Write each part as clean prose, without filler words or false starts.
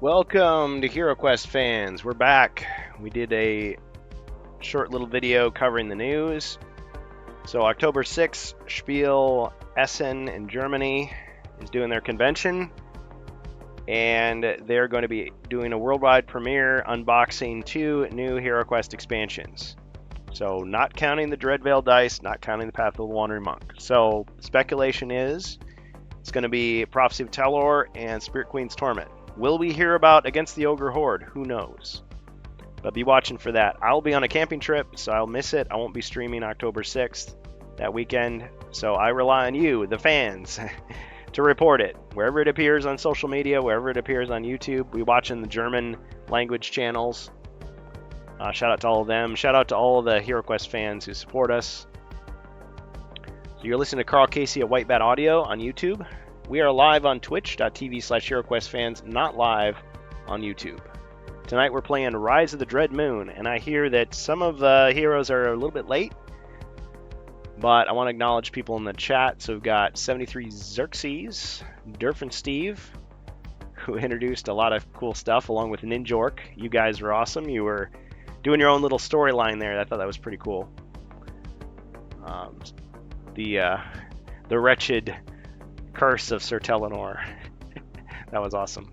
Welcome to HeroQuest fans. We're back. We did a short little video covering the news. So October 6th, Spiel Essen in Germany is doing their convention, and they're going to be doing a worldwide premiere unboxing 2 new HeroQuest expansions. So not counting the Dreadveil dice, not counting the Path of the Wandering Monk. So speculation is it's going to be Prophecy of Telor and Spirit Queen's Torment. Will we hear about Against the Ogre Horde? Who knows? But be watching for that. I'll be on a camping trip, so I'll miss it. I won't be streaming October 6th that weekend. So I rely on you, the fans, to report it. Wherever it appears on social media, wherever it appears on YouTube. We watch in the German language channels. Shout out to all of them. Shout out to all of the HeroQuest fans who support us. So you're listening to Carl Casey at White Bat Audio on YouTube. We are live on twitch.tv/HeroQuest fans, not live on YouTube. Tonight we're playing Rise of the Dread Moon, and I hear that some of the heroes are a little bit late, but I want to acknowledge people in the chat. So we've got 73 Xerxes, Durf Steve, who introduced a lot of cool stuff, along with Ninjork. You guys were awesome. You were doing your own little storyline there. I thought that was pretty cool. The wretched curse of Sir Telenor. That was awesome.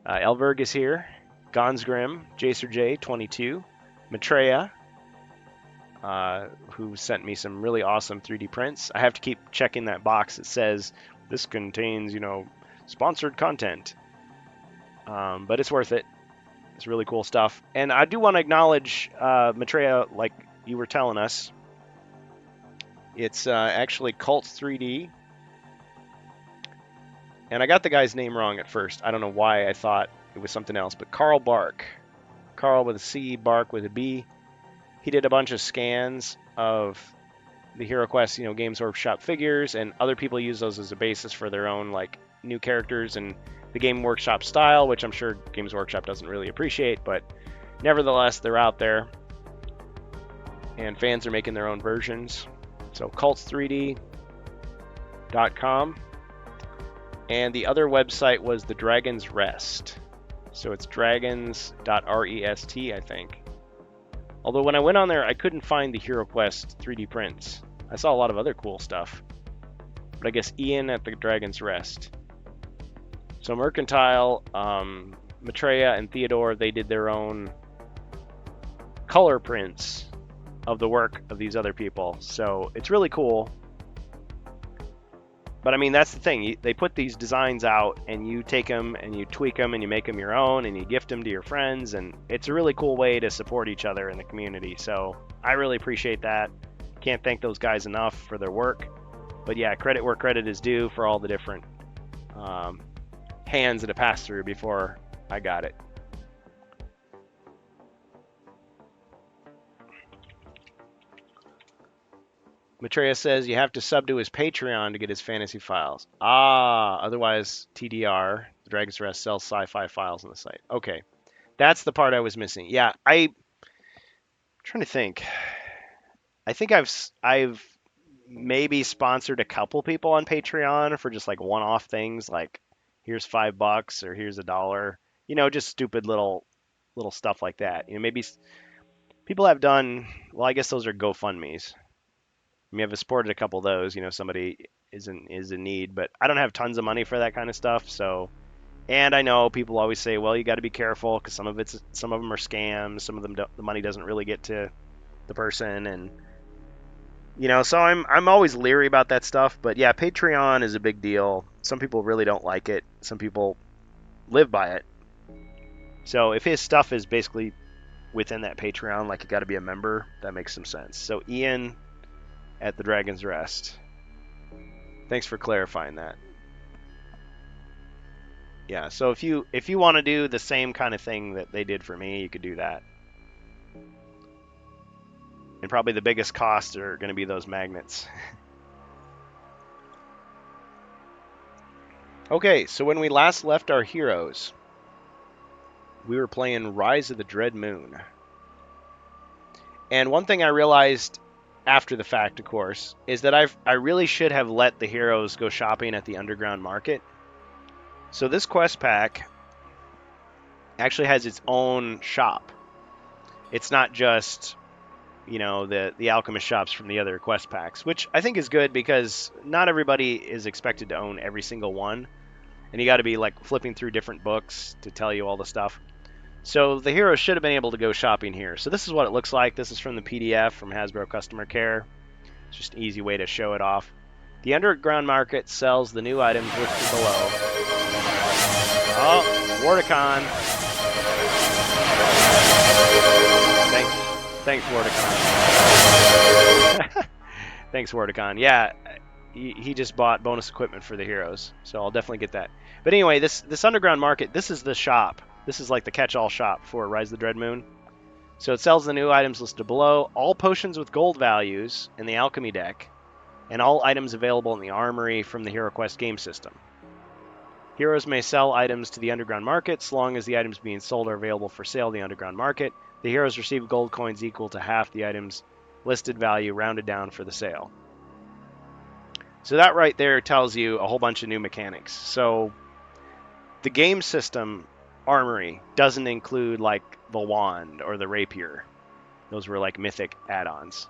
Elverg is here. Gonsgrim, Jacer J, 22, Maitreya, who sent me some really awesome 3D prints. I have to keep checking that box that says this contains, sponsored content. But it's worth it. It's really cool stuff. And I do want to acknowledge Maitreya, like you were telling us. It's actually Cult 3D. And I got the guy's name wrong at first. I don't know why I thought it was something else, but Carl Bark. Carl with a C, Bark with a B. He did a bunch of scans of the HeroQuest, Games Workshop figures, and other people use those as a basis for their own new characters and the Game Workshop style, which I'm sure Games Workshop doesn't really appreciate, but nevertheless, they're out there, and fans are making their own versions. So cults3d.com. And the other website was the Dragon's Rest. So it's dragons.rest, I think. Although when I went on there, I couldn't find the HeroQuest 3D prints. I saw a lot of other cool stuff. But I guess Ian at the Dragon's Rest. So Mercantile, Maitreya, and Theodore, they did their own color prints of the work of these other people. So it's really cool. But I mean, that's the thing. They put these designs out, and you take them and you tweak them and you make them your own and you gift them to your friends. And it's a really cool way to support each other in the community. So I really appreciate that. Can't thank those guys enough for their work. But yeah, credit where credit is due for all the different hands that it passed through before I got it. Maitreya says you have to sub to his Patreon to get his fantasy files. Otherwise TDR, the Dragon's Rest, sells sci-fi files on the site. Okay, that's the part I was missing. Yeah, I'm trying to think. I think I've maybe sponsored a couple people on Patreon for just one-off things, like here's $5 or here's $1. Just stupid little stuff like that. Maybe people have done. Well, I guess those are GoFundMe's. I mean, I've supported a couple of those. Somebody is in need, but I don't have tons of money for that kind of stuff. So, and I know people always say, well, you got to be careful because some of them are scams. Some of them the money doesn't really get to the person, and so I'm always leery about that stuff. But yeah, Patreon is a big deal. Some people really don't like it. Some people live by it. So if his stuff is basically within that Patreon, you got to be a member, that makes some sense. So Ian at the Dragon's Rest. Thanks for clarifying that. Yeah, so if you want to do the same kind of thing that they did for me, you could do that. And probably the biggest costs are going to be those magnets. Okay, so when we last left our heroes, we were playing Rise of the Dread Moon. And one thing I realized after the fact, of course, is that I really should have let the heroes go shopping at the underground market. So this quest pack actually has its own shop. It's not just, you know, the alchemist shops from the other quest packs, which I think is good because not everybody is expected to own every single one, and you got to be like flipping through different books to tell you all the stuff. So the heroes should have been able to go shopping here. So this is what it looks like. This is from the PDF from Hasbro Customer Care. It's just an easy way to show it off. The underground market sells the new items listed below. Oh, Wardicon. Thanks, Wardicon. Thanks, Wardicon. Yeah, he just bought bonus equipment for the heroes, so I'll definitely get that. But anyway, this underground market, this is the shop. This is like the catch-all shop for Rise of the Dreadmoon. So it sells the new items listed below, all potions with gold values in the alchemy deck, and all items available in the armory from the HeroQuest game system. Heroes may sell items to the underground market so long as the items being sold are available for sale in the underground market. The heroes receive gold coins equal to half the item's listed value rounded down for the sale. So that right there tells you a whole bunch of new mechanics. So the game system armory doesn't include like the wand or the rapier. Those were like mythic add-ons.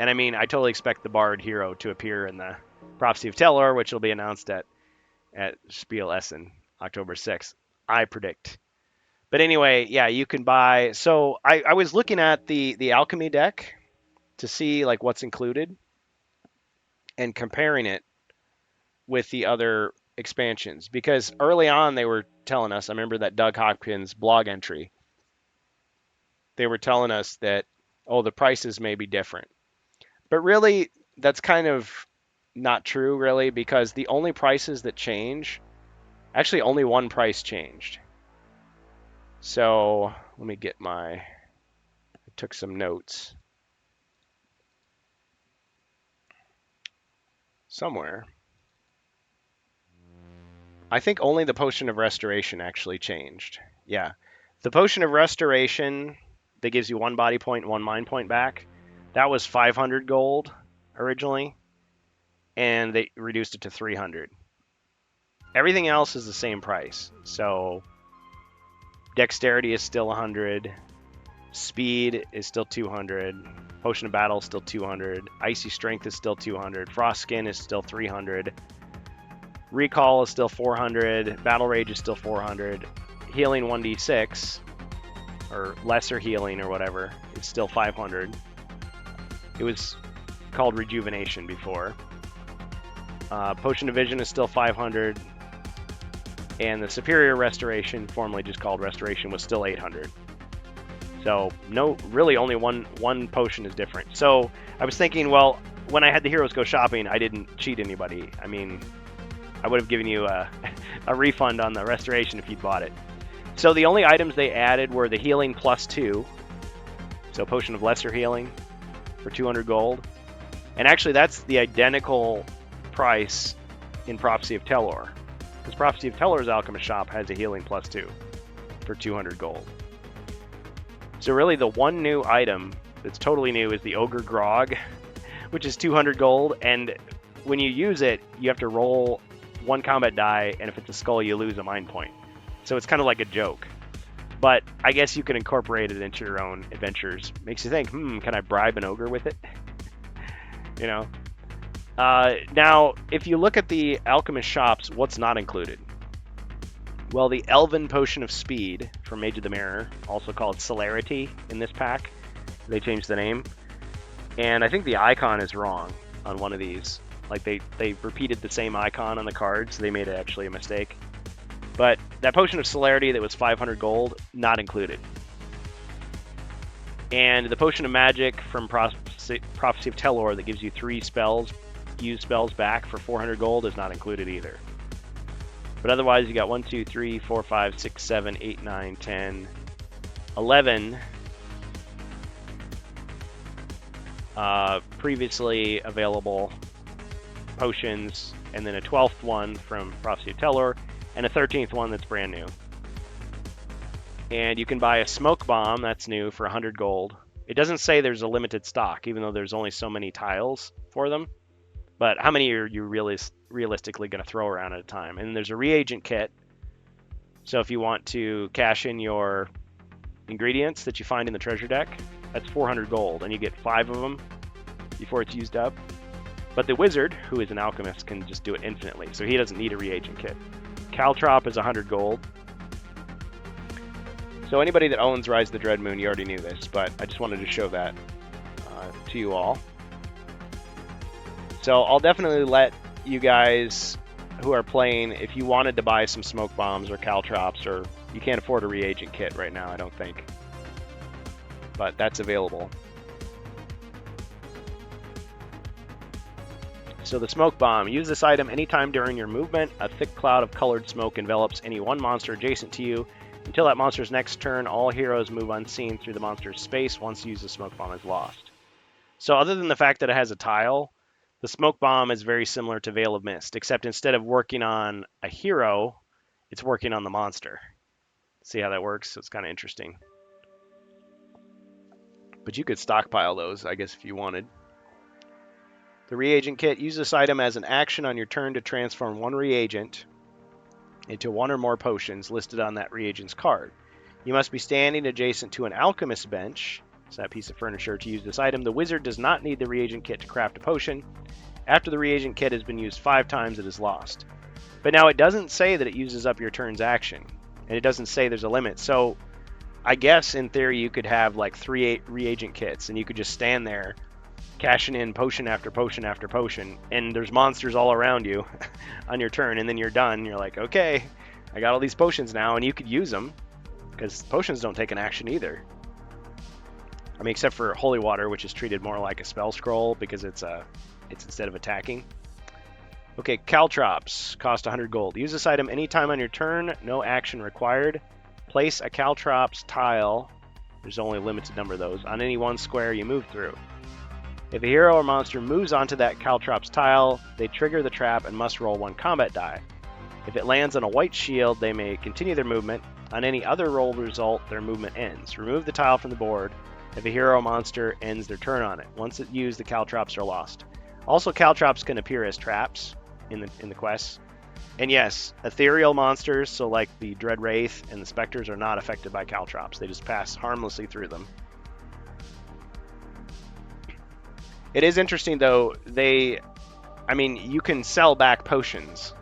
And I mean, I totally expect the Bard hero to appear in the Prophecy of Telor, which will be announced at Spiel Essen, October 6th, I predict. But anyway, yeah, you can buy. So I was looking at the alchemy deck to see like what's included and comparing it with the other expansions, because early on they were telling us, I remember that Doug Hopkins blog entry, they were telling us that, oh, the prices may be different. But really, that's kind of not true, really, because the only prices that change, actually only one price changed. So let me get I took some notes somewhere. I think only the Potion of Restoration actually changed. Yeah. The Potion of Restoration that gives you 1 body point, 1 mind point back, that was 500 gold originally, and they reduced it to 300. Everything else is the same price. So Dexterity is still 100, Speed is still 200, Potion of Battle is still 200, Icy Strength is still 200, Frost Skin is still 300, Recall is still 400, Battle Rage is still 400, Healing 1d6, or Lesser Healing or whatever, it's still 500. It was called Rejuvenation before. Potion of Vision is still 500, and the Superior Restoration, formerly just called Restoration, was still 800. So really only one potion is different. So I was thinking, well, when I had the heroes go shopping, I didn't cheat anybody. I mean, I would have given you a refund on the restoration if you'd bought it. So the only items they added were the healing +2, so Potion of Lesser Healing for 200 gold. And actually that's the identical price in Prophecy of Telor, because Prophecy of Telor's alchemist shop has a healing +2 for 200 gold. So really the one new item that's totally new is the Ogre Grog, which is 200 gold, and when you use it, you have to roll 1 combat die, and if it's a skull, you lose a mind point. So it's kind of like a joke. But I guess you can incorporate it into your own adventures. Makes you think, can I bribe an ogre with it? You know? Now, if you look at the alchemist shops, what's not included? Well, the Elven Potion of Speed from Mage of the Mirror, also called Celerity in this pack. They changed the name. And I think the icon is wrong on one of these. Like they repeated the same icon on the cards, so they made it actually a mistake. But that Potion of Celerity that was 500 gold, not included. And the Potion of Magic from Prophecy of Telor that gives you 3 used spells back for 400 gold is not included either. But otherwise, you got 1, 2, 3, 4, 5, 6, 7, 8, 9, 10, 11 previously available potions, and then a 12th one from Prophecy of Telor, and a 13th one that's brand new. And you can buy a Smoke Bomb, that's new, for 100 gold. It doesn't say there's a limited stock, even though there's only so many tiles for them. But how many are you realistically going to throw around at a time? And there's a reagent kit. So if you want to cash in your ingredients that you find in the treasure deck, that's 400 gold, and you get 5 of them before it's used up. But the wizard, who is an alchemist, can just do it infinitely, so he doesn't need a reagent kit. Caltrop is 100 gold. So anybody that owns Rise of the Dreadmoon, you already knew this, but I just wanted to show that to you all. So I'll definitely let you guys who are playing, if you wanted to buy some smoke bombs or caltrops, or you can't afford a reagent kit right now, I don't think, but that's available. So the smoke bomb, use this item anytime during your movement. A thick cloud of colored smoke envelops any one monster adjacent to you. Until that monster's next turn, all heroes move unseen through the monster's space. Once used, the smoke bomb is lost. So other than the fact that it has a tile, the smoke bomb is very similar to Veil of Mist, except instead of working on a hero, it's working on the monster. See how that works? It's kind of interesting. But you could stockpile those, I guess, if you wanted. The reagent kit, use this item as an action on your turn to transform one reagent into one or more potions listed on that reagent's card. You must be standing adjacent to an alchemist bench, so that piece of furniture, to use this item. The wizard does not need the reagent kit to craft a potion. After the reagent kit has been used 5 times, it is lost. But now it doesn't say that it uses up your turn's action, and it doesn't say there's a limit. So I guess in theory you could have like 3 reagent kits, and you could just stand there cashing in potion after potion after potion, and there's monsters all around you on your turn, and then you're done. You're like, okay, I got all these potions now, and you could use them because potions don't take an action either. I mean, except for holy water, which is treated more like a spell scroll because it's instead of attacking. Okay, caltrops cost 100 gold. Use this item anytime on your turn, no action required. Place a caltrops tile, there's only a limited number of those, on any one square you move through. If a hero or monster moves onto that caltrops tile, they trigger the trap and must roll 1 combat die. If it lands on a white shield, they may continue their movement. On any other roll result, their movement ends. Remove the tile from the board if a hero or monster ends their turn on it. Once it's used, the caltrops are lost. Also, caltrops can appear as traps in the quests. And yes, ethereal monsters, so like the Dread Wraith and the Spectres, are not affected by caltrops. They just pass harmlessly through them. It is interesting though, you can sell back potions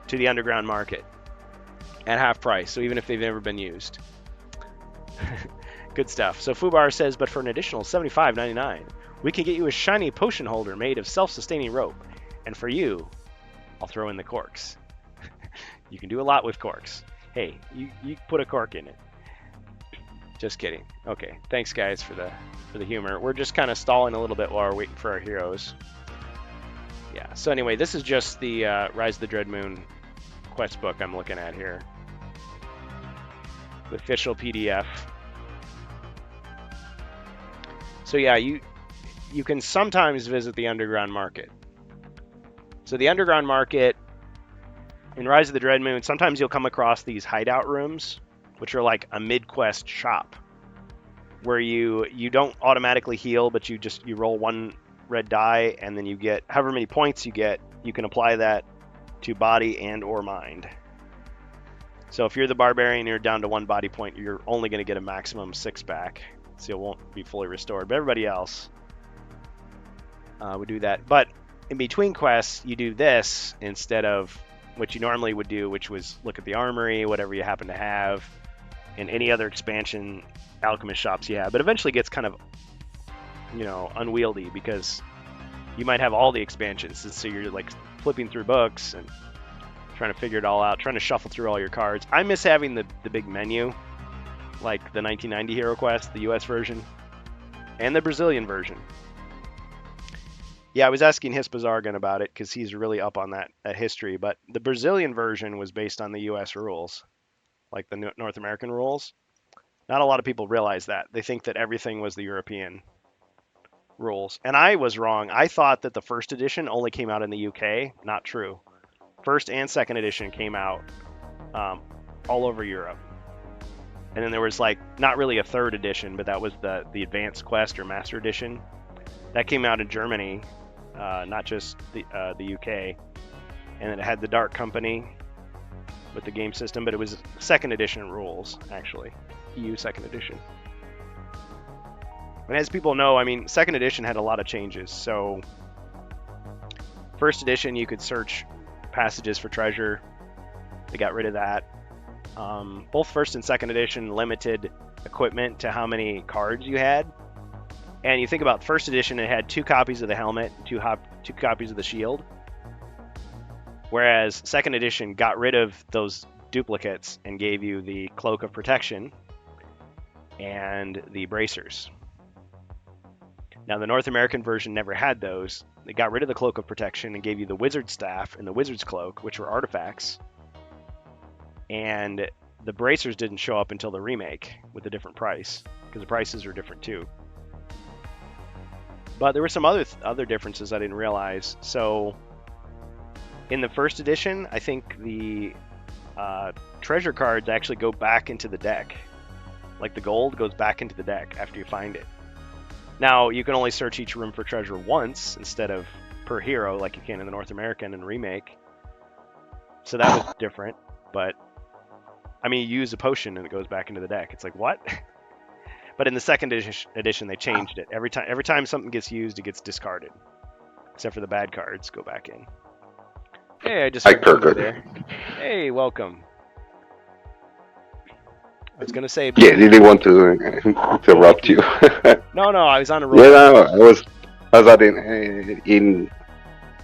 to the underground market at half price, so even if they've never been used. Good stuff. So Fubar says, but for an additional $75.99, we can get you a shiny potion holder made of self-sustaining rope. And for you, I'll throw in the corks. You can do a lot with corks. Hey, you put a cork in it. Just kidding. Okay, thanks guys for the humor. We're just kind of stalling a little bit while we're waiting for our heroes. Yeah, so anyway, this is just the Rise of the Dreadmoon quest book I'm looking at here. The official PDF. So yeah, you can sometimes visit the underground market. So the underground market in Rise of the Dreadmoon, sometimes you'll come across these hideout rooms, which are like a mid-quest shop, where you don't automatically heal, but you roll 1 red die, and then you get however many points you get. You can apply that to body and or mind. So if you're the barbarian, you're down to 1 body point, you're only going to get a maximum 6 back, so it won't be fully restored. But everybody else would do that. But in between quests, you do this instead of what you normally would do, which was look at the armory, whatever you happen to have, and any other expansion alchemist shops you have. But eventually gets kind of, unwieldy, because you might have all the expansions, and so you're like flipping through books and trying to figure it all out, trying to shuffle through all your cards. I miss having the big menu, like the 1990 Hero Quest, the US version, and the Brazilian version. Yeah, I was asking Hispazargan about it because he's really up on that history, but the Brazilian version was based on the US rules, like the North American rules. Not a lot of people realize that. They think that everything was the European rules. And I was wrong. I thought that the first edition only came out in the UK. Not true. First and second edition came out all over Europe. And then there was like, not really a third edition, but that was the Advanced Quest or Master Edition. That came out in Germany, not just the UK. And it had the Dark Company, with the game system, but it was second edition rules, actually. EU second edition. And as people know, I mean, second edition had a lot of changes. So first edition, you could search passages for treasure. They got rid of that. Both first and second edition limited equipment to how many cards you had. And you think about first edition, it had 2 copies of the helmet, 2 copies of the shield. Whereas second edition got rid of those duplicates and gave you the Cloak of Protection and the bracers. Now the North American version never had those. They got rid of the Cloak of Protection and gave you the Wizard Staff and the Wizard's Cloak, which were artifacts. And the bracers didn't show up until the remake with a different price, because the prices were different too. But there were some other differences I didn't realize. So in the first edition, I think the treasure cards actually go back into the deck. Like the gold goes back into the deck after you find it. Now, you can only search each room for treasure once instead of per hero like you can in the North American and remake. So that was different. But, I mean, you use a potion and it goes back into the deck. It's like, what? But in the second edition, they changed it. Every time something gets used, it gets discarded. Except for the bad cards go back in. Hey, I just heard you there. Hey, welcome. I was gonna say. Yeah, didn't want to interrupt you. No, I was on a roll. Yeah, no, I was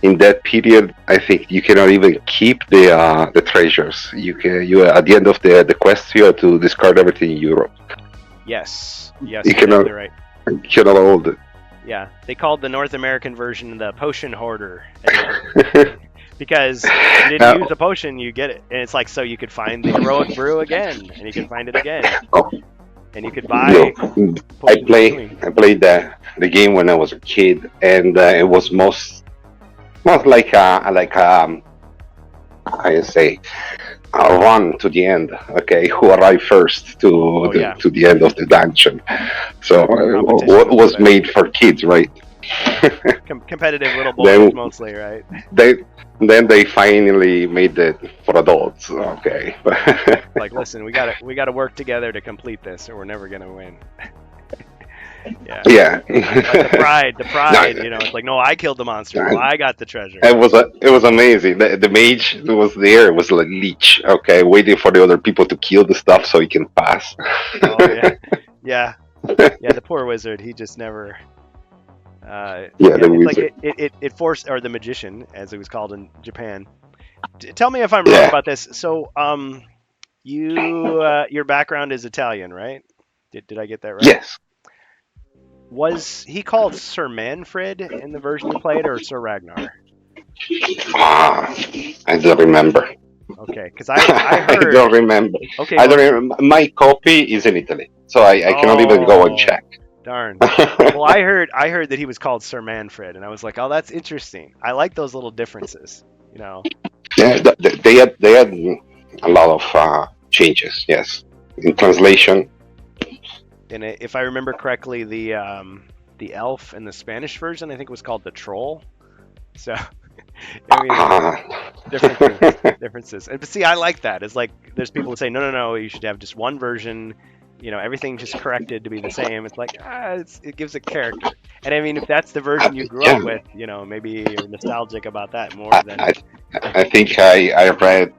in that period. I think you cannot even keep the treasures. You at the end of the quest, you have to discard everything in Europe. Yes, you cannot. Right. You cannot hold it. Yeah, they called the North American version the Potion Hoarder. Because you didn't use a potion, you get it. And it's like, so you could find the Heroic Brew again, and you could find it again. Oh. And you could buy... No, I played the game when I was a kid, and it was most like I say, a run to the end, okay? Who arrived first to the end of the dungeon. So what was made for kids, right? Competitive little boys mostly, right? Then they finally made it for adults. Okay. Like, listen, we gotta work together to complete this, or we're never gonna win. Yeah. Like the pride. No, you know, it's like, no, I killed the monster. Well, I got the treasure. It was amazing. The mage was there. It was like leech. Okay, waiting for the other people to kill the stuff so he can pass. Oh yeah. The poor wizard. He just never. It forced, or the magician, as it was called in Japan. Tell me if I'm wrong about this. So, your background is Italian, right? Did I get that right? Yes. Was he called Sir Manfred in the version you played, or Sir Ragnar? I don't remember. Okay, because I heard. I don't remember. Okay, I don't remember. My copy is in Italy, so I cannot even go and check. Darn. Well, I heard that he was called Sir Manfred, and I was like, oh, that's interesting. I like those little differences, you know. Yeah, they had a lot of changes, yes, in translation. And if I remember correctly, the elf in the Spanish version, I think, was called the troll. So, I mean, differences. But see, I like that. It's like there's people who say, no, you should have just one version. You know, everything just corrected to be the same. It's like, it gives it character. And I mean, if that's the version you grew up with, you know, maybe you're nostalgic about that more than. I think I read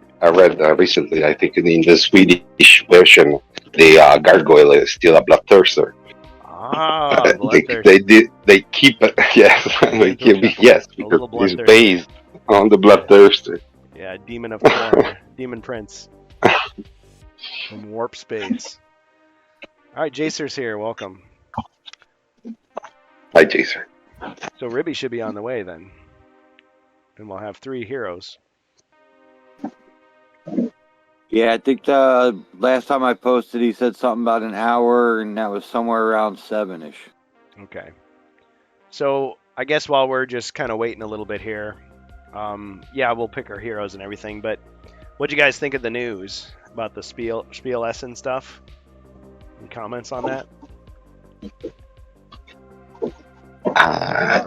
recently. I think in the Swedish version, the gargoyle is still a bloodthirster. They keep it. Yes, they keep it. Yes, because it's based on the bloodthirster. Yeah, demon of Thor, demon prince from warp space. All right, Jacer's here. Welcome. Hi, Jacer. So Ribby should be on the way then, and we'll have 3 heroes. Yeah, I think the last time I posted, he said something about an hour, and that was somewhere around 7-ish. Okay. So I guess while we're just kind of waiting a little bit here, we'll pick our heroes and everything. But what do you guys think of the news about the Spiel Essen stuff? Any comments on that?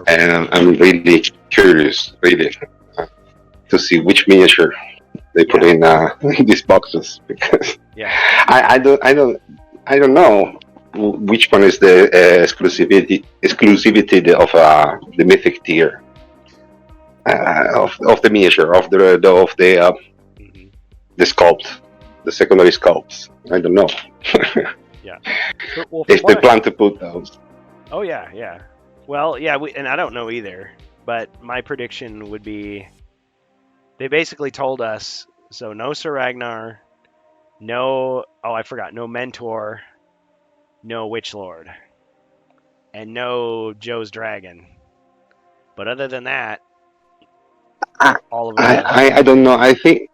And I'm really curious, to see which miniature they put in these boxes because Yeah. I don't know which one is the exclusivity of the mythic tier of the measure of Mhm. the sculpt, the secondary sculpts. I don't know Yeah. Well, from if they what plan to put those. Oh yeah, yeah. Well, yeah, and I don't know either, but my prediction would be they basically told us so no Sir Ragnar, no I forgot, no Mentor, no Witch Lord, and no Joe's Dragon. But other than that, I, all of them. I don't know. I think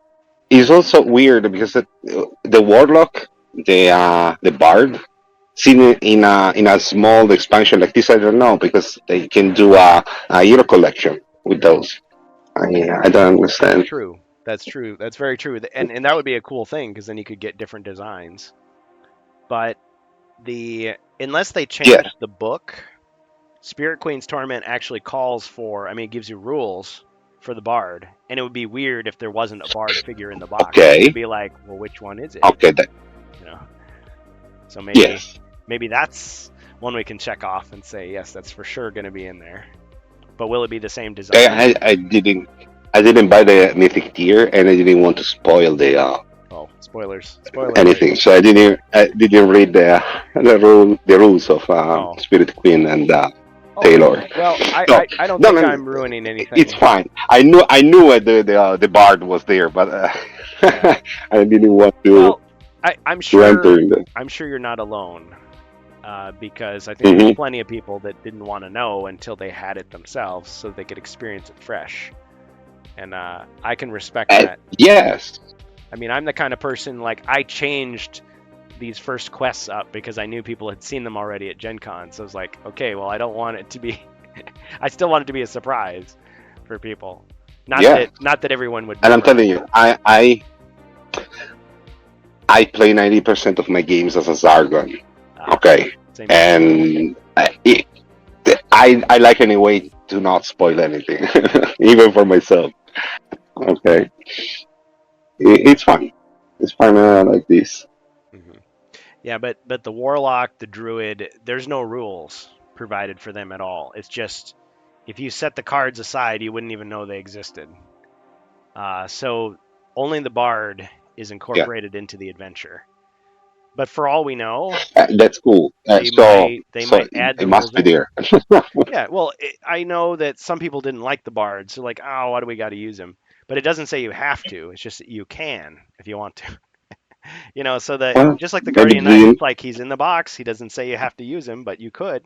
it's also weird because the warlock, the bard, seen it in a small expansion like this. I don't know because they can do a hero collection with those. I don't understand. True. That's true. That's very true. And that would be a cool thing because then you could get different designs. But unless they change Yeah. the book, Spirit Queen's Torment actually calls for, I mean, it gives you rules for the bard, and it would be weird if there wasn't a bard figure in the box. Okay. It'd be like, well, which one is it? Okay. You know. So maybe Yes. maybe that's one we can check off and say, yes, that's for sure going to be in there. But will it be the same design? I didn't buy the mythic tier, and I didn't want to spoil the Oh, spoilers! Spoilers! anything. So I didn't read the rules of Oh. Spirit Queen and Oh, Taylor. well, No, I don't no, think no, I'm ruining anything. It's fine. I knew the bard was there, but Yeah. I didn't want to Well, I'm to sure enter in the. I'm sure you're not alone, because I think there's plenty of people that didn't want to know until they had it themselves, so they could experience it fresh. And I can respect that. Yes. I mean, I'm the kind of person, like, I changed these first quests up because I knew people had seen them already at Gen Con. So I was like, okay, well, I don't want it to be I still want it to be a surprise for people. Not that everyone would. And I'm telling you, I play 90% of my games as a Zargon. Okay. Same And I like anyway to not spoil anything, even for myself. Okay. It's fun. It's fun like this. Mhm. Yeah, but the warlock, the druid, there's no rules provided for them at all. It's just if you set the cards aside, you wouldn't even know they existed. So only the bard is incorporated into the adventure. But for all we know, That's cool. they might add the it must rules be in. there. Yeah, well, I know that some people didn't like the bards. They're like, oh, why do we got to use him? But it doesn't say you have to. It's just that you can if you want to. You know, so that Well, just like the they Guardian Knight, didn't, it's like he's in the box. He doesn't say you have to use him, but you could.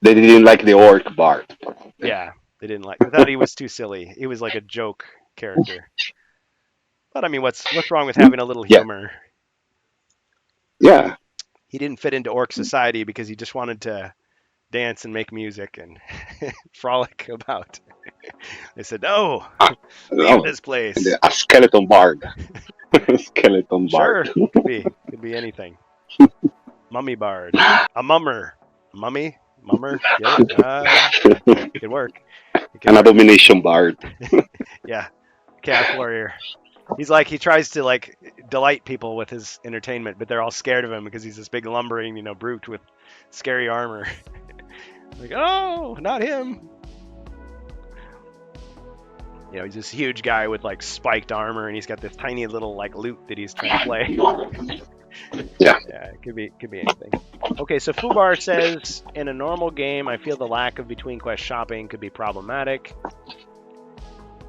they didn't like the orc bard. Yeah, they didn't like. They thought he was too silly. He was like a joke character. But I mean, what's wrong with having a little Yeah. humor? Yeah. He didn't fit into orc society because he just wanted to dance and make music and frolic about. They said, "No, leave this place." A skeleton bard. Skeleton Sure, bard. could be anything. Mummy bard, a mummer, mummy, mummer. Get it? Could work. An abomination bard. Yeah, chaos warrior. He's like he tries to like delight people with his entertainment, but they're all scared of him because he's this big lumbering, brute with scary armor. Like, oh, not him. He's this huge guy with like spiked armor, and he's got this tiny little like lute that he's trying to play. Yeah. Yeah, it could be anything. Okay, so Fubar says, in a normal game, I feel the lack of between quest shopping could be problematic.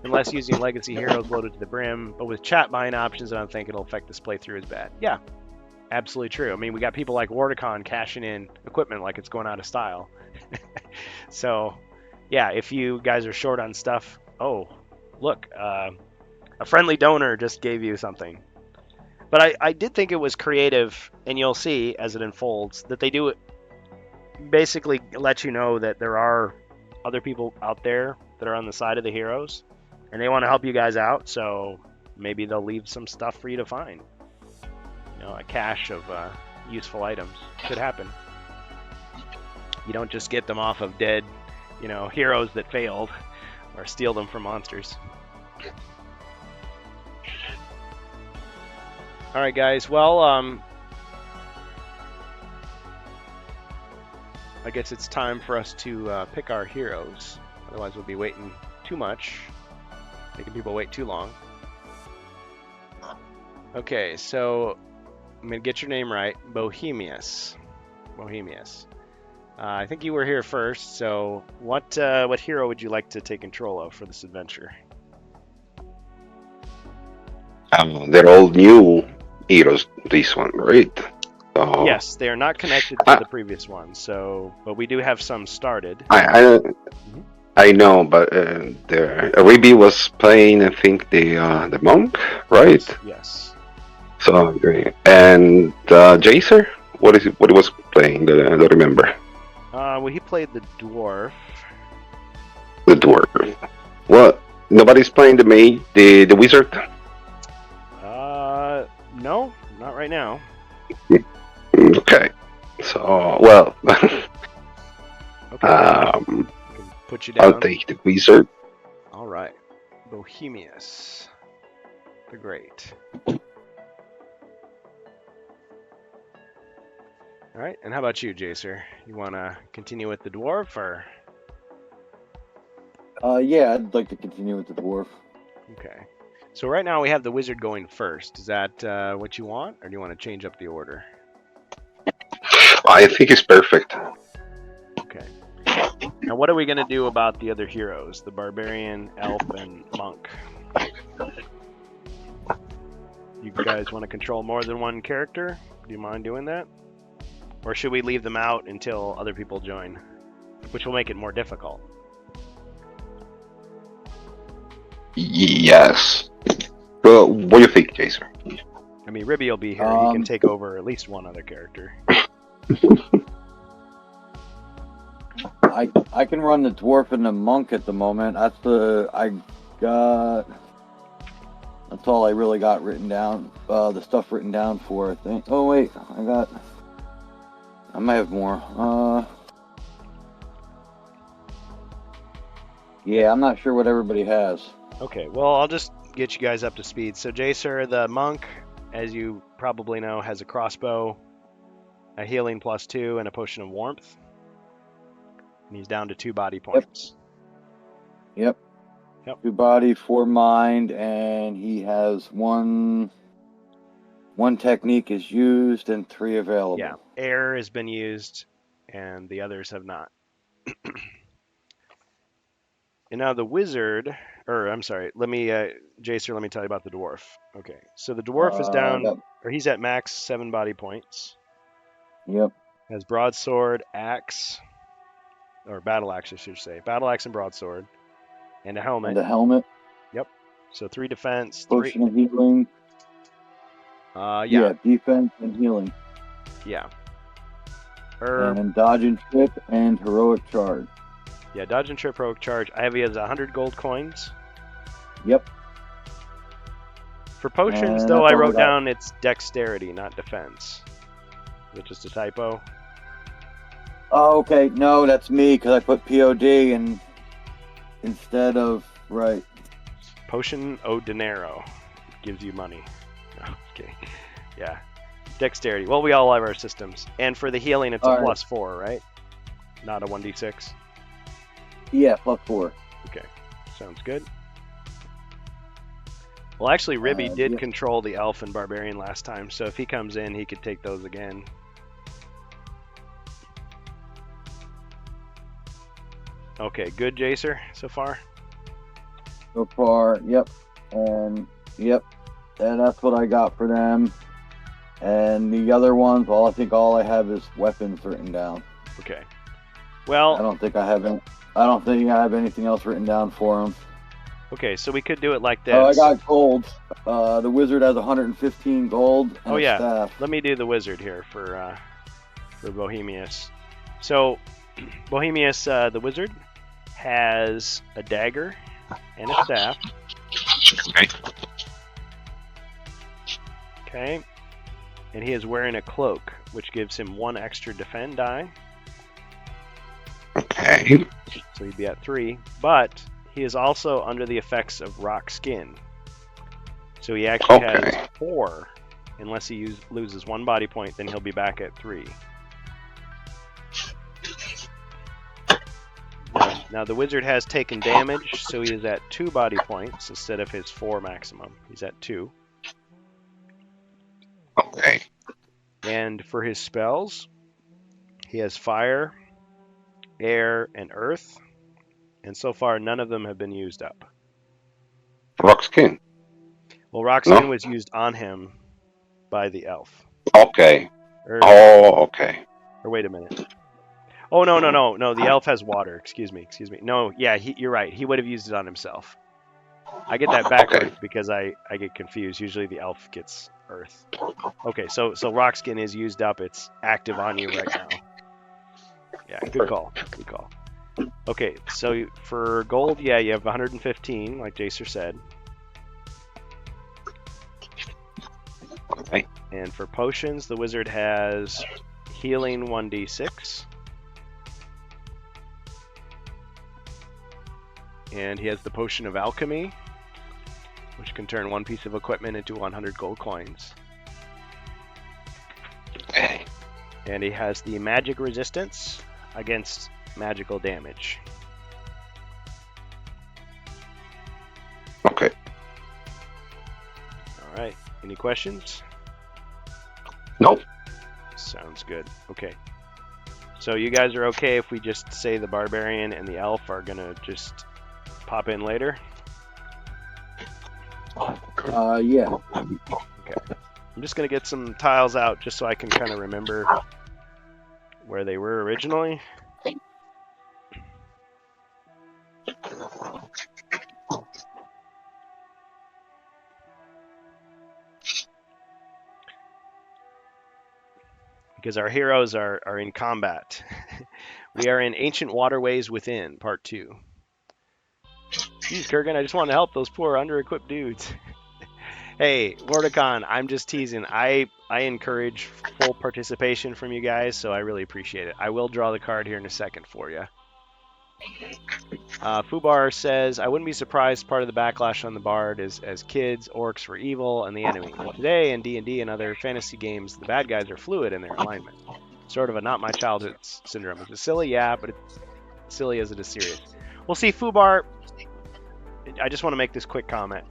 Unless using legacy heroes loaded to the brim, but with chat buying options, I don't think it'll affect this playthrough as bad. Yeah, absolutely true. I mean, we got people like Wardicon cashing in equipment like it's going out of style. So, yeah, if you guys are short on stuff, oh, look, a friendly donor just gave you something. But I did think it was creative, and you'll see as it unfolds that they do basically let you know that there are other people out there that are on the side of the heroes, and they want to help you guys out, so maybe they'll leave some stuff for you to find. A cache of useful items. Could happen. You don't just get them off of dead, heroes that failed, or steal them from monsters. All right, guys. Well, I guess it's time for us to pick our heroes. Otherwise, we'll be waiting too much, making people wait too long. Okay, so I'm gonna get your name right, Bohemius. Bohemius. I think you were here first. So, what hero would you like to take control of for this adventure? They're all new heroes. This one, right? So Yes, they are not connected to I, the previous one. So, but we do have some started. I I know, but Ribi was playing. I think the monk, right? Yes. So and Jacer, what is it? What he was playing? I don't remember. Well, he played the dwarf. The dwarf. Well, nobody's playing the mage, the wizard. No, not right now. Okay. So well, Okay. I can put you down. I'll take the wizard. All right, Bohemius the Great. All right, and how about you, Jacer? You want to continue with the dwarf, or? Yeah, I'd like to continue with the dwarf. Okay. So right now we have the wizard going first. Is that what you want, or do you want to change up the order? I think it's perfect. Okay. Now what are we going to do about the other heroes? The barbarian, elf, and monk. You guys want to control more than one character? Do you mind doing that? Or should we leave them out until other people join? Which will make it more difficult. Yes. Well, what do you think, Jason? I mean, Ribby will be here. He can take over at least one other character. I can run the dwarf and the monk at the moment. That's all I really got written down. The stuff written down for, I think. Oh wait, I might have more. Yeah, I'm not sure what everybody has. Okay, well, I'll just get you guys up to speed. So Jacer, the monk, as you probably know, has a crossbow, a healing +2, and a potion of warmth. And he's down to 2 body points. Yep. 2 body, 4 mind, and he has one technique is used and 3 available. Yeah, air has been used, and the others have not. And now the wizard, or I'm sorry, Jacer, let me tell you about the dwarf. Okay, so the dwarf is down, or he's at max 7 body points. Yep. Has broadsword, axe, or battle axe, I should say. Battle axe and broadsword, and a helmet. And a helmet. Yep. So 3 defense, potion of healing. Yeah, defense and healing. Yeah. And dodge and trip and heroic charge. Yeah, dodge and trip, heroic charge. I have you as 100 gold coins. Yep. For potions, though, I wrote down it's dexterity, not defense. Is it just a typo? Oh, okay. No, that's me, because I put POD and instead of, right. Potion o dinero. Gives you money. Okay. Yeah. Dexterity. Well, we all have our systems. And for the healing, it's a +4, right? Not a 1d6? Yeah, +4. Okay. Sounds good. Well, actually, Ribby did control the elf and barbarian last time, so if he comes in, he could take those again. Okay, good, Jacer, so far? So far, yep. Yep. And that's what I got for them. And the other ones, well, I think all I have is weapons written down. Okay. Well, I don't think I have anything else written down for them. Okay, so we could do it like this. Oh, I got gold. The wizard has 115 gold. And yeah. Staff. Let me do the wizard here for Bohemius. So, Bohemius, the wizard, has a dagger and a staff. Okay. Okay. And he is wearing a cloak, which gives him 1 extra defend die. Okay. So he'd be at 3. But he is also under the effects of rock skin. So he actually has 4 unless he loses 1 body point, then he'll be back at 3. Now the wizard has taken damage, so he is at 2 body points instead of his 4 maximum. He's at 2. Okay. And for his spells, he has fire, air, and earth. And so far, none of them have been used up. Rock skin. Well, rock skin was used on him by the elf. Okay. Okay. Or wait a minute. Oh, no. The elf has water. Excuse me. No, yeah, you're right. He would have used it on himself. I get that backwards because I get confused. Usually the elf gets earth. Okay, so rock skin is used up. It's active on you right now. Yeah, good call. Okay, so for gold, yeah, you have 115, like Jacer said. Okay. And for potions, the wizard has healing 1d6. And he has the potion of alchemy, which can turn 1 piece of equipment into 100 gold coins. Okay. And he has the magic resistance against magical damage. Okay. All right. Any questions? Nope. Sounds good. Okay. So you guys are okay if we just say the barbarian and the elf are gonna just pop in later? Yeah. Okay. I'm just gonna get some tiles out just so I can kind of remember where they were originally. Because our heroes are in combat. We are in Ancient Waterways Within, Part 2. Jeez, Kurgan, I just want to help those poor under-equipped dudes. Hey, Wordicon, I'm just teasing. I encourage full participation from you guys, so I really appreciate it. I will draw the card here in a second for you. Fubar says, I wouldn't be surprised part of the backlash on the Bard is as kids, orcs were evil and the enemy. But today in D&D and other fantasy games, the bad guys are fluid in their alignment. Sort of a not my childhood syndrome. Is it silly? Yeah, but it's silly as it is serious. Well, see, Fubar, I just want to make this quick comment.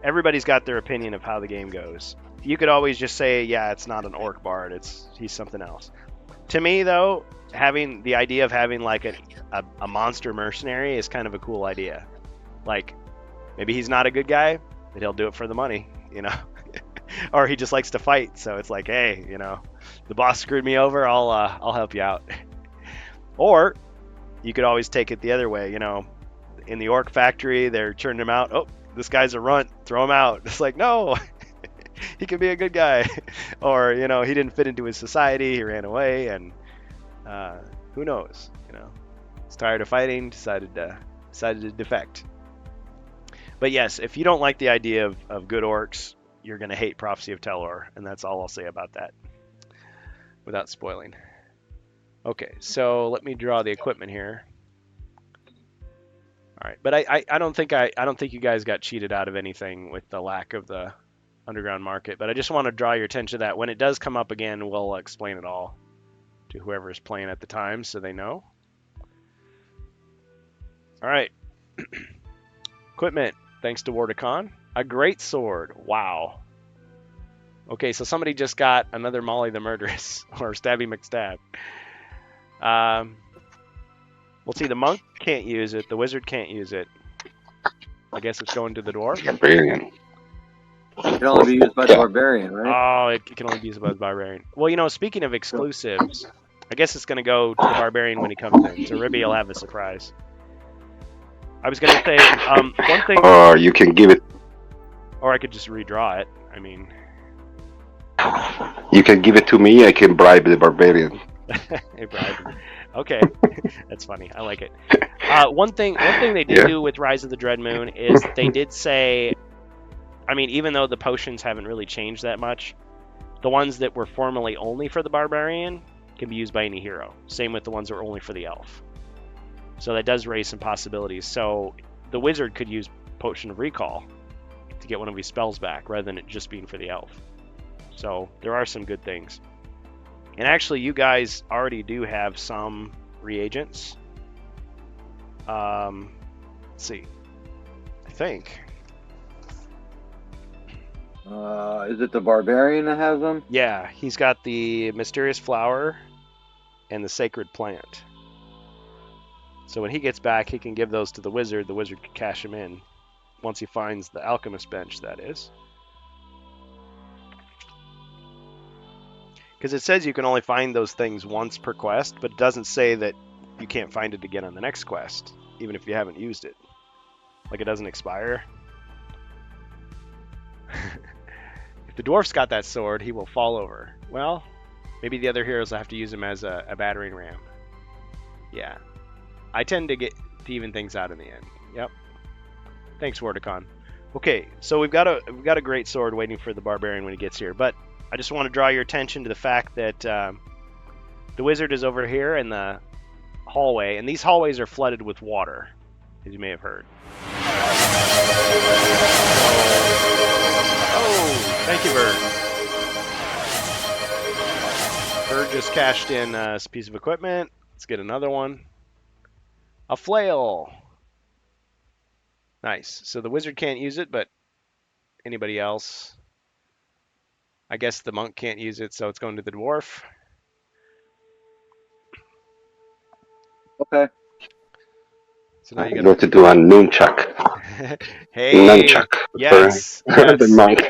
Everybody's got their opinion of how the game goes. You could always just say, yeah, it's not an orc bard, he's something else. To me, though, having the idea of having like a monster mercenary is kind of a cool idea. Like, maybe he's not a good guy, but he'll do it for the money, you know? Or he just likes to fight, so it's like, hey, you know, the boss screwed me over, I'll help you out. Or you could always take it the other way, you know. In the orc factory, they're churning him out. Oh, this guy's a runt, throw him out. It's like, no, he could be a good guy. Or, you know, he didn't fit into his society, he ran away, and who knows, you know. He's tired of fighting, decided to defect. But yes, if you don't like the idea of good orcs, you're going to hate Prophecy of Telor, and that's all I'll say about that without spoiling. Okay, so let me draw the equipment here. All right, but I don't think you guys got cheated out of anything with the lack of the underground market. But I just want to draw your attention to that. When it does come up again, we'll explain it all to whoever is playing at the time, so they know. All right, equipment. Thanks to Wordicon, a great sword. Wow. Okay, so somebody just got another Molly the Murderess or Stabby McStab. We'll see, the monk can't use it. The wizard can't use it. I guess it's going to the dwarf. Barbarian. It can only be used by the barbarian, right? Oh, it can only be used by the barbarian. Well, you know, speaking of exclusives, I guess it's going to go to the barbarian when he comes in. So Ribby will have a surprise. I was going to say, one thing... Or you can give it... Or I could just redraw it. I mean... You can give it to me, I can bribe the barbarian. Okay, that's funny. I like it. One thing they did do with Rise of the Dread Moon is they did say, I mean, even though the potions haven't really changed that much, the ones that were formerly only for the barbarian can be used by any hero. Same with the ones that were only for the elf. So that does raise some possibilities. So the wizard could use Potion of Recall to get one of his spells back rather than it just being for the elf. So there are some good things. And actually, you guys already do have some reagents. Let's see. I think. Is it the barbarian that has them? Yeah, he's got the mysterious flower and the sacred plant. So when he gets back, he can give those to the wizard. The wizard can cash them in once he finds the alchemist bench, that is. Because it says you can only find those things once per quest, but it doesn't say that you can't find it again on the next quest, even if you haven't used it. Like, it doesn't expire. If the dwarf's got that sword, he will fall over. Well, maybe the other heroes will have to use him as a battering ram. Yeah. I tend to even things out in the end. Yep. Thanks, Wordicon. Okay, so we've got a great sword waiting for the barbarian when he gets here, but I just want to draw your attention to the fact that the wizard is over here in the hallway, and these hallways are flooded with water, as you may have heard. Oh, thank you, Bird. Bird just cashed in a piece of equipment. Let's get another one. A flail. Nice. So the wizard can't use it, but anybody else? I guess the monk can't use it, so it's going to the dwarf. Okay. So now you got to do a nunchuck. Hey. Nunchuck. Yes. For the monk.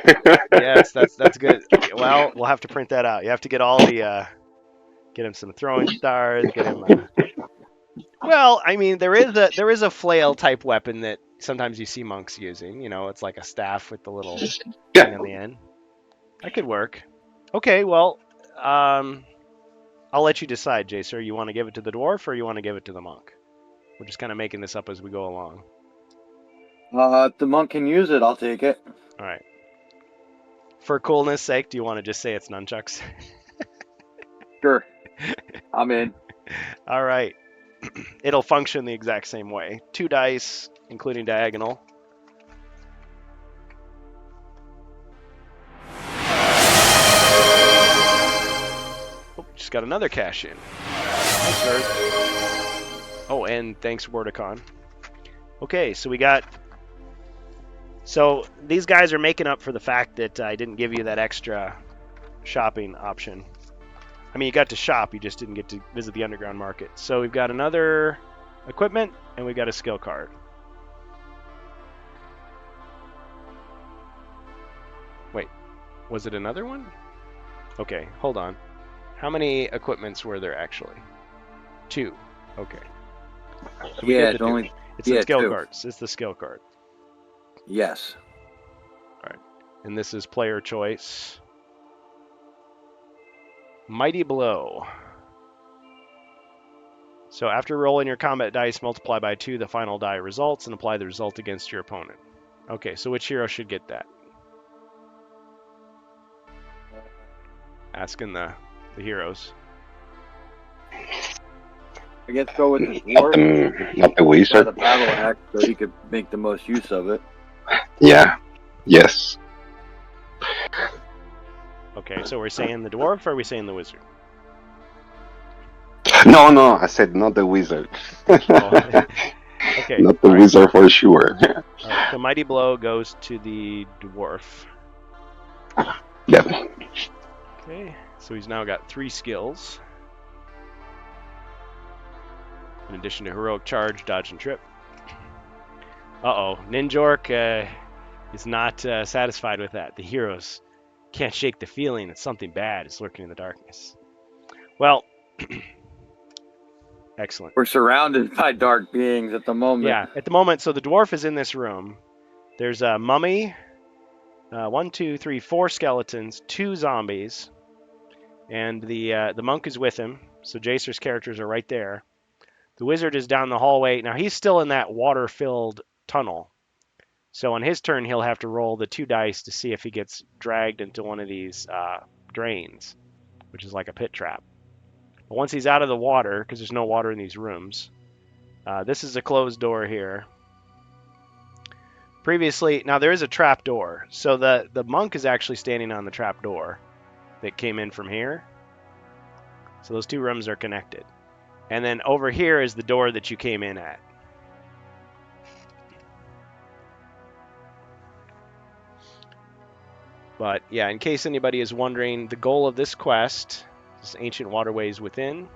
Yes, that's good. Well, we'll have to print that out. You have to get all the get him some throwing stars. Get him. Well, I mean, there is a flail type weapon that sometimes you see monks using. You know, it's like a staff with the little thing on the end. That could work. Okay, well, I'll let you decide, Jacer. You want to give it to the dwarf or you want to give it to the monk? We're just kind of making this up as we go along. If the monk can use it, I'll take it. All right. For coolness' sake, do you want to just say it's nunchucks? Sure. I'm in. All right. It'll function the exact same way. 2 dice, including diagonal. Oh, just got another cash in. Thanks, Bird. Oh, and thanks, Wordicon. Okay, so we got... So these guys are making up for the fact that I didn't give you that extra shopping option. I mean, you got to shop, you just didn't get to visit the underground market. So we've got another equipment, and we've got a skill card. Wait, was it another one? Okay, hold on. How many equipments were there actually? 2. Okay. So yeah, it's only... It's the skill cards. It's the skill card. Yes. All right. And this is player choice. Mighty Blow. So after rolling your combat dice, multiply by 2 the final die results and apply the result against your opponent. Okay, so which hero should get that? Asking the heroes. I guess go with the dwarf. Not the wizard. The battle axe, so he could make the most use of it. Yeah. Yes. Okay, so we're saying the dwarf, or are we saying the wizard? No, I said not the wizard. Okay. Not the wizard for sure. Right, so Mighty Blow goes to the dwarf. Yep. Okay, so he's now got 3 skills. In addition to Heroic Charge, Dodge, and Trip. Uh-oh, Ninjork is not satisfied with that. The heroes can't shake the feeling that something bad is lurking in the darkness. Well, excellent. We're surrounded by dark beings at the moment. Yeah, at the moment, so the dwarf is in this room. There's a mummy, 1, 2, 3, 4 skeletons, 2 zombies, and the monk is with him, so Jacer's characters are right there. The wizard is down the hallway. Now, he's still in that water-filled tunnel. So on his turn, he'll have to roll the 2 dice to see if he gets dragged into one of these drains, which is like a pit trap. But once he's out of the water, because there's no water in these rooms, this is a closed door here. Previously, now there is a trap door. So the monk is actually standing on the trap door. that came in from here. So those two rooms are connected. And then over here is the door that you came in at. But yeah, in case anybody is wondering, the goal of this quest is Ancient Waterways Within.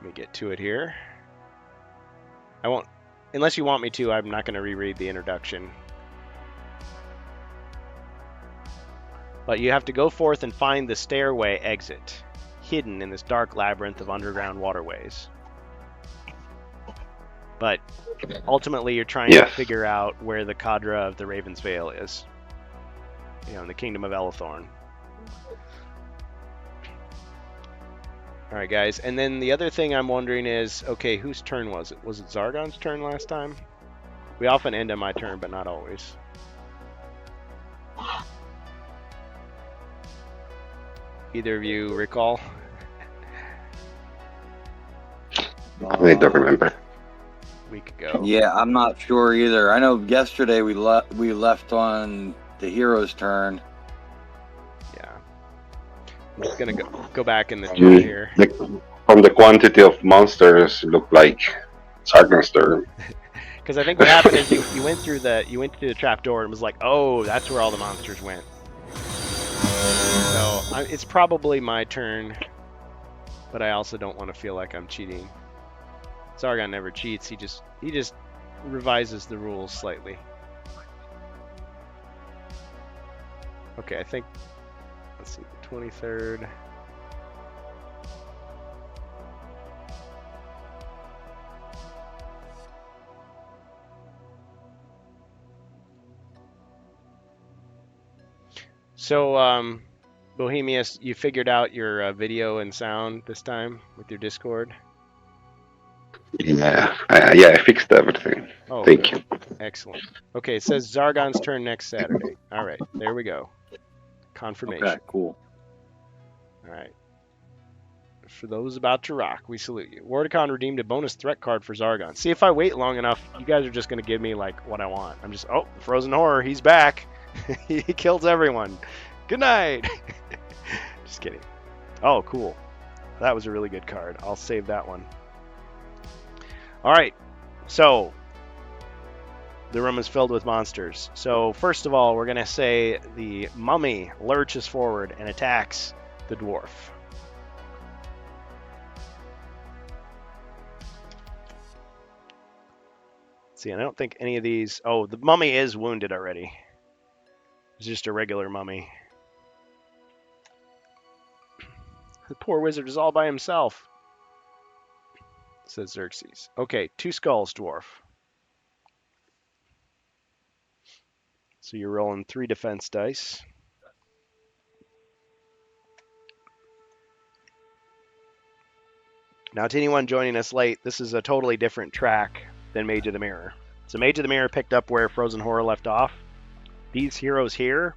Let me get to it here. I won't, unless you want me to, I'm not going to reread the introduction. But you have to go forth and find the stairway exit, hidden in this dark labyrinth of underground waterways. But ultimately, you're trying to figure out where the Cadre of the Raven's Veil is. You know, in the Kingdom of Elathorn. Alright, guys. And then the other thing I'm wondering is, okay, whose turn was it? Was it Zargon's turn last time? We often end on my turn, but not always. Either of you recall? I don't remember. Week ago. Yeah, I'm not sure either. I know yesterday we left on the hero's turn. Yeah. I'm just gonna go back in the chat here. From the quantity of monsters, it looked like Zargon's turn. Because I think what happened is you went through the trap door and was like, oh, that's where all the monsters went. So it's probably my turn, but I also don't want to feel like I'm cheating. Zargon never cheats. He just revises the rules slightly. Okay, I think, let's see, the 23rd. So, Bohemius, you figured out your video and sound this time with your Discord? Yeah, I fixed everything. Oh, Thank you. Excellent. Okay, it says Zargon's turn next Saturday. All right, there we go. Confirmation. Okay, cool. All right. For those about to rock, we salute you. Wardicon redeemed a bonus threat card for Zargon. See, if I wait long enough, you guys are just going to give me, like, what I want. I'm just, oh, Frozen Horror, he's back. He kills everyone. Good night. Just kidding. Oh, cool. That was a really good card. I'll save that one. All right. So, the room is filled with monsters. So, first of all, we're going to say the mummy lurches forward and attacks the dwarf. See, and I don't think any of these... Oh, the mummy is wounded already. It's just a regular mummy. The poor wizard is all by himself, says Xerxes. Okay, 2 skulls, dwarf. So you're rolling 3 defense dice. Now, to anyone joining us late, this is a totally different track than Mage of the Mirror. So Mage of the Mirror picked up where Frozen Horror left off. These heroes here,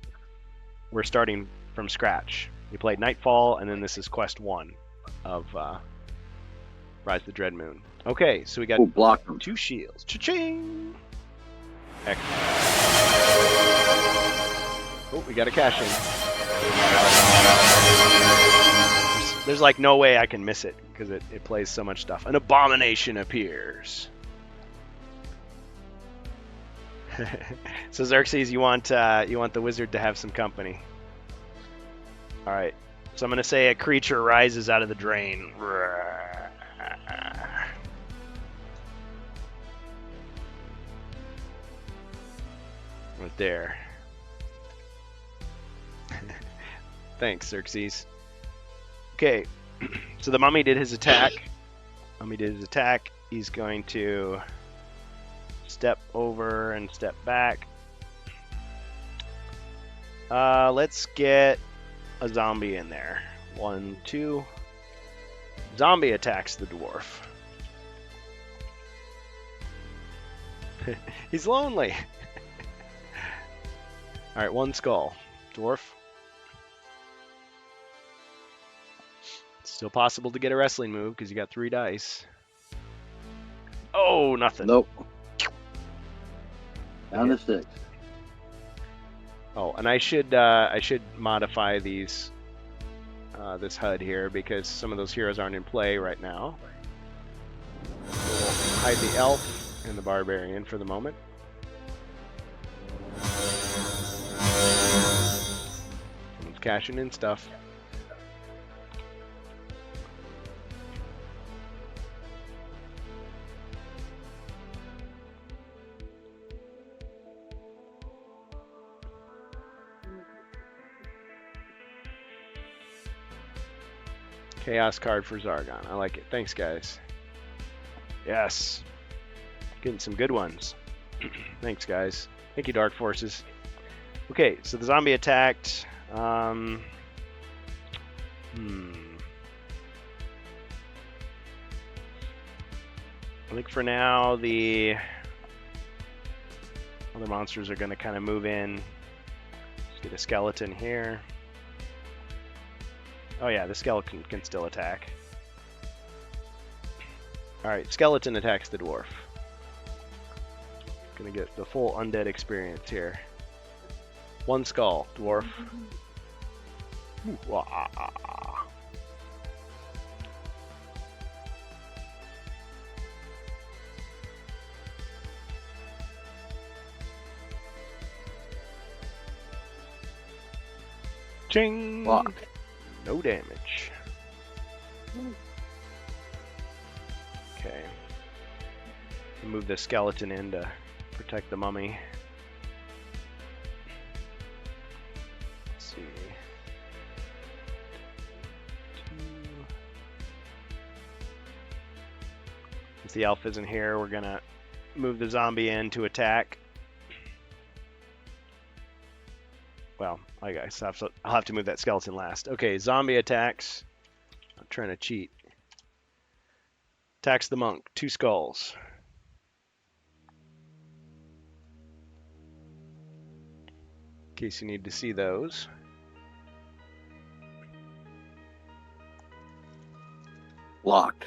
we're starting from scratch. We played Nightfall, and then this is Quest 1 of Rise of the Dread Moon. Okay, so we got 2 shields. Cha-ching! Excellent. Oh, we got a cash in. There's like no way I can miss it, because it plays so much stuff. An abomination appears. So Xerxes, you want the wizard to have some company. All right. So I'm going to say a creature rises out of the drain. Right there. Thanks, Xerxes. Okay. So the mummy did his attack. He's going to step over and step back. Let's get a zombie in there. 1, 2. Zombie attacks the dwarf. He's lonely. Alright, 1 skull. Dwarf. Still possible to get a wrestling move because you got 3 dice. Oh, nothing. Nope. Down to 6. Oh, and I should modify these this HUD here because some of those heroes aren't in play right now. So we'll hide the elf and the barbarian for the moment. Someone's cashing in stuff. Chaos card for Zargon. I like it. Thanks, guys. Yes. Getting some good ones. Thanks, guys. Thank you, Dark Forces. Okay, so the zombie attacked. I think for now the other monsters are going to kind of move in. Just get a skeleton here. Oh yeah, the skeleton can still attack. Alright, skeleton attacks the dwarf. Gonna get the full undead experience here. One skull, dwarf. Ooh, wah. Ching! Block. No damage. Okay. Move the skeleton in to protect the mummy. Let's see. Since the elf isn't here, we're gonna move the zombie in to attack. Well, I guess I'll have to move that skeleton last. Okay, zombie attacks. I'm trying to cheat. Attacks the monk. 2 skulls. In case you need to see those. Locked.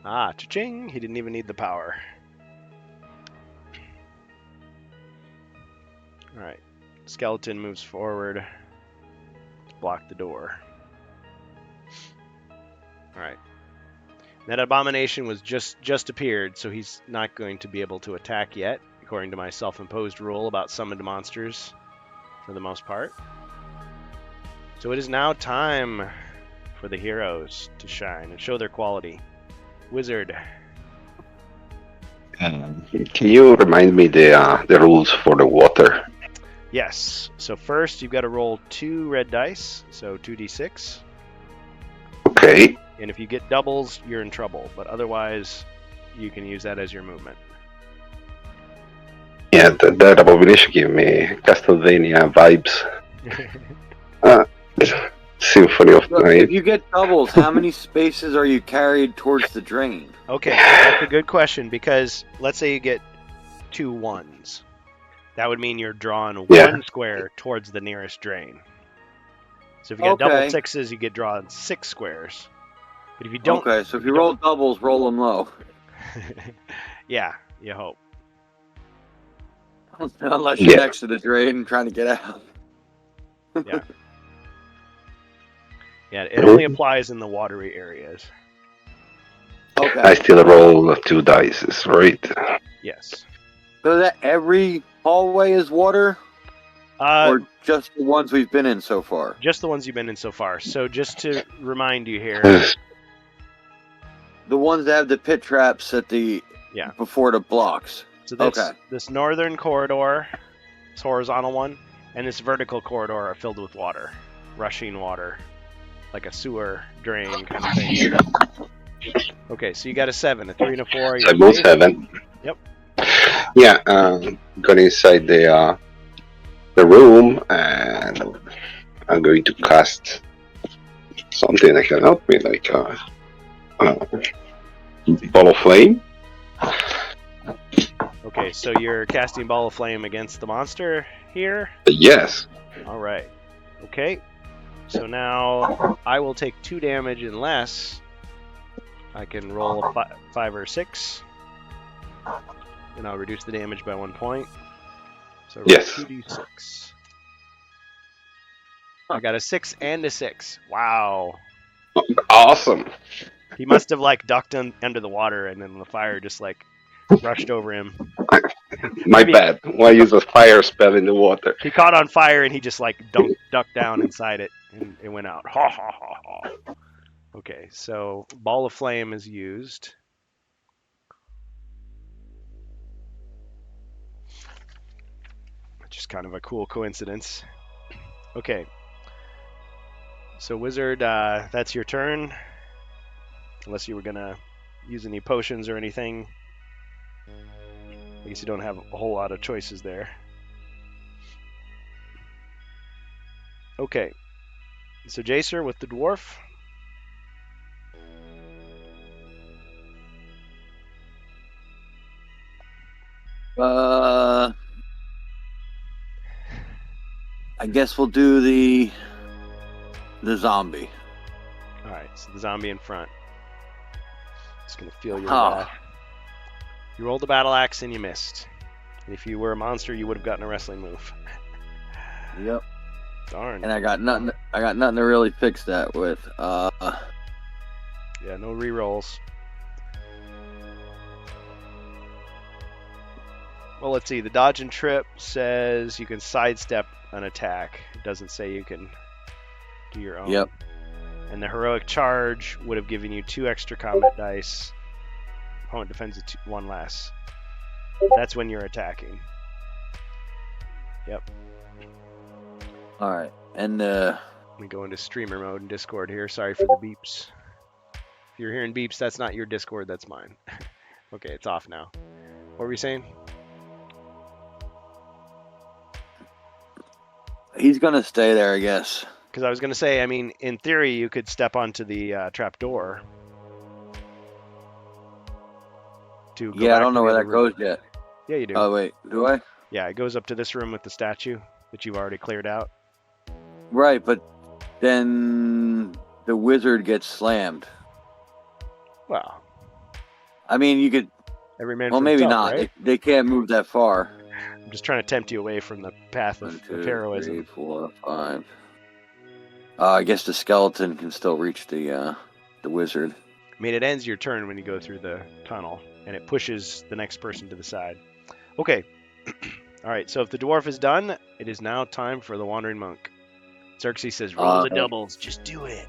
Ah, cha-ching! He didn't even need the power. Alright. Skeleton moves forward. Let's block the door. Alright. That abomination was just appeared, so he's not going to be able to attack yet, according to my self-imposed rule about summoned monsters, for the most part. So it is now time for the heroes to shine and show their quality. Wizard. Can you remind me the rules for the water? Yes. So first, you've got to roll 2 red dice, so 2d6. Okay. And if you get doubles, you're in trouble. But otherwise, you can use that as your movement. Yeah, that abomination gave me Castlevania vibes. Symphony of Look, Night. if you get doubles, how many spaces are you carried towards the drain? Okay, that's a good question, because let's say you get 2 1s. That would mean you're drawing 1 square towards the nearest drain. So if you got double 6s, you get drawn 6 squares. But if you don't... Okay, so if you roll doubles, roll them low. Yeah, you hope. Unless you're next to the drain trying to get out. Yeah. Yeah, it only applies in the watery areas. Okay. I still roll 2 dice, right? Yes. So that every hallway is water? Or just the ones we've been in so far? Just the ones you've been in so far. So just to remind you here... The ones that have the pit traps at the... Yeah. Before the blocks. So this northern corridor, this horizontal one, and this vertical corridor are filled with water. Rushing water. Like a sewer drain kind of thing. Okay, so you got a 7, a 3, and a 4. I rolled 7. Yep. Yeah, got inside the room, and I'm going to cast something that can help me, like ball of flame. Okay, so you're casting ball of flame against the monster here? Yes. All right. Okay. So now I will take 2 damage unless I can roll a 5 or 6. And I'll reduce the damage by 1 point. So roll yes. 2d6. I got a 6 and a 6. Wow. Awesome. He must have like ducked under the water, and then the fire just like rushed over him. My Maybe bad. Why use a fire spell in the water? he caught on fire and he just like ducked down inside it, and it went out. Ha ha ha ha. Okay, so ball of flame is used. Which is kind of a cool coincidence. Okay. So wizard, that's your turn. Unless you were gonna use any potions or anything. I guess you don't have a whole lot of choices there. Okay. So Jacer with the dwarf. I guess we'll do the zombie. All right. So the zombie in front. Just gonna feel your. Oh. You rolled the battle axe and you missed. And if you were a monster, you would have gotten a wrestling move. Yep. Darn. And I got nothing to really fix that with. Yeah, no rerolls. Well, let's see. The dodge and trip says you can sidestep an attack. It doesn't say you can do your own. Yep. And the heroic charge would have given you 2 extra combat dice. Opponent defends 1 less. That's when you're attacking. Yep. All right. And Let me go into streamer mode in Discord here. Sorry for the beeps. If you're hearing beeps, that's not your Discord, that's mine. Okay, it's off now. What were you saying? he's gonna stay there, I guess. Because I was going to say, I mean, in theory, you could step onto the trap door. Yeah, I don't know where that goes yet. Yeah, you do. Oh wait, do I? Yeah, it goes up to this room with the statue that you've already cleared out. Right, but then the wizard gets slammed. Well, I mean, you could. every man. Well, for maybe himself, not. Right? They can't move that far. I'm just trying to tempt you away from the path of 1, 2, heroism. 3, 4, 5. I guess the skeleton can still reach the wizard. I mean, it ends your turn when you go through the tunnel, and it pushes the next person to the side. Okay. All right, so if the dwarf is done, it is now time for the wandering monk. Xerxes says, roll the doubles. Just do it.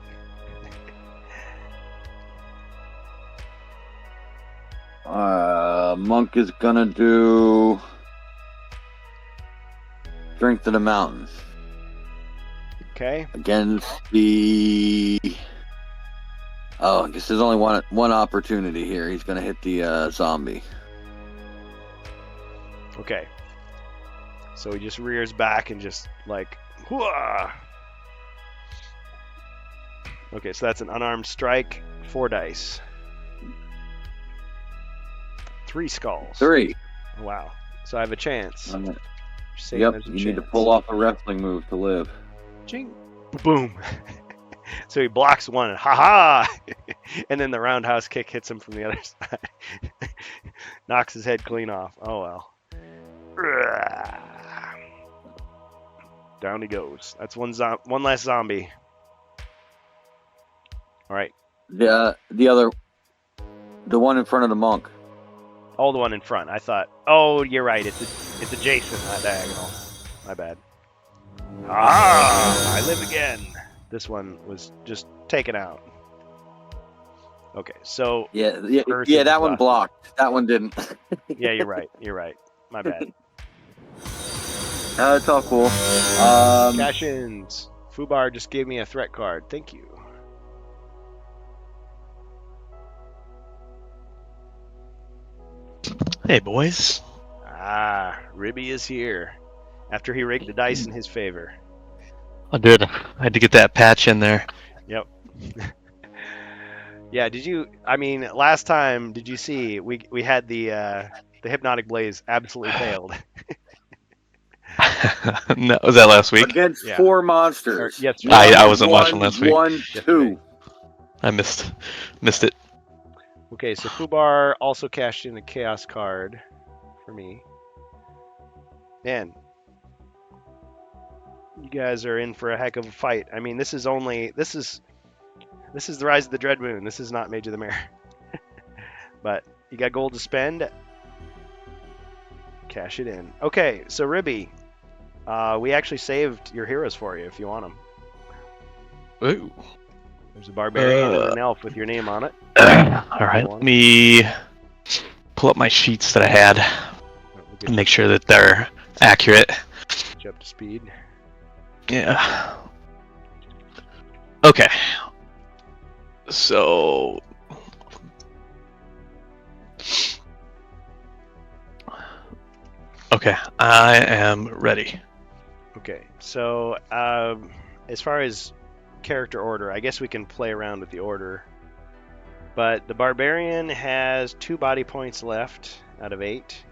Monk is gonna do Strength of the Mountain Okay. against the. Oh, I guess there's only one opportunity here. He's gonna hit the zombie. Okay. So he just rears back and just like, whoa. Okay, so that's an unarmed strike. 4 dice. 3 skulls. 3. Oh, wow. So I have a chance. Yep, There's a you need to chance. pull off a wrestling move to live. Ching. Boom. So he blocks one, and ha-ha! And then the roundhouse kick hits him from the other side. Knocks his head clean off. Oh, well. Down he goes. That's one less zombie. All right. The one in front of the monk. Oh, the one in front. I thought. Oh, you're right. It's adjacent, not diagonal. My bad. Ah! I live again. This one was just taken out. Okay, so Yeah, Earth is that one left. blocked. That one didn't. yeah, you're right. You're right. My bad. It's all cool. Cash-ins. Fubar just gave me a threat card. Thank you. Hey, boys. Ah, Ribby is here. After he rigged the dice in his favor. I did. I had to get that patch in there. Yep. Yeah, did you, I mean, last time, did you see, we had the Hypnotic Blaze absolutely failed. No, was that last week? Against Yeah. 4 monsters. Yesterday. I wasn't watching last week. 1, 2. I missed it. Okay, so Fubar also cashed in a Chaos card for me. Man, You guys are in for a heck of a fight. I mean, this is the Rise of the Dread Moon. This is not Mage of the Mare. But you got gold to spend. Cash it in. Okay, so Ribby, we actually saved your heroes for you if you want them. Ooh. There's a barbarian and an elf with your name on it. All right, let me pull up my sheets that I had and make sure that they're accurate. Get you up to speed. Yeah. Okay. So. Okay, I am ready. Okay, so as far as character order, I guess we can play around with the order. But the barbarian has 2 body points left out of 8.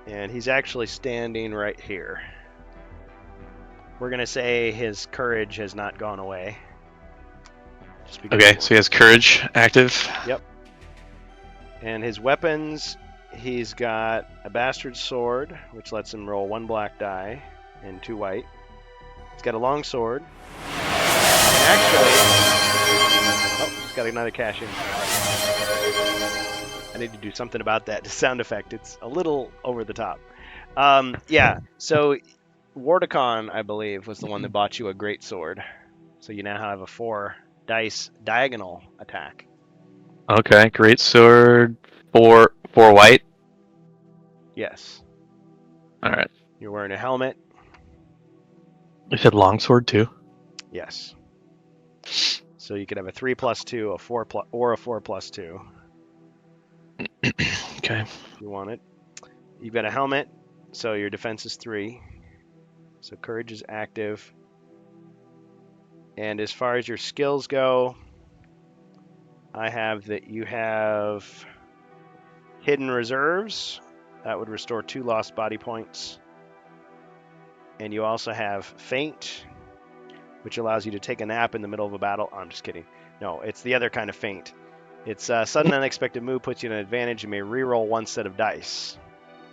And he's actually standing right here. We're going to say his courage has not gone away. Okay, so he has courage active. Yep. And his weapons, he's got a bastard sword, which lets him roll 1 black die and 2 white. He's got a long sword. And actually, he's got another cash in. I need to do something about that sound effect. It's a little over the top. Yeah, so Wardicon, I believe, was the one that bought you a great sword. So you now have a 4 dice diagonal attack. Okay, great sword, 4 white. Yes. All right. You're wearing a helmet. You said longsword too. Yes. So you could have a 3+2, a 4+, or a 4+2. Okay. If you want it. You've got a helmet, so your defense is 3. So courage is active. And as far as your skills go, I have that you have hidden reserves. That would restore 2 lost body points. And you also have faint, which allows you to take a nap in the middle of a battle. Oh, I'm just kidding. No, it's the other kind of faint. It's sudden unexpected move puts you in an advantage. You may reroll 1 set of dice.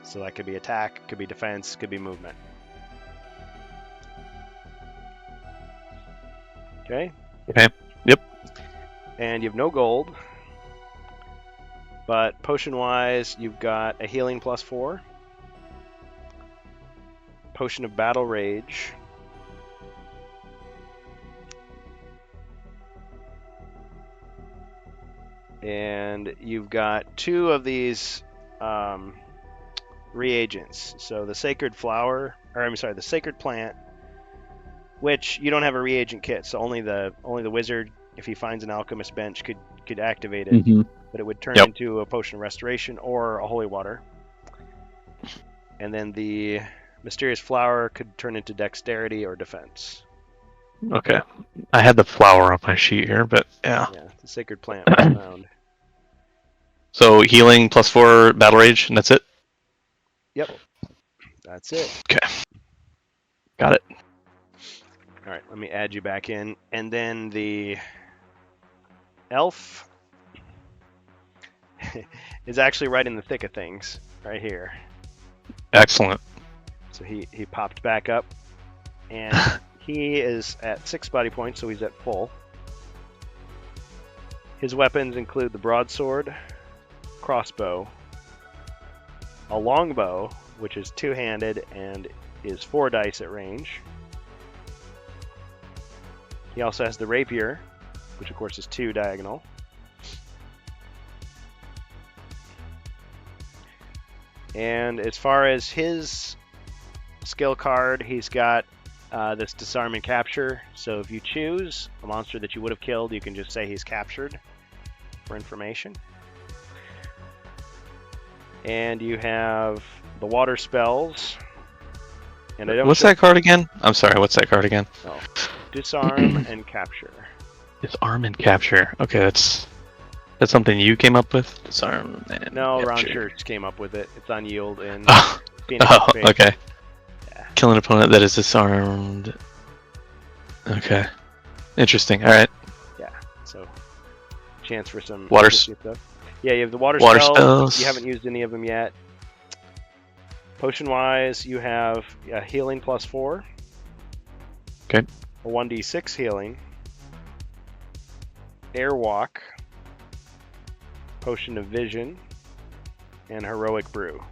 So that could be attack, could be defense, could be movement. Okay? Okay. Yep. And you have no gold. But potion-wise, you've got a healing +4. Potion of Battle Rage. And you've got 2 of these reagents. So the Sacred Flower, the Sacred Plant, which you don't have a reagent kit, so only the wizard, if he finds an alchemist bench, could activate it. Mm-hmm. But it would turn into a potion of restoration or a holy water. And then the mysterious flower could turn into dexterity or defense. Okay. I had the flower on my sheet here, but yeah. Yeah, the sacred plant was found. So healing +4 battle rage, and that's it? Yep. That's it. Okay. Got it. All right, let me add you back in. And then the elf is actually right in the thick of things, right here. Excellent. So he popped back up, and he is at 6 body points, so he's at full. His weapons include the broadsword, crossbow, a longbow, which is 2-handed and is 4 dice at range. He also has the rapier, which of course is 2 diagonal. And as far as his skill card, he's got this disarm and capture. So if you choose a monster that you would have killed, you can just say he's captured for information. And you have the water spells. And I don't what's that card again? I'm sorry, what's that card again? Oh, disarm and capture. Disarm and capture. Okay, that's something you came up with? Disarm and No, Ron capture. Church came up with it. It's on Yield in Oh, Phoenix oh Space. okay. Yeah. Kill an opponent that is disarmed. Okay. Interesting. All right. Yeah, so chance for some Water interesting stuff. Yeah, you have the water Water spells. spells. You haven't used any of them yet. Potion-wise, you have a healing +4. Okay. A 1d6 healing. Airwalk. Potion of Vision. And Heroic Brew.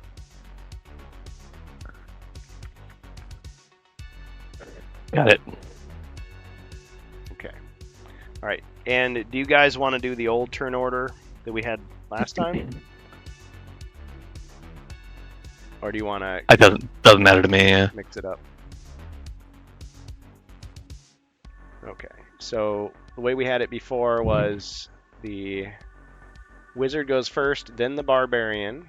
Got it. Okay. All right. And do you guys want to do the old turn order that we had last time? Or do you want to It doesn't matter to me. Yeah. mix it up? Okay. So the way we had it before was the wizard goes first, then the barbarian,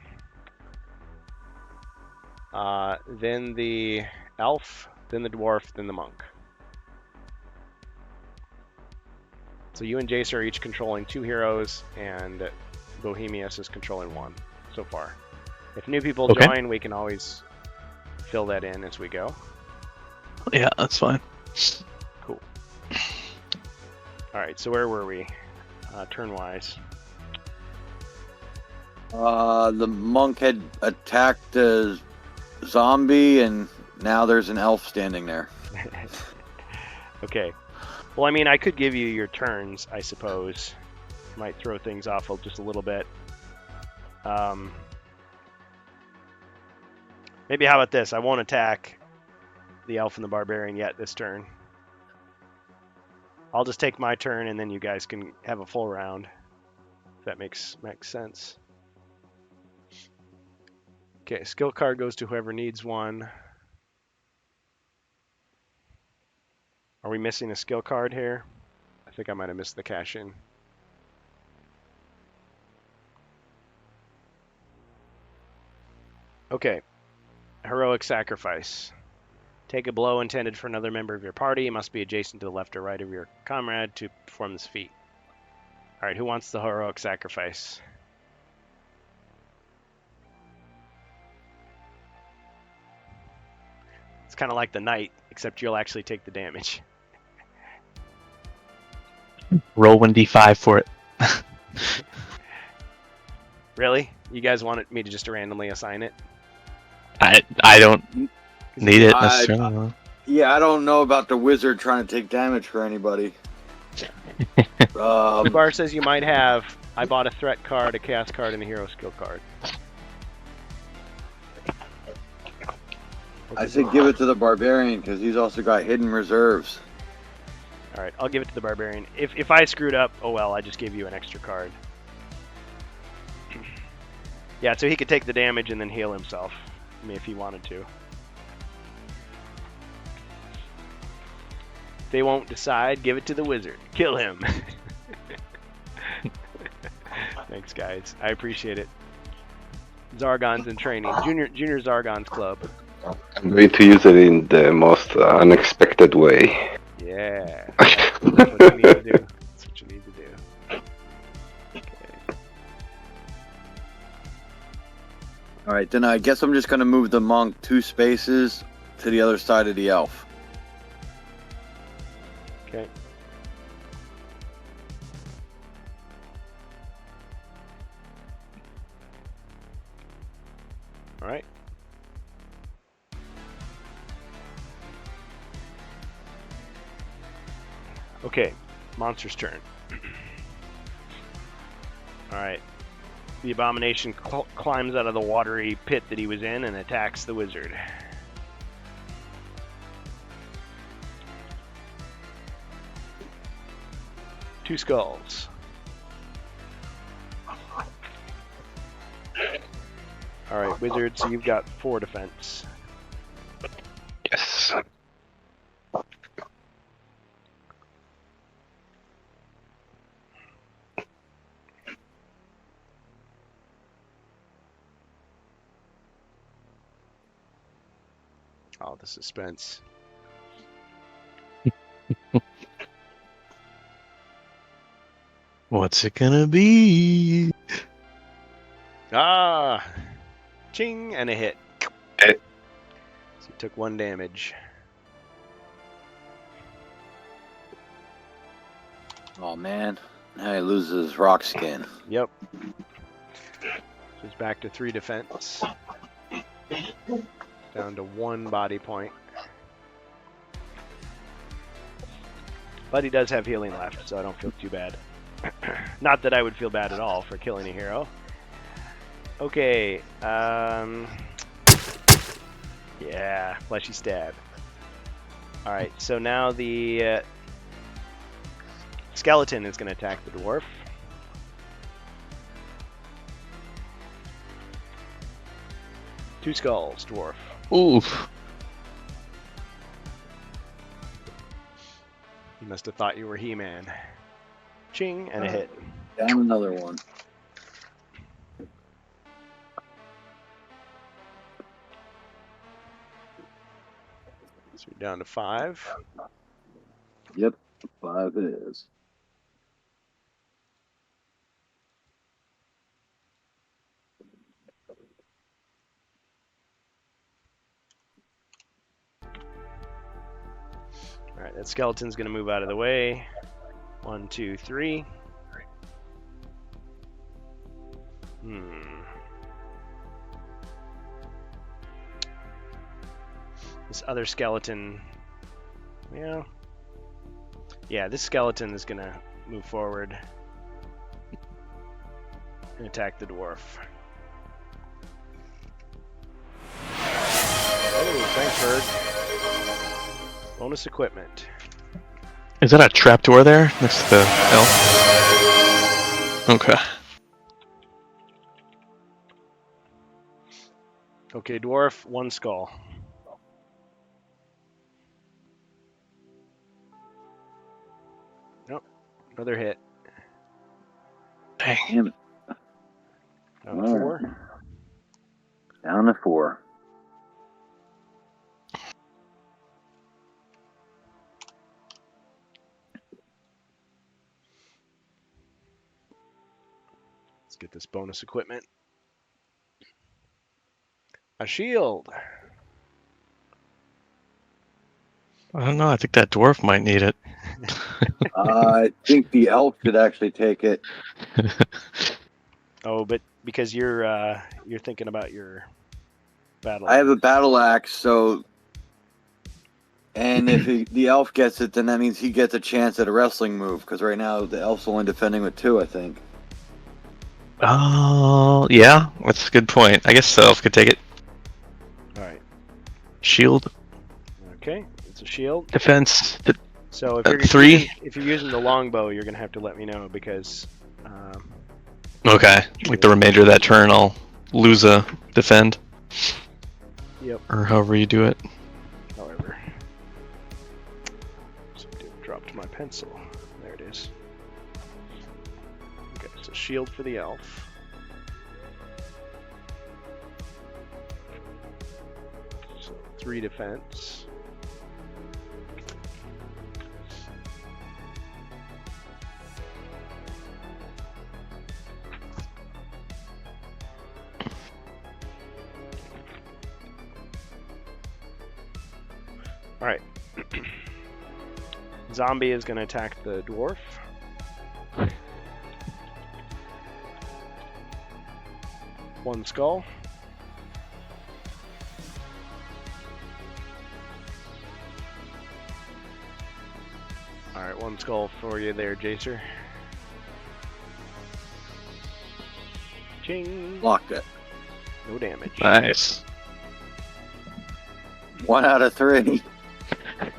then the elf, then the dwarf, then the monk. So you and Jace are each controlling 2 heroes, and Bohemius is controlling 1 so far. If new people Okay. join, we can always fill that in as we go. Yeah, that's fine. Cool. All right, so where were we, turn-wise? The monk had attacked a zombie, and now there's an elf standing there. Okay. Well, I mean, I could give you your turns, I suppose. Might throw things off just a little bit. Maybe how about this? I won't attack the elf and the barbarian yet this turn. I'll just take my turn, and then you guys can have a full round. If that makes sense. Okay, skill card goes to whoever needs one. Are we missing a skill card here? I think I might have missed the cash in. Okay. Heroic Sacrifice. Take a blow intended for another member of your party. It must be adjacent to the left or right of your comrade to perform this feat. Alright, who wants the Heroic Sacrifice? It's kind of like the knight, except you'll actually take the damage. Roll 1d5 for it. Really? You guys wanted me to just randomly assign it? I don't need it necessarily. Yeah, I don't know about the wizard trying to take damage for anybody. Bar says you might have. I bought a threat card, a chaos card, and a hero skill card. I said give it to the barbarian because he's also got hidden reserves. All right, I'll give it to the barbarian. If I screwed up, oh well, I just gave you an extra card. Yeah, so he could take the damage and then heal himself. I mean, if he wanted to. If they won't decide, give it to the wizard. Kill him. Thanks, guys. I appreciate it. Zargon's in training. Junior Zargon's club. I'm going to use it in the most unexpected way. Yeah. That's what you need to do. That's what you need to do. Okay. Alright, then I guess I'm just going to move the monk 2 spaces to the other side of the elf. Okay. All right. Okay, monster's turn. All right. The abomination climbs out of the watery pit that he was in and attacks the wizard. Two skulls. All right, wizard, so you've got 4 defense. Yes. Oh, the suspense. What's it gonna be? Ah! Ching! And a hit. Hit. So you took 1 damage. Oh man, now he loses his rock skin. Yep. So he's back to 3 defense. Down to 1 body point. But he does have healing left, so I don't feel too bad. Not that I would feel bad at all for killing a hero. Okay, yeah, fleshy stab. Alright, so now the skeleton is going to attack the dwarf. Two skulls, dwarf. Oof. You must have thought you were He-Man. Ching, and a hit. Down another one. So we're down to 5. Yep, 5 it is. Alright, that skeleton's going to move out of the way. 1, 2, 3. This other skeleton... Yeah, this skeleton is going to move forward and attack the dwarf. Oh, thanks, Bird. Bonus equipment. Is that a trapdoor there next to the elf? Okay. Okay, dwarf, 1 skull. Nope, another hit. Dang. Damn it. Down to 4. Down to 4. Let's get this bonus equipment. A shield. I don't know. I think that dwarf might need it. I think the elf should actually take it. Oh, but because you're thinking about your battle. I have a battle axe, so... And if the elf gets it, then that means he gets a chance at a wrestling move, because right now the elf's only defending with 2, I think. Oh, yeah. That's a good point. I guess the elf could take it. Alright. Shield. Okay, it's a shield. Defense. So if you're 3. if you're using the longbow, you're gonna have to let me know because. Okay. Like the remainder of that turn, I'll lose a defend. Yep. Or however you do it. However. So I dropped my pencil. There it is. Okay, so shield for the elf. So 3 defense. Alright. Zombie is going to attack the dwarf. One skull. Alright, 1 skull for you there, Jacer. Ching! Locked it. No damage. Nice. 1 out of 3.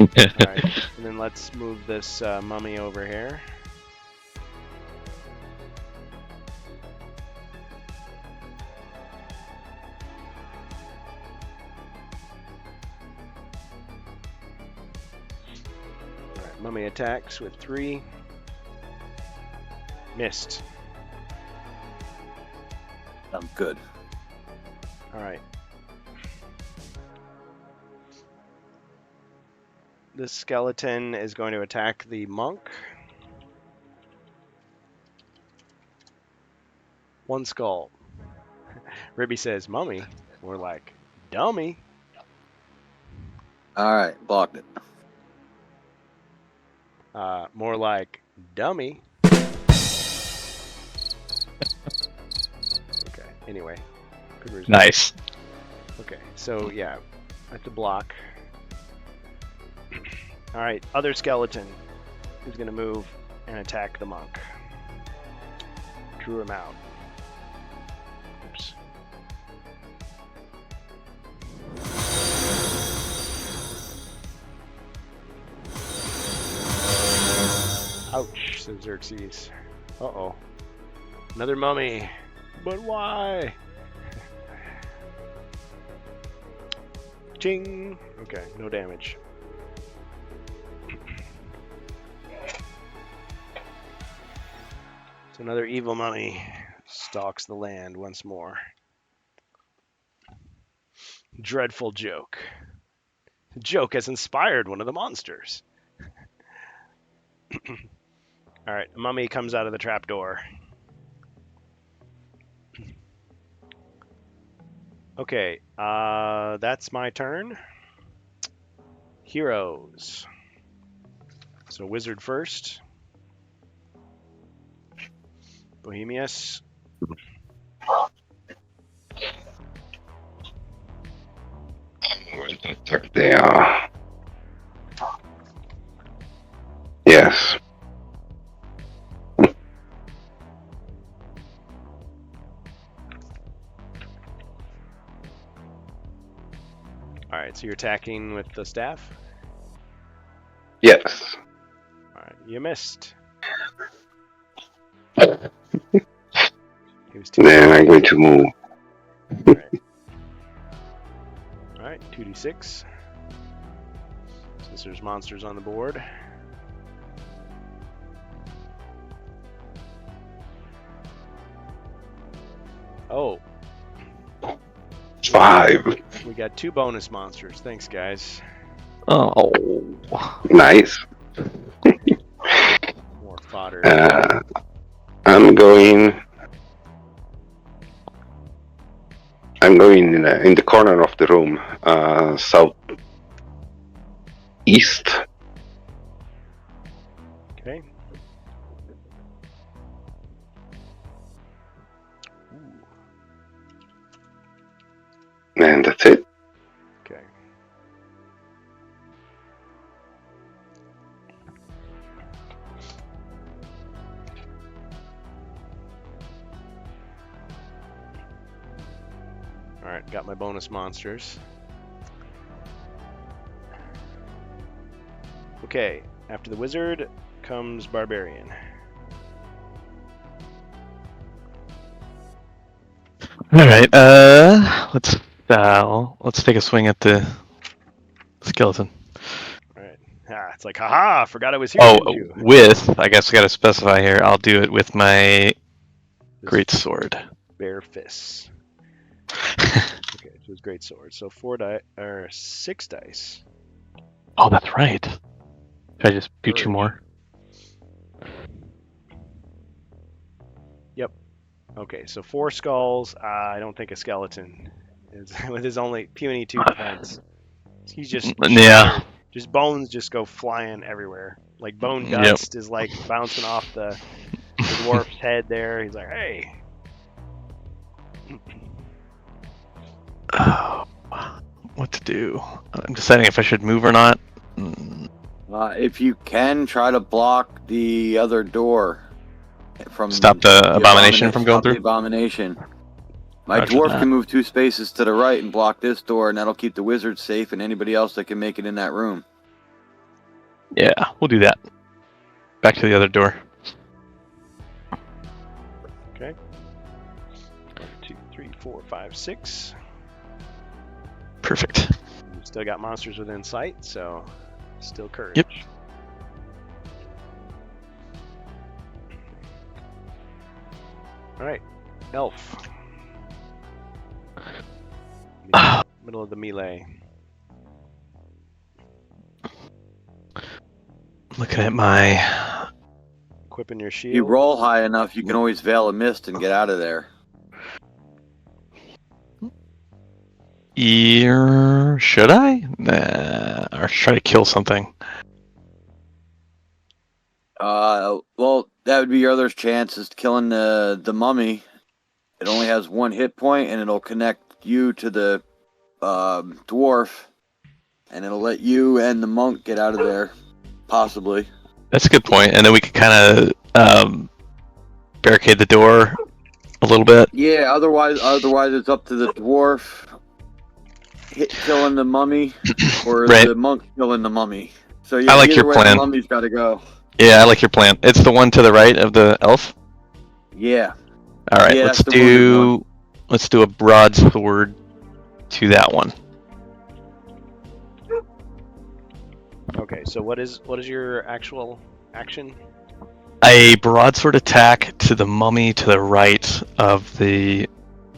Alright, and then let's move this mummy over here. Alright, mummy attacks with 3. Missed. I'm good. Alright. This skeleton is going to attack the monk. 1 skull. Ribby says, mummy. We're like, dummy. Alright, blocked it. More like, dummy. Okay, anyway. Good result. Nice. Okay, so yeah, that's a block. All right, other skeleton is going to move and attack the monk. Drew him out. Oops. Ouch, says Xerxes. Uh-oh. Another mummy. But why? Ching! Okay, no damage. So another evil mummy stalks the land once more. Dreadful joke. The joke has inspired one of the monsters. Alright, a mummy comes out of the trapdoor. Okay, that's my turn. Heroes. So wizard first. Bohemius. Where's the attack there? Yes. Alright, so you're attacking with the staff? Yes. Alright, you missed. He was too Then I'm going to move. Alright, 2d6. Since there's monsters on the board. Oh, 5. we got 2 bonus monsters. Thanks, guys. Oh. Nice. More fodder. I'm going in the corner of the room, south east. Okay. And that's it. Okay. Alright, got my bonus monsters. Okay, after the wizard comes barbarian. All right. Let's take a swing at the skeleton. Alright. Ah, it's like, haha, forgot I was here, Oh, didn't you? I guess I got to specify here. I'll do it with my great sword. Bare fists. Okay, so it's great sword. So 6 dice. Oh, that's right. Should I just do 2 more? Yep. Okay, so 4 skulls. I don't think a skeleton is with his only puny 2 defense. He's just Yeah. Just bones just go flying everywhere. Like bone dust is like bouncing off the dwarf's head there. He's like, hey. What to do? I'm deciding if I should move or not. If you can, try to block the other door from Stop the abomination from going stop the through? abomination. My Roger dwarf that. can move 2 spaces to the right and block this door, and that'll keep the wizard safe and anybody else that can make it in that room. Yeah, we'll do that. Back to the other door. Okay. 1, 2, 3, 4, 5, 6. Perfect. We've still got monsters within sight, so still courage. Yep. Alright, elf. Middle of the melee. Looking at my... Equipping your If shield. you roll high enough, you can always veil a mist and get out of there. Should I? Nah, or try to kill something. Well, that would be your other chance is killing the mummy. It only has 1 hit point, and it'll connect you to the dwarf, and it'll let you and the monk get out of there, possibly. That's a good point. And then we could kind of barricade the door a little bit. Yeah. Otherwise it's up to the dwarf killing the mummy, or Right. the monk killing the mummy. So yeah, I like either your way, plan. the mummy's got to go. Yeah, I like your plan. It's the one to the right of the elf. Yeah. All right, Yeah, let's that's the wounded do a broadsword to that one. Okay, so what is your actual action? A broadsword attack to the mummy to the right of the,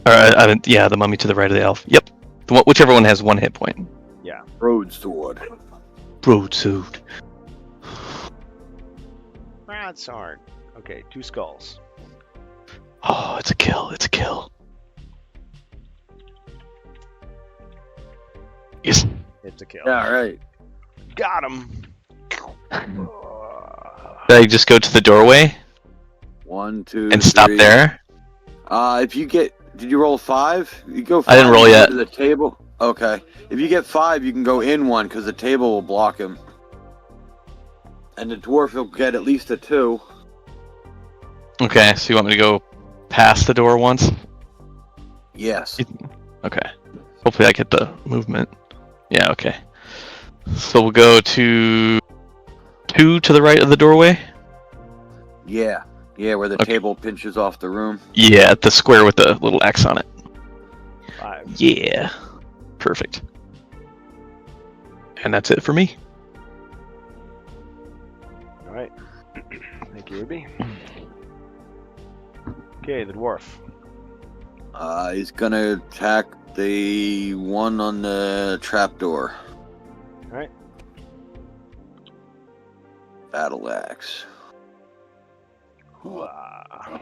the mummy to the right of the elf. Yep, whichever one has 1 hit point. Yeah. Broadsword. Broadsword. Broadsword. Okay, 2 skulls. Oh, it's a kill. It's a kill. Yes. It's a kill. All right. Got him. Did I just go to the doorway 1, 2, and stop 3. there? If you get, did you roll 5? You go 5. I didn't roll you go yet. To the table. Okay. If you get 5, you can go in one because the table will block him. And the dwarf will get at least a 2. Okay, so you want me to go past the door once? Yes. Okay. Hopefully I get the movement. Yeah, okay. So we'll go to 2 to the right of the doorway? Yeah. Yeah, where the Okay. table pinches off the room. Yeah, the square with the little X on it. 5. Yeah. Perfect. And that's it for me. All right. Thank you, Ruby. Okay, the dwarf. He's gonna attack the one on the trapdoor. All right. Battle axe. Hooah.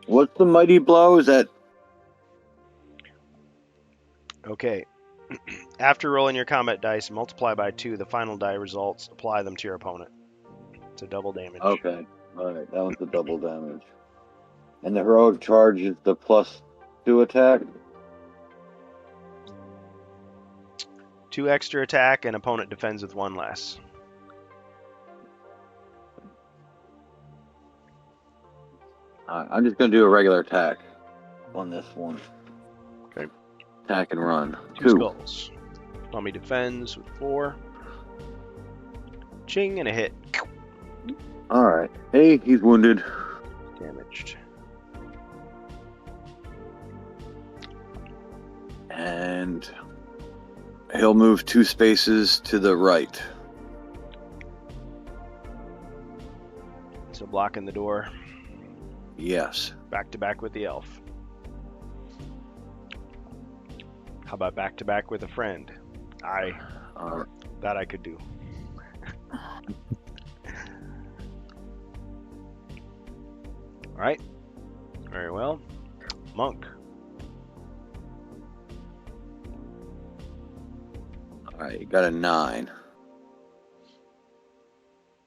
What's the mighty blow? Is that Okay. After rolling your combat dice, multiply by 2 the final die results. Apply them to your opponent. It's a double damage. okay? All right, that was the double damage. And the heroic charge is the +2 attack. 2 extra attack, and opponent defends with 1 less. I'm just gonna do a regular attack on this one. Okay. Attack and run. 2 2. skulls. Mummy defends with 4. Ching, and a hit. All right. Hey, he's wounded. Damaged. And he'll move 2 spaces to the right. So blocking the door. Yes. Back to back with the elf. How about back to back with a friend? That I could do. Alright. Very well. Monk. Alright, you got a 9.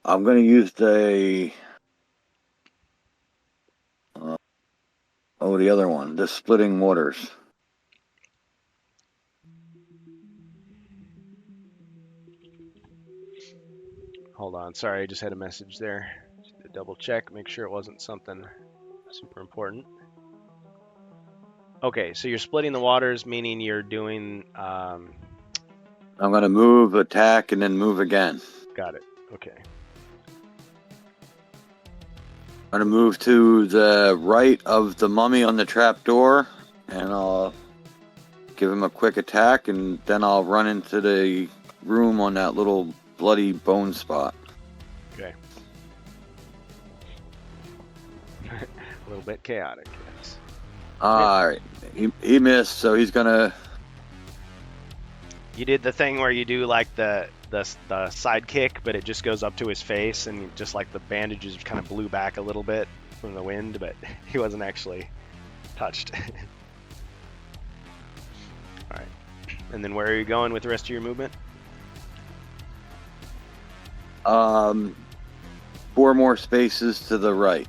I'm gonna use the the other one, the splitting mortars. Hold on. Sorry, I just had a message there. Just to double check, make sure it wasn't something super important. Okay, so you're splitting the waters, meaning you're doing... I'm gonna move, attack, and then move again. Got it. Okay. I'm gonna move to the right of the mummy on the trapdoor, and I'll give him a quick attack, and then I'll run into the room on that little bloody bone spot. Okay. A little bit chaotic, yes. Alright, he missed, so he's gonna... You did the thing where you do like the side kick, but it just goes up to his face, and just like the bandages kind of blew back a little bit from the wind, but he wasn't actually touched. All right. And then where are you going with the rest of your movement? 4 more spaces to the right.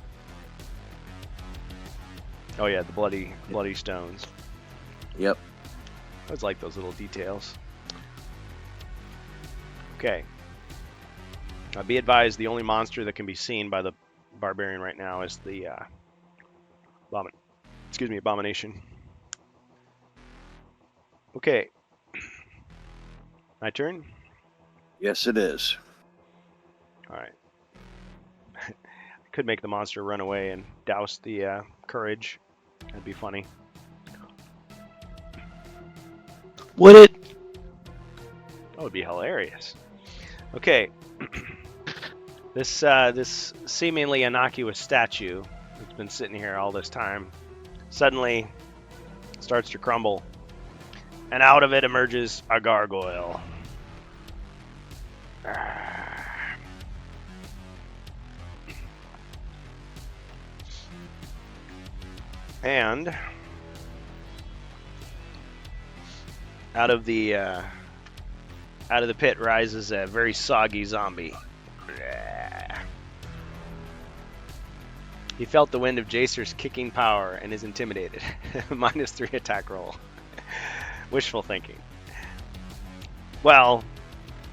Oh yeah, the bloody stones. Yep. I always like those little details. Okay. Be advised, the only monster that can be seen by the barbarian right now is the abomination. Okay. My turn? Yes, it is. Alright. I could make the monster run away and douse the courage. That'd be funny. Would it? That would be hilarious. Okay. This seemingly innocuous statue that's been sitting here all this time suddenly starts to crumble, and out of it emerges a gargoyle. And out of the pit rises a very soggy zombie. He felt the wind of Jacer's kicking power and is intimidated. -3 attack roll. Wishful thinking. Well,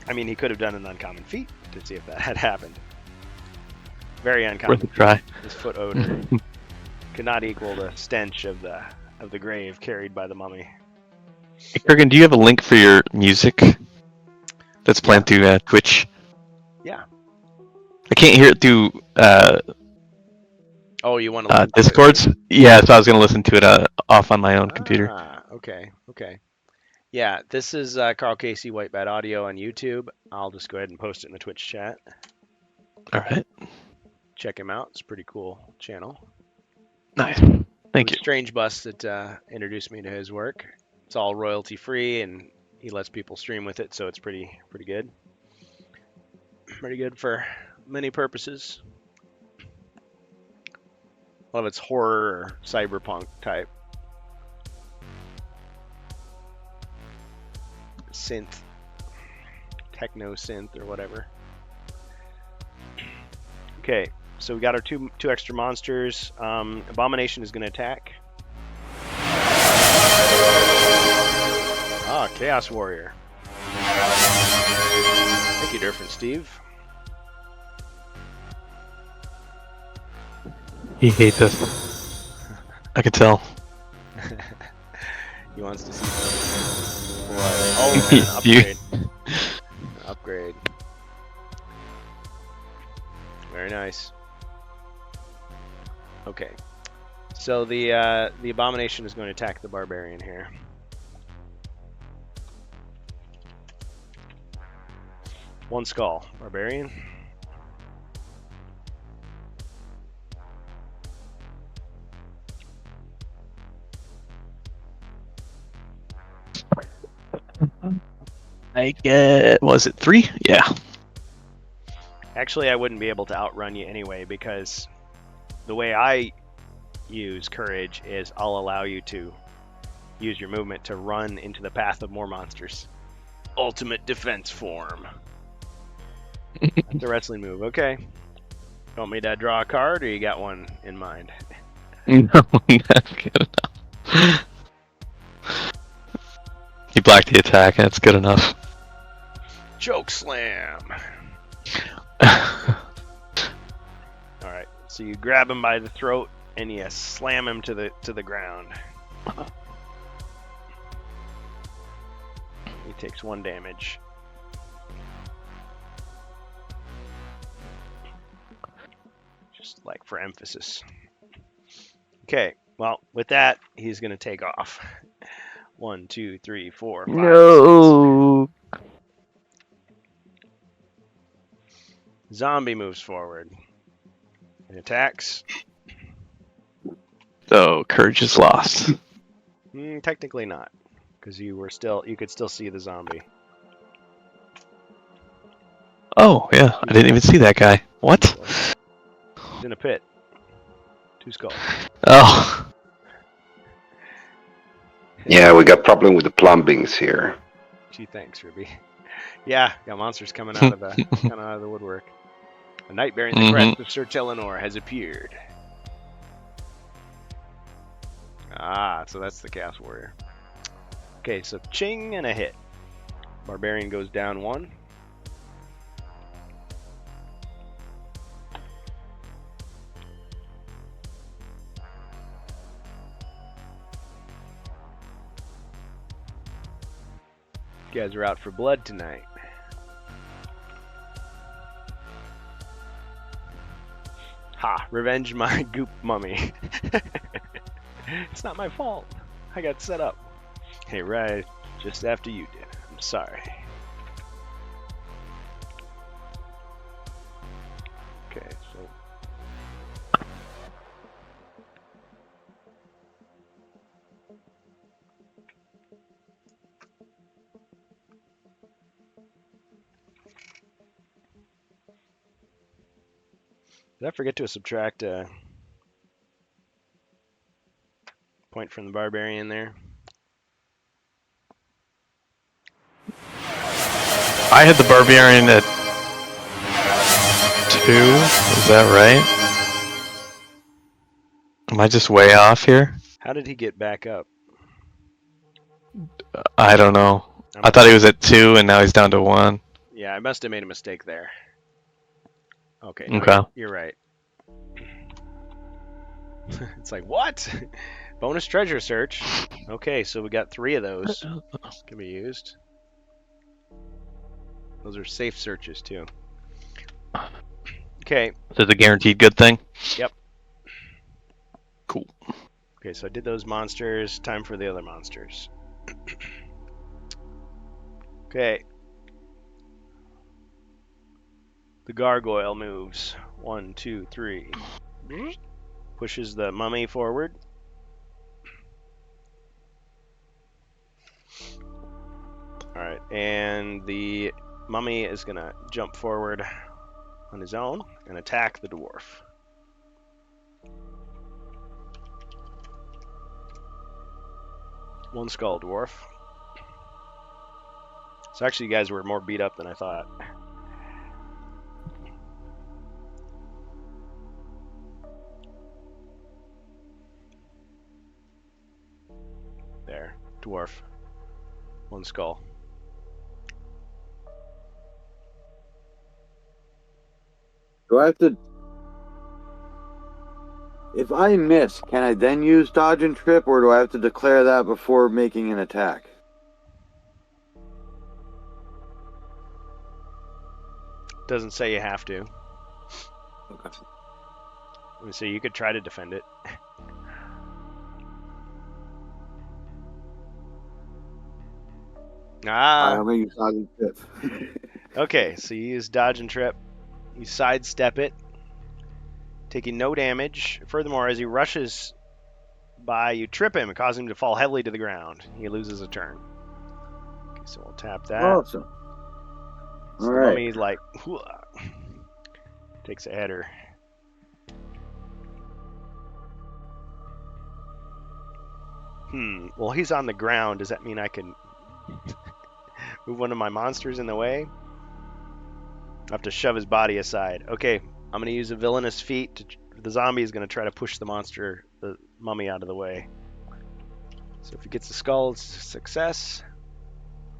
I mean, he could have done an uncommon feat to see if that had happened. Very uncommon. Worth a try. His foot odor could not equal the stench of the grave carried by the mummy. Hey, Kurgan, do you have a link for your music that's playing through Twitch? Yeah. I can't hear it through Oh, you want to listen Discords? to it? Yeah, so I was going to listen to it off on my own computer. Okay. Yeah, this is Carl Casey White Bat Audio on YouTube. I'll just go ahead and post it in the Twitch chat. All right. Check him out. It's a pretty cool channel. Nice. Thank you. Strange Bus that introduced me to his work. It's all royalty free, and he lets people stream with it, so it's pretty good. Pretty good for many purposes. A lot of it's horror or cyberpunk type. Synth. Techno synth or whatever. Okay, so we got our two extra monsters. Abomination is going to attack. Ah, Chaos Warrior. Thank you, Different Steve. He hates us. I can tell. He wants to see what? Oh, man, upgrade. Very nice. Okay. So the abomination is going to attack the barbarian here. One skull, barbarian. I get, was it 3? Yeah. Actually, I wouldn't be able to outrun you anyway, because the way I use courage is I'll allow you to use your movement to run into the path of more monsters. Ultimate defense form. That's a wrestling move. Okay. Want me to draw a card, or you got one in mind? No, that's good enough. He blocked the attack, that's good enough. Choke slam. Alright, so you grab him by the throat and you slam him to the ground. He takes 1 damage. Just like for emphasis. Okay, well, with that, he's going to take off. 1, 2, 3, 4, 5, No. 6. Zombie moves forward and attacks. So courage is lost. Technically not, because you could still see the zombie. Oh yeah, I didn't even see that guy. What? He's in a pit. 2 skulls. Oh. Yeah, we got problem with the plumbings here. Gee, thanks, Ruby. Yeah, got monsters coming out of the woodwork. A knight bearing the crest of Sir Telenor has appeared. Ah, so that's the Chaos Warrior. Okay, so ching and a hit. Barbarian goes down 1. You guys are out for blood tonight. Ha! Revenge my goop mummy. It's not my fault. I got set up. Hey, right, just after you did. I'm sorry. Okay, so did I forget to subtract a point from the barbarian there? I had the barbarian at 2. Is that right? Am I just way off here? How did he get back up? I don't know. I thought he was at 2 and now he's down to 1. Yeah, I must have made a mistake there. Okay, no, Okay. you're right. It's like, what? Bonus treasure search. Okay, so we got 3 of those. Can be used. Those are safe searches too. Okay. This is a guaranteed good thing? Yep. Cool. Okay, so I did those monsters. Time for the other monsters. Okay. The gargoyle moves. 1, 2, 3. Pushes the mummy forward. Alright, and the mummy is going to jump forward on his own and attack the dwarf. One skull, dwarf. So actually, you guys were more beat up than I thought. There, dwarf. One skull. Do I have to... If I miss, can I then use dodge and trip, or do I have to declare that before making an attack? Doesn't say you have to. Okay. So you could try to defend it. I'm gonna use dodge and trip. Okay, so you use dodge and trip. You sidestep it, taking no damage. Furthermore, as he rushes by, you trip him and cause him to fall heavily to the ground. He loses a turn. Okay, so we'll tap that. Awesome. So All right. Mummy's like, takes a header. Well, he's on the ground. Does that mean I can move one of my monsters in the way? I have to shove his body aside. Okay, I'm going to use a villainous feat. The zombie is going to try to push the mummy out of the way. So if he gets a skull, it's a success.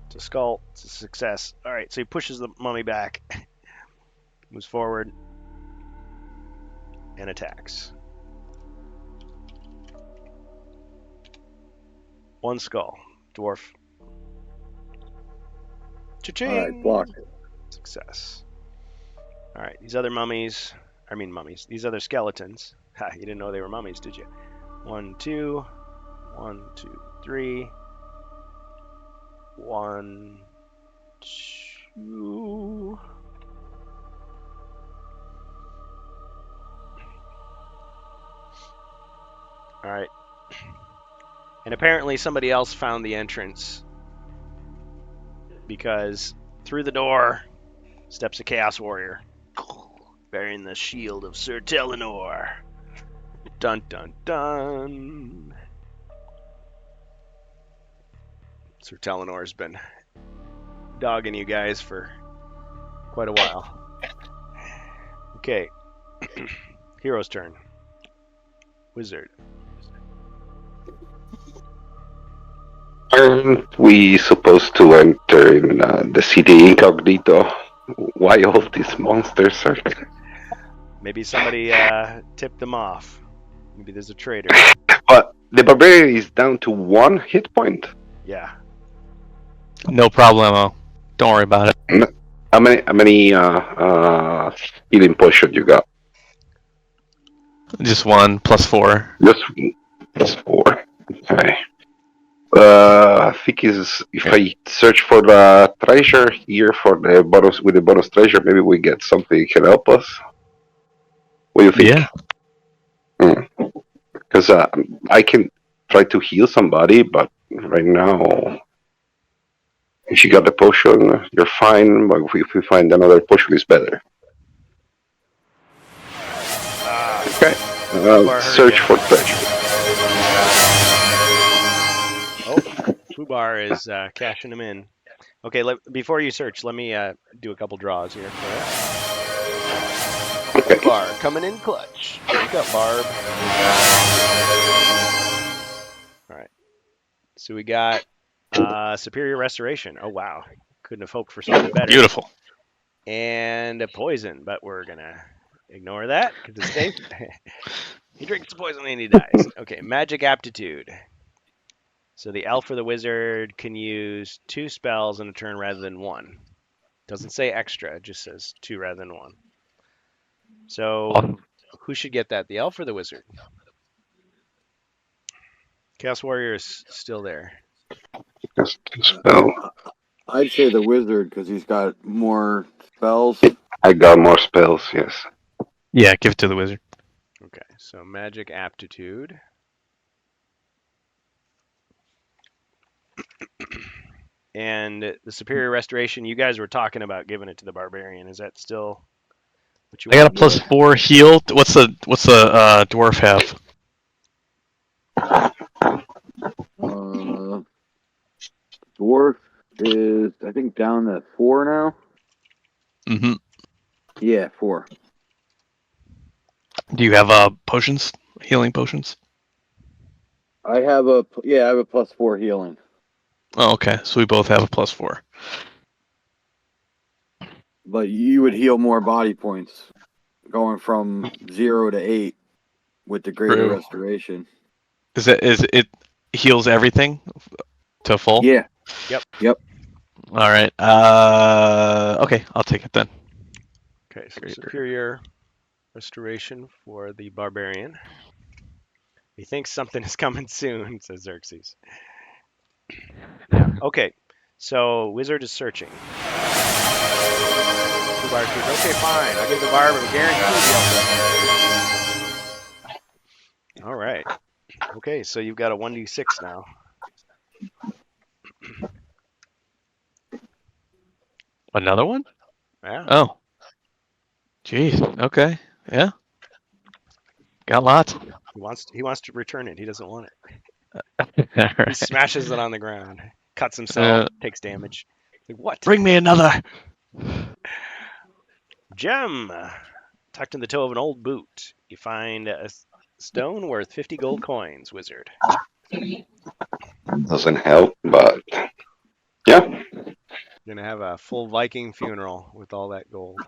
It's a skull, it's a success. All right, so he pushes the mummy back, moves forward, and attacks. One skull, dwarf. Cha-ching! All right, block it. Success. All right, these other mummies, these other skeletons. Ha, you didn't know they were mummies, did you? 1, 2, 1, 2, 3. 1, 2. All right. And apparently somebody else found the entrance, because through the door steps a Chaos Warrior bearing the shield of Sir Telenor. Dun dun dun. Sir Telenor's been dogging you guys for quite a while. Okay. Hero's turn. Wizard. Aren't we supposed to enter in the city incognito? Why all these monsters are? Maybe somebody tipped them off. Maybe there's a traitor. But the barbarian is down to 1 hit point. Yeah. No problemo. Don't worry about it. How many healing potions you got? Just 1 plus 4. Just +4. Okay. I think is if I search for the treasure here for the bonus with the bonus treasure, maybe we get something that can help us. What do you think? Yeah. Because I can try to heal somebody, but right now, if you got the potion, you're fine. But if we find another potion, it's better. Okay. Search for treasure. Oh, Fubar is cashing them in. Okay, before you search, let me do a couple draws here. Okay. Fubar coming in clutch. Wake up, Barb. All right. So we got Superior Restoration. Oh, wow. Couldn't have hoped for something better. Beautiful. And a poison, but we're going to ignore that because it's safe. He drinks the poison and he dies. Okay, Magic Aptitude. So the elf or the wizard can use 2 spells in a turn rather than 1. Doesn't say extra, it just says 2 rather than 1. So who should get that, the elf or the wizard? Chaos Warrior is still there. Just spell. I'd say the wizard because he's got more spells. I got more spells. Yes. Yeah, give it to the wizard. Okay, so Magic Aptitude. And the Superior Restoration, you guys were talking about giving it to the Barbarian. Is that still what you I got want? a plus 4 heal. What's the dwarf have? Dwarf is, I think, down to 4 now. Mm-hmm. Yeah, 4. Do you have potions? Healing potions? I have a plus 4 healing. Oh, okay. So we both have a plus 4. But you would heal more body points, going from 0 to 8 with the greater True. restoration. Is it heals everything to full? Yeah. Yep. All right. Okay, I'll take it then. Okay, so Superior Restoration for the Barbarian. He thinks something is coming soon, says Xerxes. Yeah. Okay, so Wizard is searching. Okay, fine. I'll give the Barb a guarantee. All right. Okay, so you've got a 1d6 now. Another one? Yeah. Oh. Jeez. Okay. Yeah. Got lots. He wants to return it. He doesn't want it. All right. He smashes it on the ground, cuts himself, takes damage. Like, what? Bring me another. Gem. Tucked in the toe of an old boot. You find a stone worth 50 gold coins, Wizard. Doesn't help, but yeah. You're gonna have a full Viking funeral with all that gold.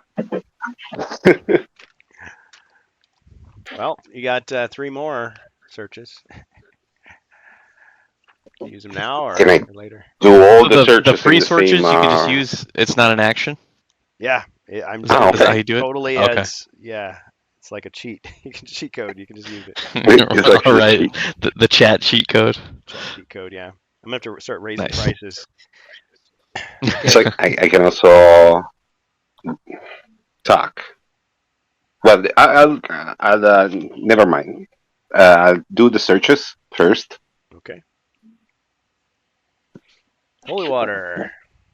Well, you got 3 more searches. Use them now or later? Do all the searches the free in the searches same, you can just use. It's not an action. Yeah, I'm Is that how you do it? totally Okay. It's like a cheat. You can cheat code. You can just use it. It's actually All right. The chat cheat code. Cheat code, yeah. I'm gonna have to start raising Nice. prices. It's like I can also talk. Well, I'll never mind. I'll do the searches first. Okay. Holy water.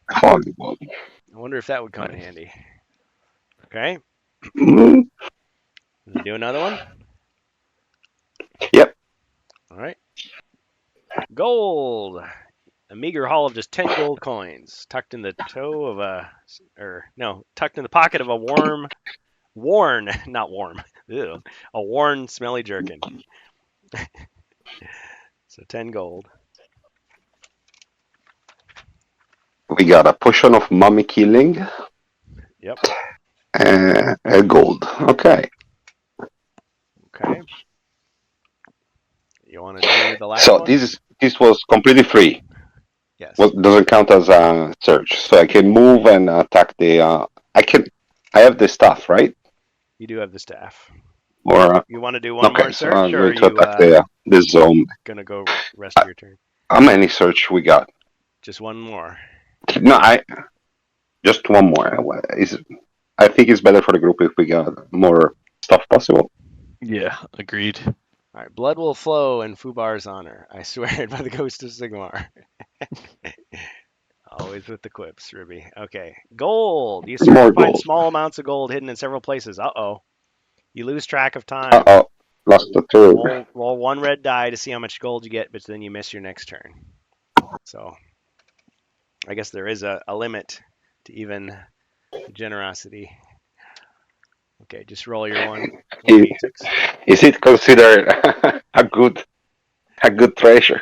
Holy water. I wonder if that would come in handy. Okay. Mm, Do another one. Yep. All right. Gold. A meager haul of just 10 gold coins, tucked in the pocket of a warm Worn, not warm. Ew. A worn smelly jerkin. So 10 gold. We got a potion of mummy killing. Yep. A gold. Okay. Okay. You want to do the last So one? this was completely free. Yes. Well, doesn't count as a search. So I can move and attack the. I have the stuff, right? You do have the staff. Or You want to do one okay, more so search, I'm or are going to you attack the zone. gonna go rest of your turn? How many search we got? Just one more. No, just one more. I think it's better for the group if we got more stuff possible. Yeah, agreed. All right. Blood will flow in Fubar's honor. I swear it by the ghost of Sigmar. Always with the quips, Ruby. Okay. Gold. You search More and find gold. small amounts of gold hidden in several places. Uh-oh. You lose track of time. Uh-oh. Lost the turn. Roll one red die to see how much gold you get, but then you miss your next turn. So I guess there is a limit to even generosity. Okay, just roll your one d6. Is it considered a good treasure?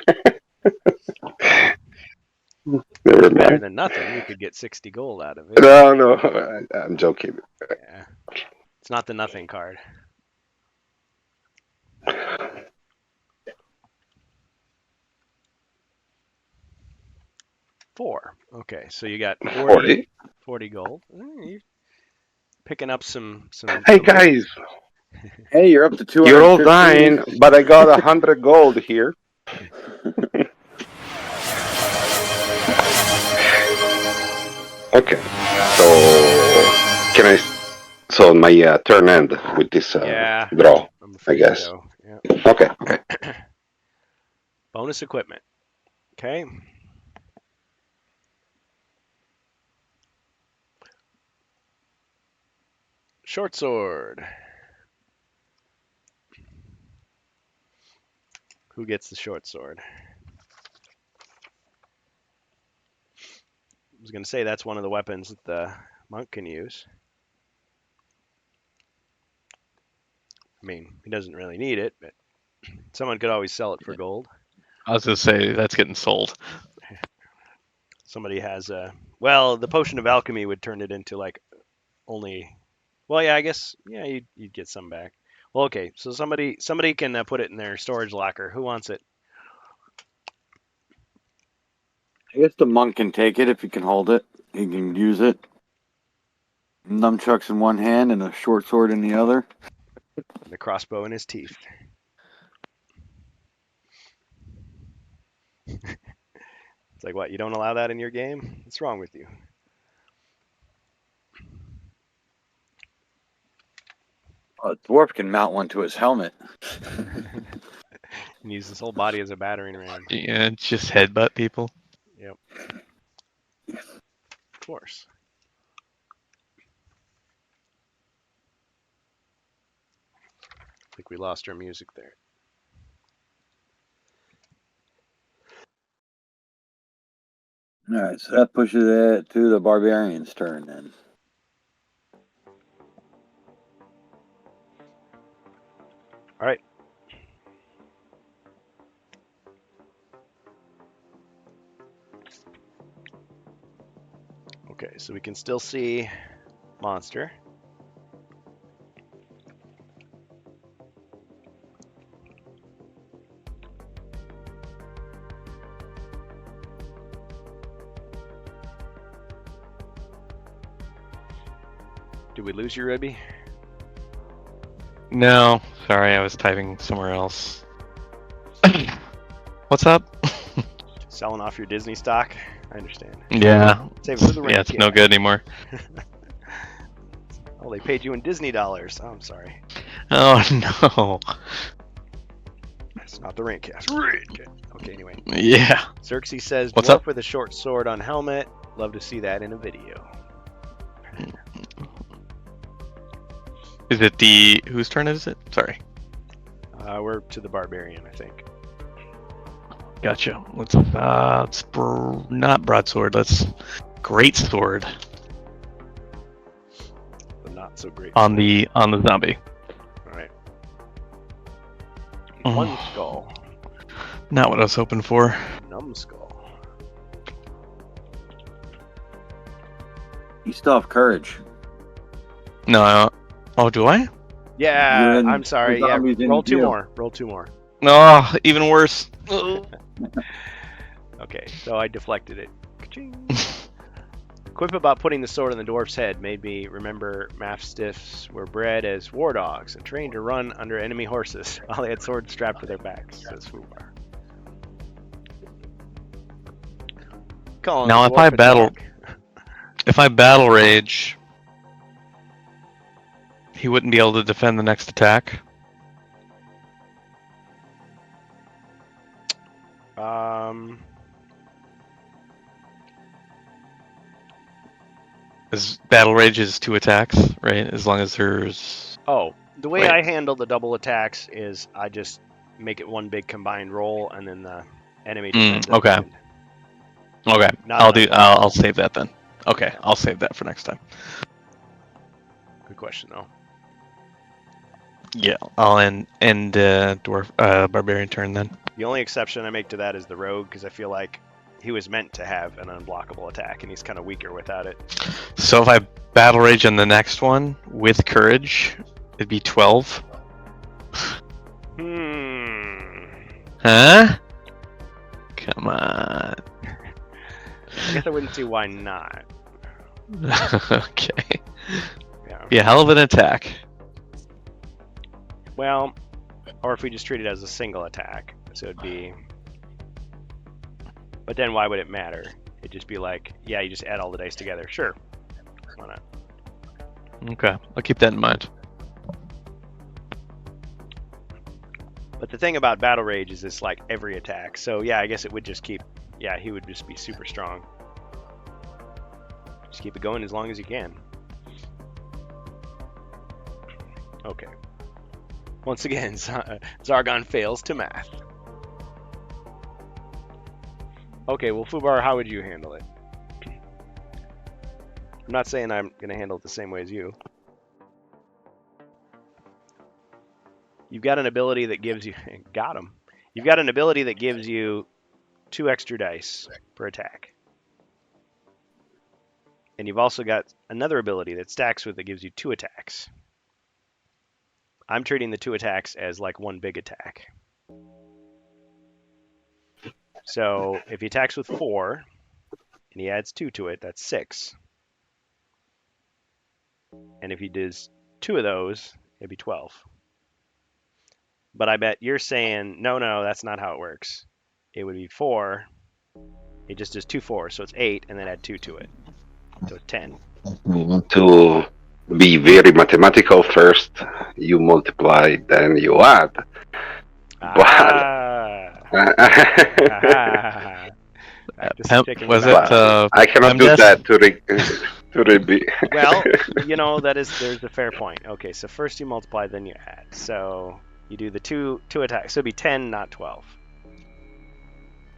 Never Better mind. than nothing. You could get 60 gold out of it. No, I'm joking. Yeah. It's not the nothing card. Four. Okay, so you got 40 gold. You're picking up some. Hey guys, Hey, you're up to 200. you're all dying, but I got 100 gold here. Okay, so can I? So my turn end with this Yeah. draw, I'm I afraid guess. so. Yeah. Okay. Bonus equipment. Okay. Short sword. Who gets the short sword? I was going to say that's one of the weapons that the monk can use. I mean, he doesn't really need it, but someone could always sell it for gold. I was gonna say that's getting sold. Somebody has a well, the potion of alchemy would turn it into like only. Well, yeah, I guess yeah, you'd get some back. Well, okay, so somebody can put it in their storage locker. Who wants it? I guess the monk can take it if he can hold it. He can use it. Nunchucks in one hand and a short sword in the other. The crossbow in his teeth. It's like, what? You don't allow that in your game? What's wrong with you? A dwarf can mount one to his helmet. And use his whole body as a battering ram. Yeah, just headbutt people. Yep. Of course. I think we lost our music there. All right, so that pushes it to the barbarian's turn then. All right. Okay, so we can still see monster. Did we lose you, Ribby? No, sorry, I was typing somewhere else. What's up? Selling off your Disney stock? I understand. Yeah. Save it for the Yeah, it's no ring. good anymore. Oh, they paid you in Disney dollars. Oh, I'm sorry. Oh no. It's not the rank cast. Okay, anyway. Yeah. Xerxes says, What's dwarf up? with a short sword on helmet. Love to see that in a video. Is it the whose turn is it? Sorry. We're to the barbarian, I think. Gotcha. Let's not broadsword. Let's great sword. The not so great. on the zombie. All right. Oh. One skull. Not what I was hoping for. Numbskull. You still have courage. No. Oh, do I? Yeah, You're in I'm sorry. the Yeah, zombies in roll two view. more. Roll two more. Oh, even worse. Okay, so I deflected it. Ka-ching. Quip about putting the sword on the dwarf's head made me remember mastiffs were bred as war dogs and trained to run under enemy horses while they had swords strapped to their backs, says Fubar. Now, if I battle rage, he wouldn't be able to defend the next attack. As battle rage is 2 attacks, right? As long as there's... Oh, the way Wait. I handle the double attacks is I just make it one big combined roll, and then the enemy defends at the okay. end. Okay, Not I'll save that then. Okay, I'll save that for next time. Good question, though. Yeah, I'll end dwarf barbarian turn then. The only exception I make to that is the rogue, because I feel like he was meant to have an unblockable attack, and he's kind of weaker without it. So if I battle rage on the next one with courage, it'd be 12. Huh? Come on. I guess I wouldn't see why not. Okay. Yeah. Be a hell of an attack. Well, or if we just treat it as a single attack, so it'd be. But then why would it matter? It'd just be like, yeah, you just add all the dice together. Sure. Why not? Okay, I'll keep that in mind. But the thing about Battle Rage is it's like every attack. So yeah, I guess it would just keep. Yeah, he would just be super strong. Just keep it going as long as you can. Okay. Once again, Zargon fails to math. Okay, well, Fubar, how would you handle it? I'm not saying I'm going to handle it the same way as you. You've got an ability that gives you... Got him. You've got an ability that gives you 2 extra dice per attack. And you've also got another ability that stacks with that gives you 2 attacks. I'm treating the 2 attacks as like one big attack. So if he attacks with 4, and he adds 2 to it, that's 6. And if he does 2 of those, it'd be 12. But I bet you're saying, no, that's not how it works. It would be 4. It just does 2 4s, so it's 8, and then add 2 to it. So it's 10. To be very mathematical, first you multiply, then you add. Was it? I cannot do that to Ruby. Well, there's a fair point. Okay, so first you multiply, then you add. So you do the two attacks. So it'd be 10, not 12.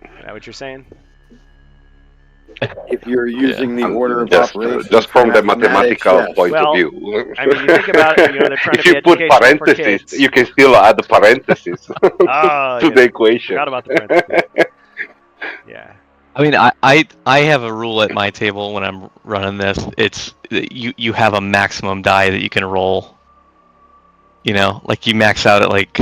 Is that what you're saying? If you're using the order of operations, just from the mathematical point of view. I mean, you think about it. They're trying if to be you put parentheses, you can still add the parentheses to the equation. Forgot about the parentheses. Yeah. I mean, I have a rule at my table when I'm running this. It's you have a maximum die that you can roll. Like you max out at like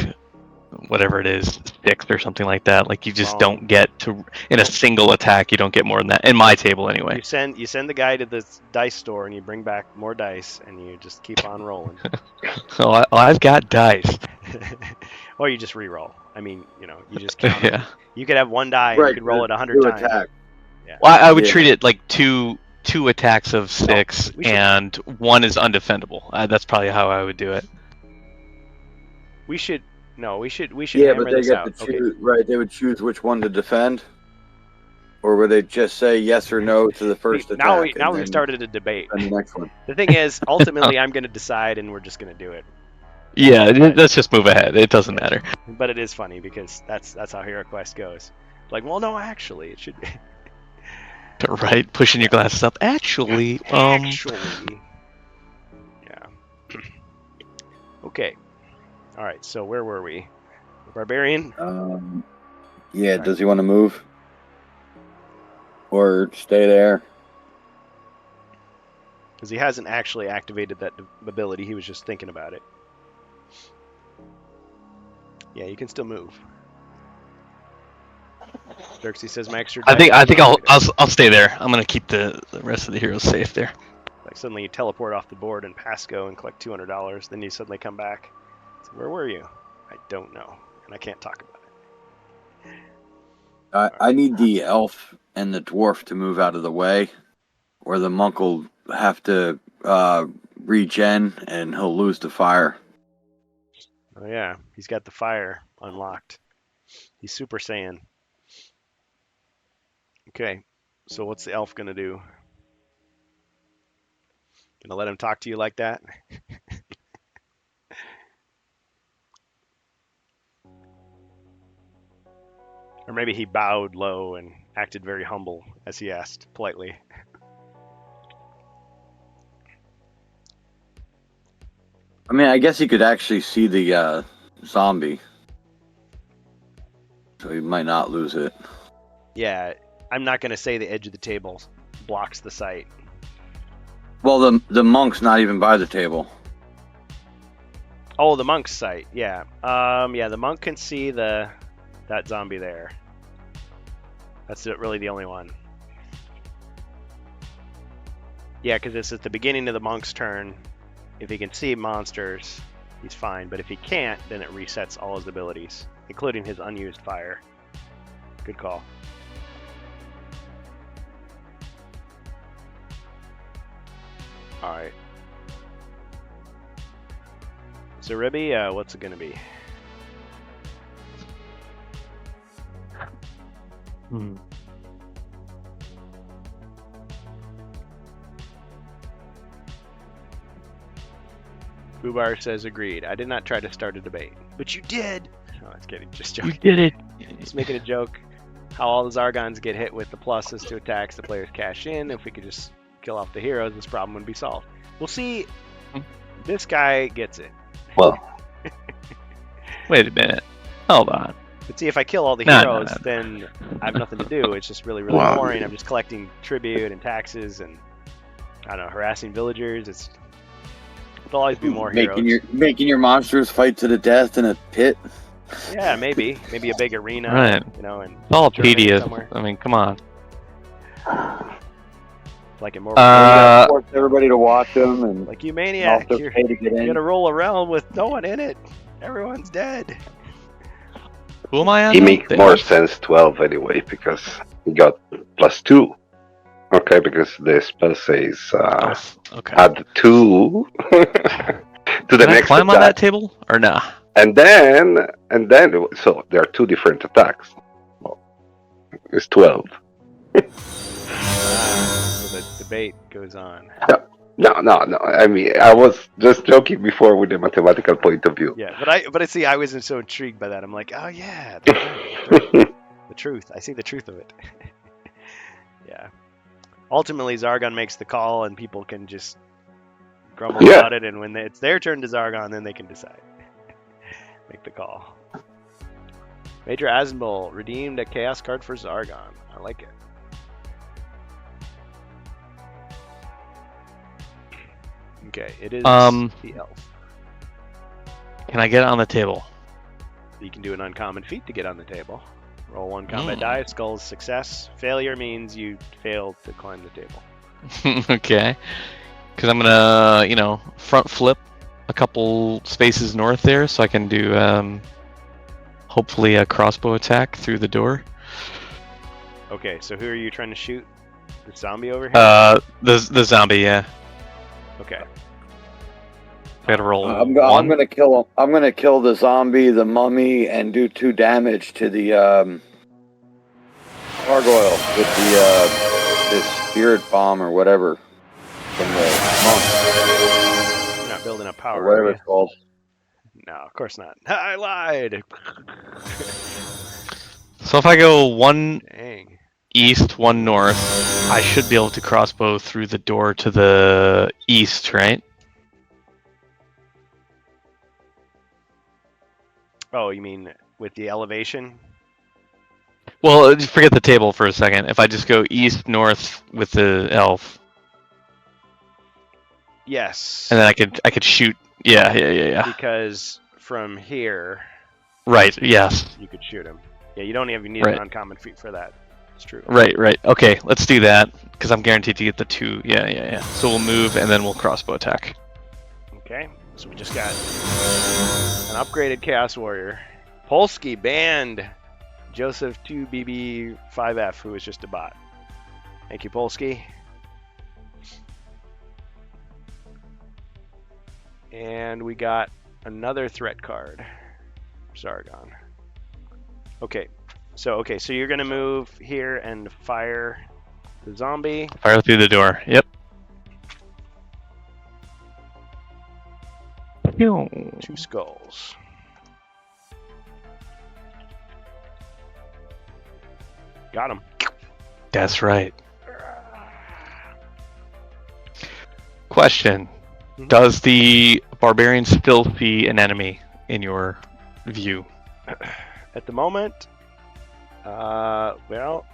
whatever it is, 6 or something like that. Like you just don't get to in a single attack. You don't get more than that in my table anyway. You send the guy to the dice store and you bring back more dice and you just keep on rolling. Oh, I've got dice. Or you just re-roll. I mean, you just count. Yeah. You could have 1 die and you could roll it 100 times. Yeah. Well, I would treat it like two attacks of 6 and 1 is undefendable. That's probably how I would do it. We should yeah, but they get to choose, right? They would choose which one to defend, or would they just say yes or no to the first attack? Now we've started a debate. And the next one. The thing is, ultimately, I'm going to decide, and we're just going to do it. Yeah, let's just move ahead. It doesn't matter. But it is funny because that's how HeroQuest goes. Like, well, no, actually, it should be. Right, pushing your glasses up. Actually, Yeah. Okay. All right. So where were we? Barbarian. Yeah, Alright. does he want to move? Or stay there? Because he hasn't actually activated that ability. He was just thinking about it. Yeah, you can still move. Xerxes says my extra. I think dice I'll stay there. I'm gonna keep the rest of the heroes safe there. Like suddenly you teleport off the board and pass go and collect $200. Then you suddenly come back. So where were you? I don't know, and I can't talk about it. I need the elf and the dwarf to move out of the way, or the monk will have to regen and he'll lose the fire. Oh yeah, he's got the fire unlocked. He's Super Saiyan. Okay, so what's the elf gonna do? Gonna let him talk to you like that? Or maybe he bowed low and acted very humble as he asked politely. I mean, I guess he could actually see the zombie, so he might not lose it. Yeah, I'm not gonna say the edge of the table blocks the sight. Well, the monk's not even by the table. Oh, the monk's sight. Yeah. Yeah, the monk can see that zombie there. That's really the only one. Yeah, because this is the beginning of the monk's turn. If he can see monsters, he's fine. But if he can't, then it resets all his abilities, including his unused fire. Good call. All right. So, Ribby, what's it going to be? Boobar says agreed. I did not try to start a debate. But you did! No, I was kidding. Just joking. You did it. Just making a joke. How all the Zargons get hit with the pluses to attacks the players cash in. If we could just kill off the heroes, this problem would be solved. We'll see. This guy gets it. Well, Wait a minute. Hold on. But see, if I kill all the No, heroes, no. then I have nothing to do. It's just really, really Well- boring. I'm just collecting tribute and taxes and, I don't know, harassing villagers. There'll always be more heroes. Making your monsters fight to the death in a pit. Yeah, maybe a big arena, Right. you know, and It's all Germany tedious. somewhere. I mean, come on. like in more You gotta Uh, force everybody to watch them and like you maniac, also you're pay to get in. gonna roll a realm with no one in it. Everyone's dead. Who am I on? he now? makes The more elf? sense 12 anyway because he got +2. Okay, because the spell says Elf. Okay. add 2 to the Can I next climb on that attack, table or nah? and then so there are 2 different attacks. Well, it's 12. So the debate goes on. No. I mean, I was just joking before with the mathematical point of view. Yeah, but I see. I wasn't so intrigued by that. I'm like, oh yeah, the truth. I see the truth of it. Yeah. Ultimately, Zargon makes the call, and people can just grumble Yeah. about it. And when it's their turn to Zargon, then they can decide. Make the call. Major Azenbul redeemed a chaos card for Zargon. I like it. Okay, it is the elf. Can I get it on the table? You can do an uncommon feat to get on the table. Roll 1 combat die. Skull's success. Failure means you failed to climb the table. Okay. Because I'm gonna, front flip a couple spaces north there, so I can do hopefully a crossbow attack through the door. Okay, so who are you trying to shoot? The zombie over here? The zombie, yeah. Okay. I gotta roll I'm one. gonna kill him. I'm gonna kill the zombie, the mummy, and do 2 damage to the gargoyle with the spirit bomb or whatever from the monk You're not building up or power. whatever Are it's called. you? No, of course not. I lied. So if I go 1 Dang. east, 1 north, I should be able to crossbow through the door to the east, right? Oh, you mean with the elevation? Well, forget the table for a second. If I just go east, north with the elf, Yes. and then I could shoot. Yeah. Because from here, Right. Yes. you could shoot him. Yeah, you don't even need Right. an uncommon feat for that. It's true. Right. Okay, let's do that because I'm guaranteed to get the 2. Yeah. So we'll move and then we'll crossbow attack. Okay, so we just got an upgraded Chaos Warrior. Polsky banned Joseph 2BB5F, who was just a bot. Thank you, Polsky. And we got another threat card. Zargon. Okay, so you're gonna move here and fire the zombie. Fire through the door. Yep. 2 skulls. Got him. That's right. Question. Mhm. Does the barbarian still see an enemy in your view? At the moment, well,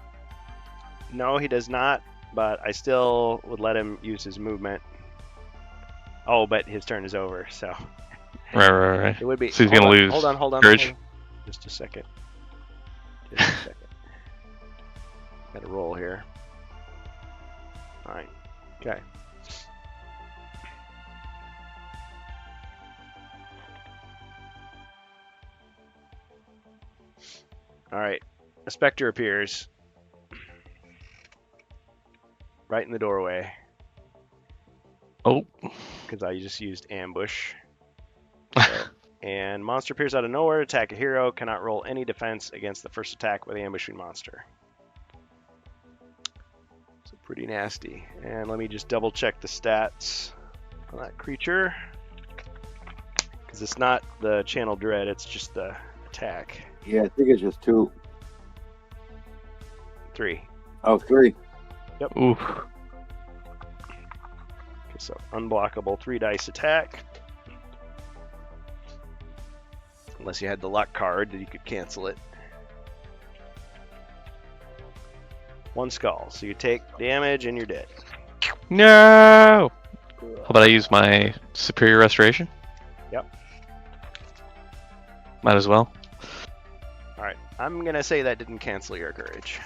no, he does not, but I still would let him use his movement. Oh, but his turn is over, so Right. it would be. So he's gonna lose Hold on. courage? Just a second. Gotta roll here. Alright. Okay. Alright. A specter appears right in the doorway. Oh. Because I just used ambush. So, and monster appears out of nowhere, attack a hero, cannot roll any defense against the first attack with the ambushing monster. So pretty nasty. And let me just double check the stats on that creature. Because it's not the channel dread, it's just the attack. Yeah, I think it's just 2. 3. Oh, 3. Oof. Okay, so unblockable 3 dice attack. Unless you had the luck card that you could cancel it. 1 skull. So you take damage and you're dead. No. How about I use my superior restoration? Yep. Might as well. Alright, I'm gonna say that didn't cancel your courage.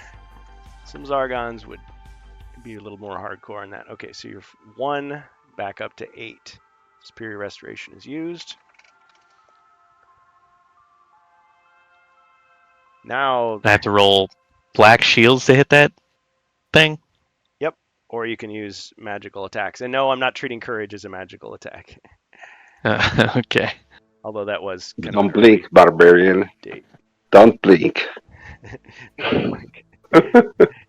Some Zargons would be a little more hardcore in that. Okay, so you're 1 back up to 8. Superior restoration is used. Now, I have to roll black shields to hit that thing. or you can use magical attacks. And no, I'm not treating courage as a magical attack. Okay. Although that was kind Don't of blink, barbarian. date. Don't blink.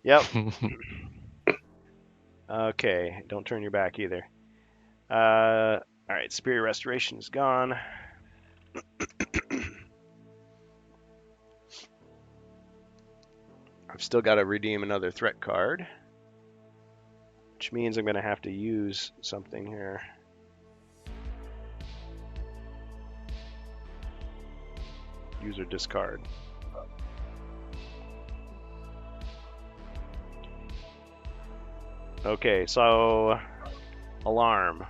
Yep. Okay, don't turn your back either. All right, Superior Restoration is gone. I've still got to redeem another threat card, which means I'm going to have to use something here. Use or discard. Okay, so alarm.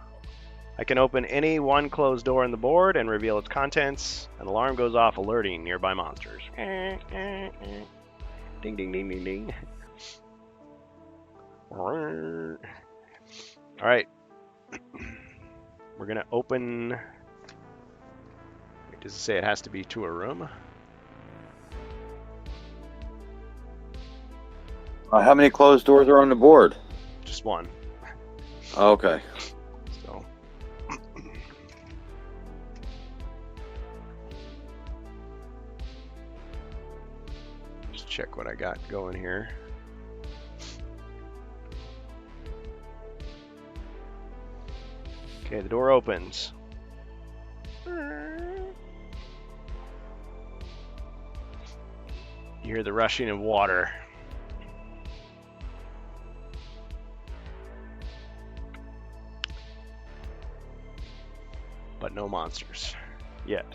I can open any one closed door on the board and reveal its contents. An alarm goes off alerting nearby monsters. Ding, ding, ding, ding, ding. All right. We're going to open... Wait, does it say it has to be to a room? How many closed doors are on the board? Just one. Okay. So... Just check what I got going here. Okay, the door opens. You hear the rushing of water. But no monsters. Yet.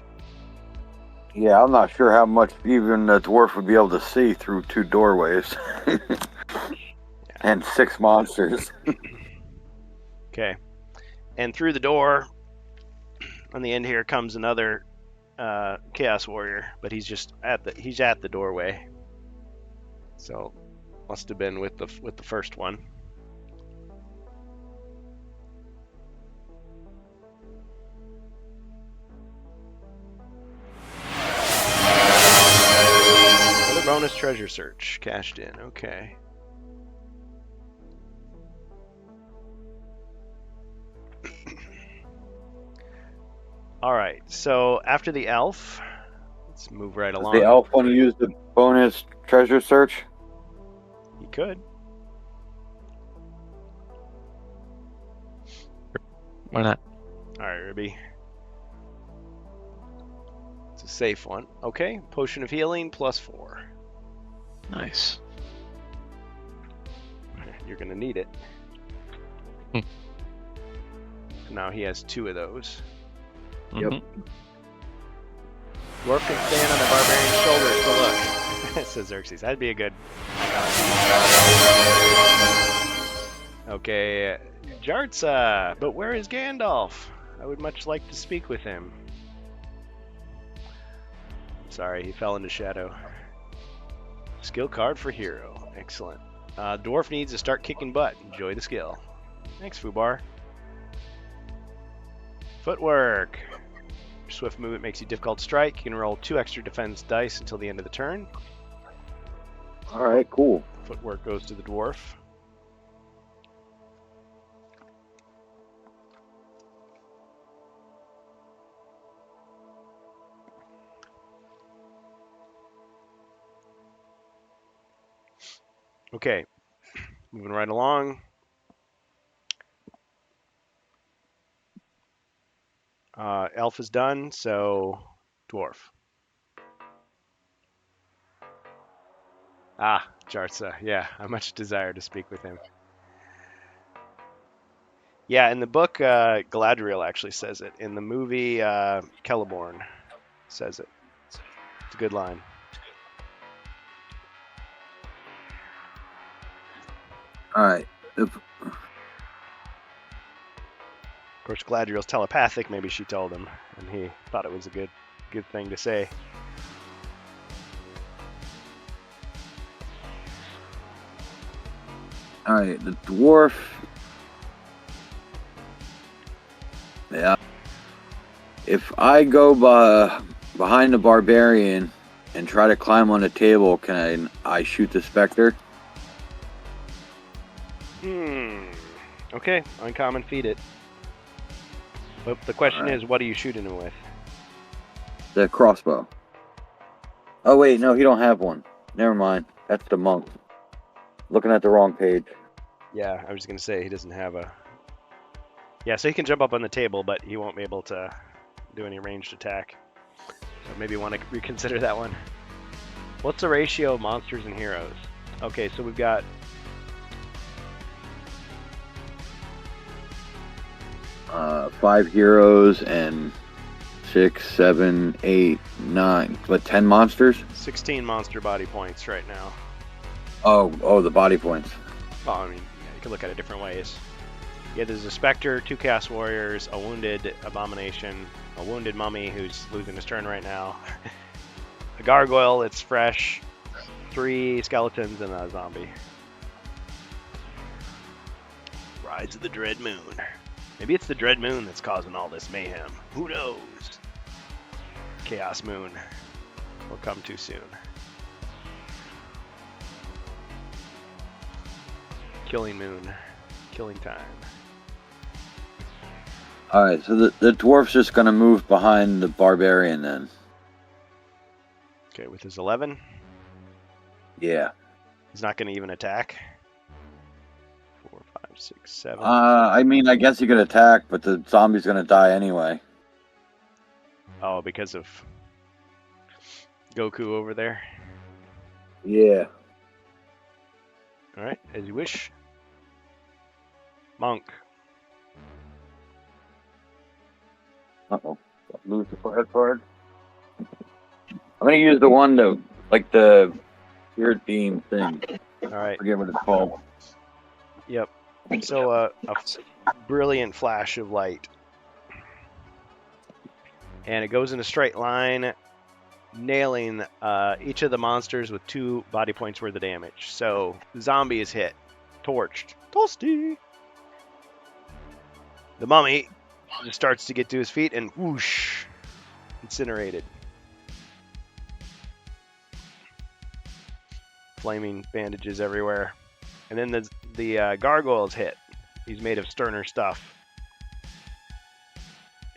Yeah, I'm not sure how much even the dwarf would be able to see through 2 doorways. And 6 monsters. Okay. And through the door, on the end here comes another Chaos Warrior, but he's just at the doorway. So must have been with the first one. Another bonus treasure search cashed in. Okay. All right. So after the elf, let's move right Does along. the elf want to use the bonus treasure search? He could. Why not? All right, Ruby. It's a safe one. Okay. Potion of healing +4. Nice. You're gonna need it. Hmm. Now he has 2 of those. Yep. Mhm. Dwarf can stand on the barbarian's shoulders to look, says Xerxes. That'd be a good. Okay, Jartza, but where is Gandalf? I would much like to speak with him. Sorry, he fell into shadow. Skill card for hero. Excellent. Dwarf needs to start kicking butt. Enjoy the skill. Thanks, Fubar. Footwork. Your swift movement makes you difficult to strike. You can roll 2 extra defense dice until the end of the turn. Alright, cool. Footwork goes to the dwarf. Okay, moving right along. Elf is done, so dwarf. Ah, Jartza. Yeah, I much desire to speak with him. Yeah, in the book, Galadriel actually says it. In the movie, Celeborn says it. It's a good line. Alright. Of course, Galadriel's telepathic. Maybe she told him, and he thought it was a good thing to say. Alright, the dwarf. Yeah. If I go behind the barbarian and try to climb on the table, can I shoot the specter? Okay, uncommon, feed it. But the question is, what are you shooting him with? The crossbow. Oh wait, no, he don't have one. Never mind. That's the monk. Looking at the wrong page. Yeah, I was gonna say he doesn't have a. Yeah, so he can jump up on the table, but he won't be able to do any ranged attack. So maybe you want to reconsider that one. What's the ratio of monsters and heroes? Okay, so we've got 5 heroes and 6, 7, 8, 9. What, 10 monsters? 16 monster body points right now. Oh, the body points. Well, I mean, yeah, you can look at it different ways. Yeah, there's a Spectre, 2 Chaos Warriors, a Wounded Abomination, a Wounded Mummy who's losing his turn right now, a Gargoyle that's fresh, 3 Skeletons, and a Zombie. Rise of the Dread Moon. Maybe it's the Dread Moon that's causing all this mayhem. Who knows? Chaos Moon will come too soon. Killing Moon. Killing time. Alright, so the dwarf's just gonna move behind the barbarian then. Okay, with his 11. Yeah. He's not going to even attack. 4, 5, 6, 7. I mean, I guess he could attack, but the zombie's gonna die anyway. Oh, because of Goku over there. Yeah. All right, as you wish. Monk. Uh-oh. Lose the forehead card. I'm gonna use the one that, like the weird beam thing. All right. I forget what it's called. Yep. So a brilliant flash of light, and it goes in a straight line, nailing each of the monsters with 2 body points worth of damage. So zombie is hit, torched, toasty. The mummy just starts to get to his feet and whoosh, incinerated. Flaming bandages everywhere. And then the gargoyle is hit. He's made of sterner stuff.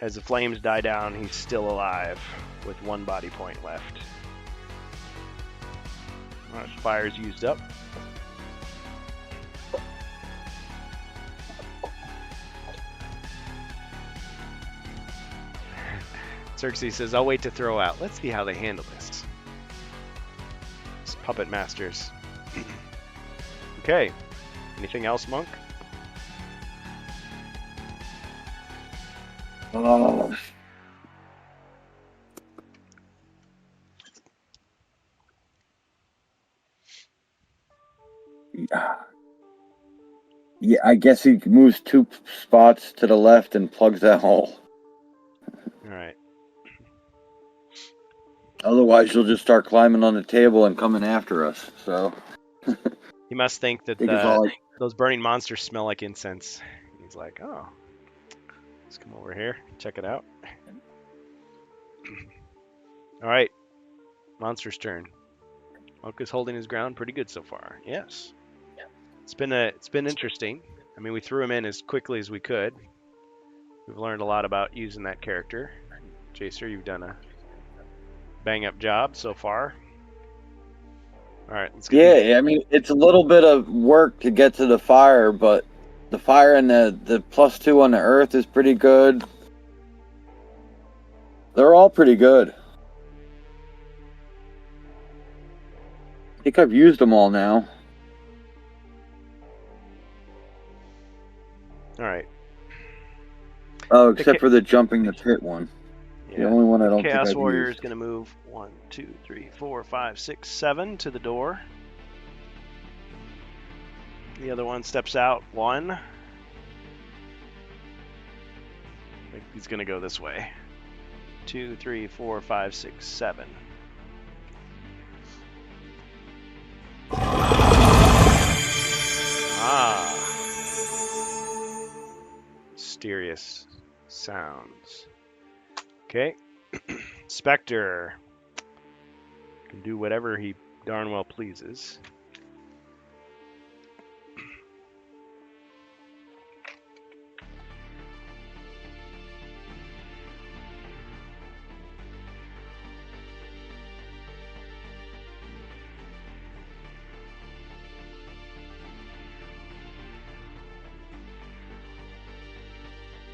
As the flames die down, he's still alive with 1 body point left. All right, fire's used up. Xerxes says, I'll wait to throw out. Let's see how they handle this. It's puppet masters. Okay. Anything else, Monk? Yeah, I guess he moves 2 spots to the left and plugs that hole. All right. Otherwise, you'll just start climbing on the table and coming after us. So He must think that think it's all like, those burning monsters smell like incense. He's like, oh, let's come over here, check it out. All right, monster's turn. Monk is holding his ground pretty good so far. Yes, it's been interesting. I mean, we threw him in as quickly as we could. We've learned a lot about using that character. Jacer, you've done a bang up job so far. All right, let's get yeah. I mean, it's a little bit of work to get to the fire, but the fire and the +2 on the earth is pretty good. They're all pretty good. I think I've used them all now. All right. Oh, except for the jumping the pit one. Yeah. The only one I don't think Chaos I've Warrior used. is going to move 1, 2, 3, 4, 5, 6, 7 to the door. The other one steps out 1. I think he's going to go this way. 2, 3, 4, 5, 6, 7. Ah. Mysterious sounds. Okay. Spectre can do whatever he darn well pleases.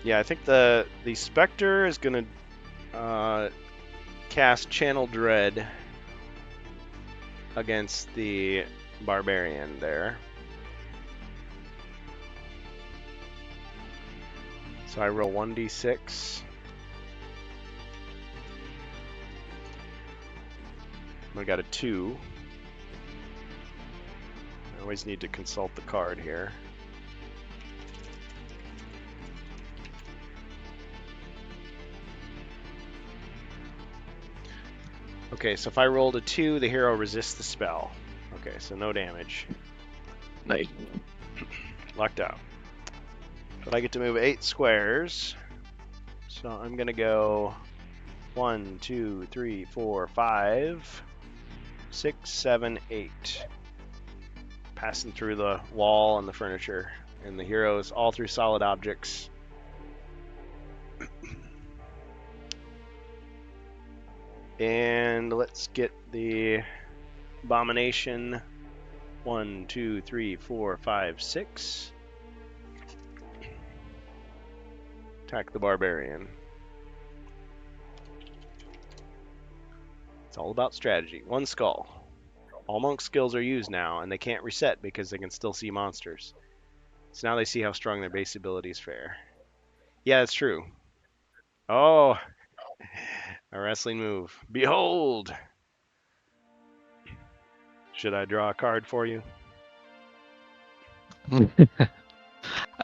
Yeah, I think the Spectre is gonna cast Channel Dread against the Barbarian there. So I roll 1d6. I got a 2. I always need to consult the card here. Okay, so if I rolled a 2, the hero resists the spell. Okay, so no damage. Nice. Locked out. But I get to move 8 squares. So I'm going to go 1, 2, 3, 4, 5, 6, 7, 8. Passing through the wall and the furniture. And the heroes all through solid objects. And let's get the Abomination. 1, 2, 3, 4, 5, 6. Attack the Barbarian. It's all about strategy. 1 skull. All monk skills are used now, and they can't reset because they can still see monsters. So now they see how strong their base abilities fare. Yeah, that's true. Oh, a wrestling move. Behold, Should I draw a card for you?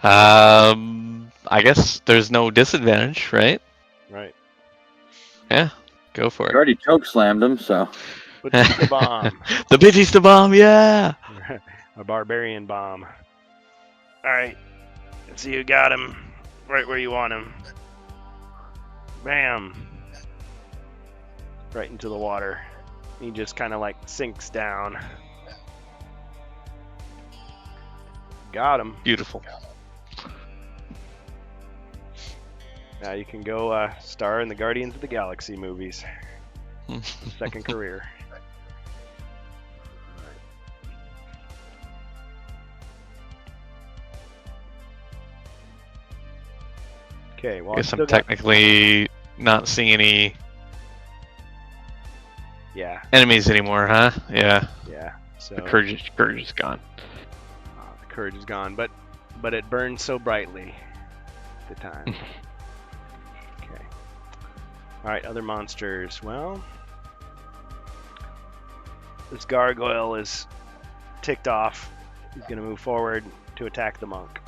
I guess there's no disadvantage, right? Right. Yeah, go for You it. already choke slammed him, so Batista bomb. The Batista bomb, yeah. A barbarian bomb. All right. Let's see who got him. Right where you want him. Bam. Right into the water. He just kind of like sinks down. Got him. Beautiful. Now you can go star in the Guardians of the Galaxy movies. Second career. Okay, well, Guess still I'm technically not seeing any yeah, enemies anymore, huh? Yeah. yeah. So The courage is gone. the courage is gone, but it burned so brightly at the time. Okay. All right, other monsters. Well, this gargoyle is ticked off. He's going to move forward to attack the monk.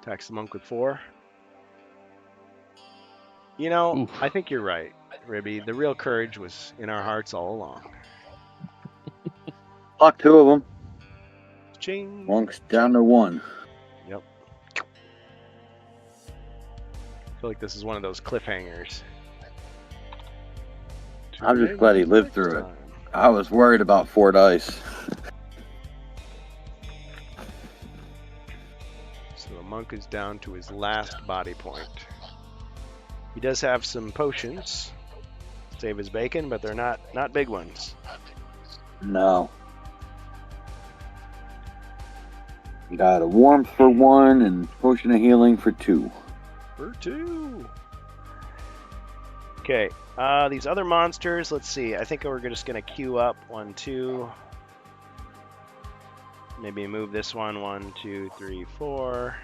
Attacks the monk with 4. You know, Oof. I think you're right, Ribby. The real courage was in our hearts all along. Fuck 2 of them. Ching. Monk's down to 1. Yep. I feel like this is one of those cliffhangers. I'm just glad he lived through it. I was worried about 4 dice. So the monk is down to his last body point. He does have some potions to save his bacon, but they're not big ones. No. Got a warmth for 1 and potion of healing for 2. For 2. Okay, these other monsters, let's see. I think we're just going to queue up 1, 2. Maybe move this one 1, 2, 3, 4.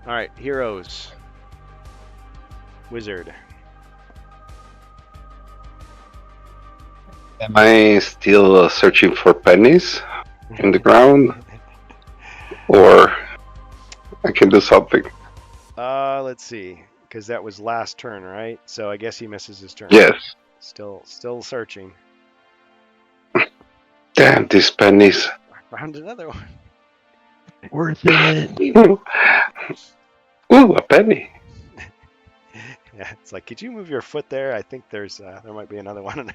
All right, heroes. Wizard. Am I still searching for pennies in the ground? Or I can do something? Let's see, because that was last turn, right? So I guess he misses his turn. Yes. Still searching. Damn, these pennies. I found another one. Worth it. Ooh, a penny. Yeah, it's like, could you move your foot there? I think there might be another one.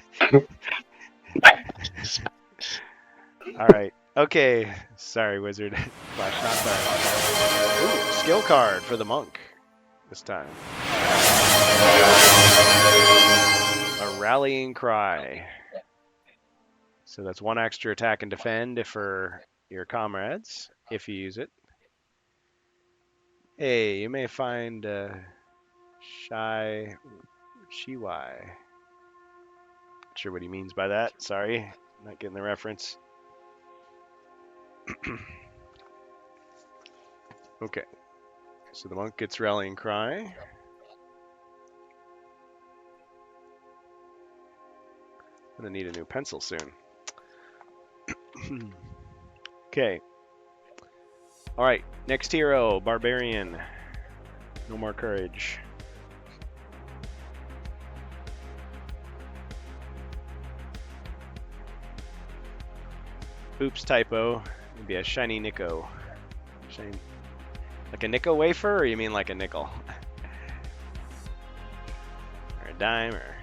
All right. Okay. Sorry, wizard. Flash not fire. Ooh, skill card for the monk this time. A rallying cry. So that's 1 extra attack and defend for your comrades if you use it. Hey, you may find Shiwai. Not sure what he means by that. Sorry, not getting the reference. Okay, so the monk gets rallying cry. I'm gonna need a new pencil soon. Okay. All right, next hero, barbarian. No more courage. Oops, typo. It'd be a shiny Nico. Shiny. Like a Nico wafer, or you mean like a nickel? Or a dime, or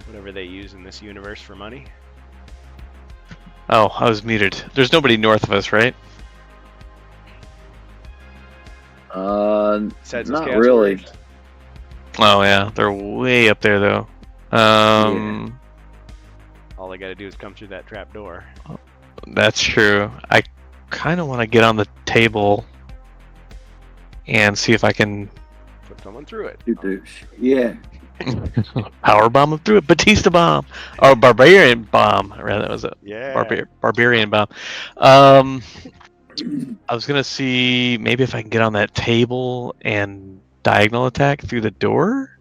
whatever they use in this universe for money. Oh, I was muted. There's nobody north of us, right? Besides Not those chaos really. warriors. Oh yeah, they're way up there though. All they gotta do is come through that trap door. That's true. I kind of want to get on the table and see if I can. Put someone through it. Yeah. Power bomb him through it. Batista bomb. Or barbarian bomb. Rather, that was a Yeah. barbarian bomb. I was gonna see maybe if I can get on that table and diagonal attack through the door.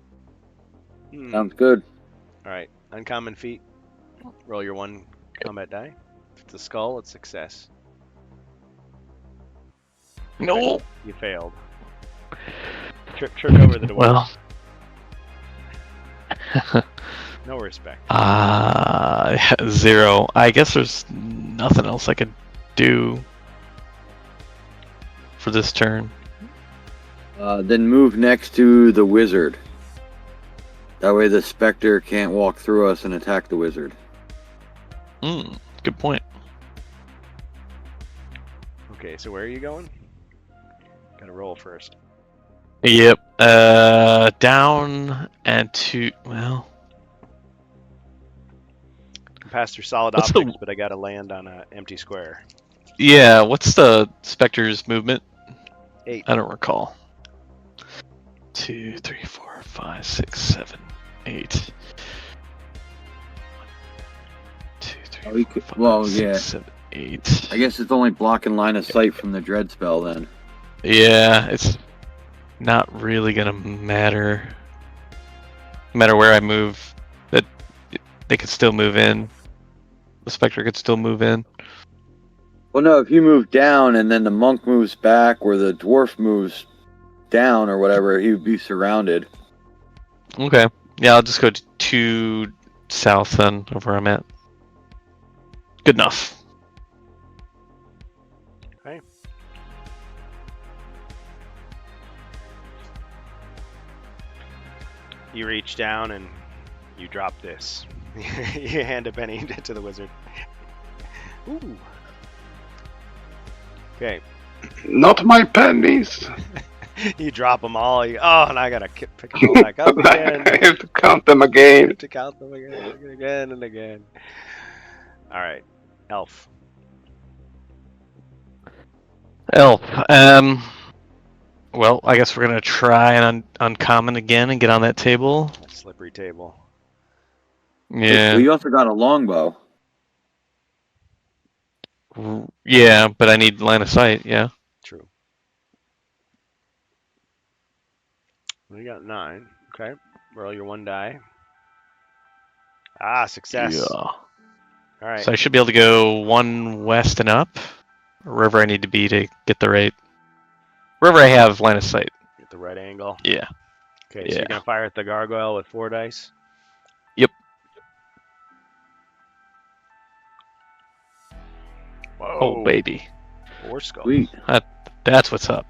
Sounds good. All right. Uncommon feat. Roll your 1 combat die. If it's a skull, it's success. No. You failed. Trick over the door. Well. No respect. 0. I guess there's nothing else I could do for this turn. Then move next to the wizard. That way the specter can't walk through us and attack the wizard. Good point. Okay, so where are you going? Gotta roll first. Yep. Down and to, well. I passed through solid What's objects, the- but I gotta land on an empty square. Yeah, what's the Spectre's movement? 8. I don't recall. 2, 3, 4, 5, 6, 7, 8. 2, 3, Oh, he 4, could- 5, well, 6, yeah. 7, 8. I guess it's only blocking line of sight from the dread spell then. Yeah, it's not really gonna matter. No matter where I move, that they could still move in. The Spectre could still move in. Well, no, if you move down and then the monk moves back or the dwarf moves down or whatever, he would be surrounded. Okay. Yeah, I'll just go to 2 south then, of where I'm at. Good enough. Okay. You reach down and you drop this. You hand a penny to the wizard. Ooh. Okay. Not my pennies. You drop them all. And I gotta pick them all back up again. I have to count them again. To count them again and again. All right, elf. Elf. Well, I guess we're gonna try an uncommon again and get on that table. Slippery table. Yeah. Well, you also got a longbow. Yeah, but I need line of sight. Yeah. True. We got 9. Okay. Roll your 1 die. Success. Yeah. All right. So I should be able to go 1 west and up, or wherever I need to be to get the right. Wherever I have line of sight. Get the right angle. Yeah. Okay, so you're gonna fire at the gargoyle with 4 dice. Yep. Whoa. Oh baby, 4 skulls. Sweet. that's what's up.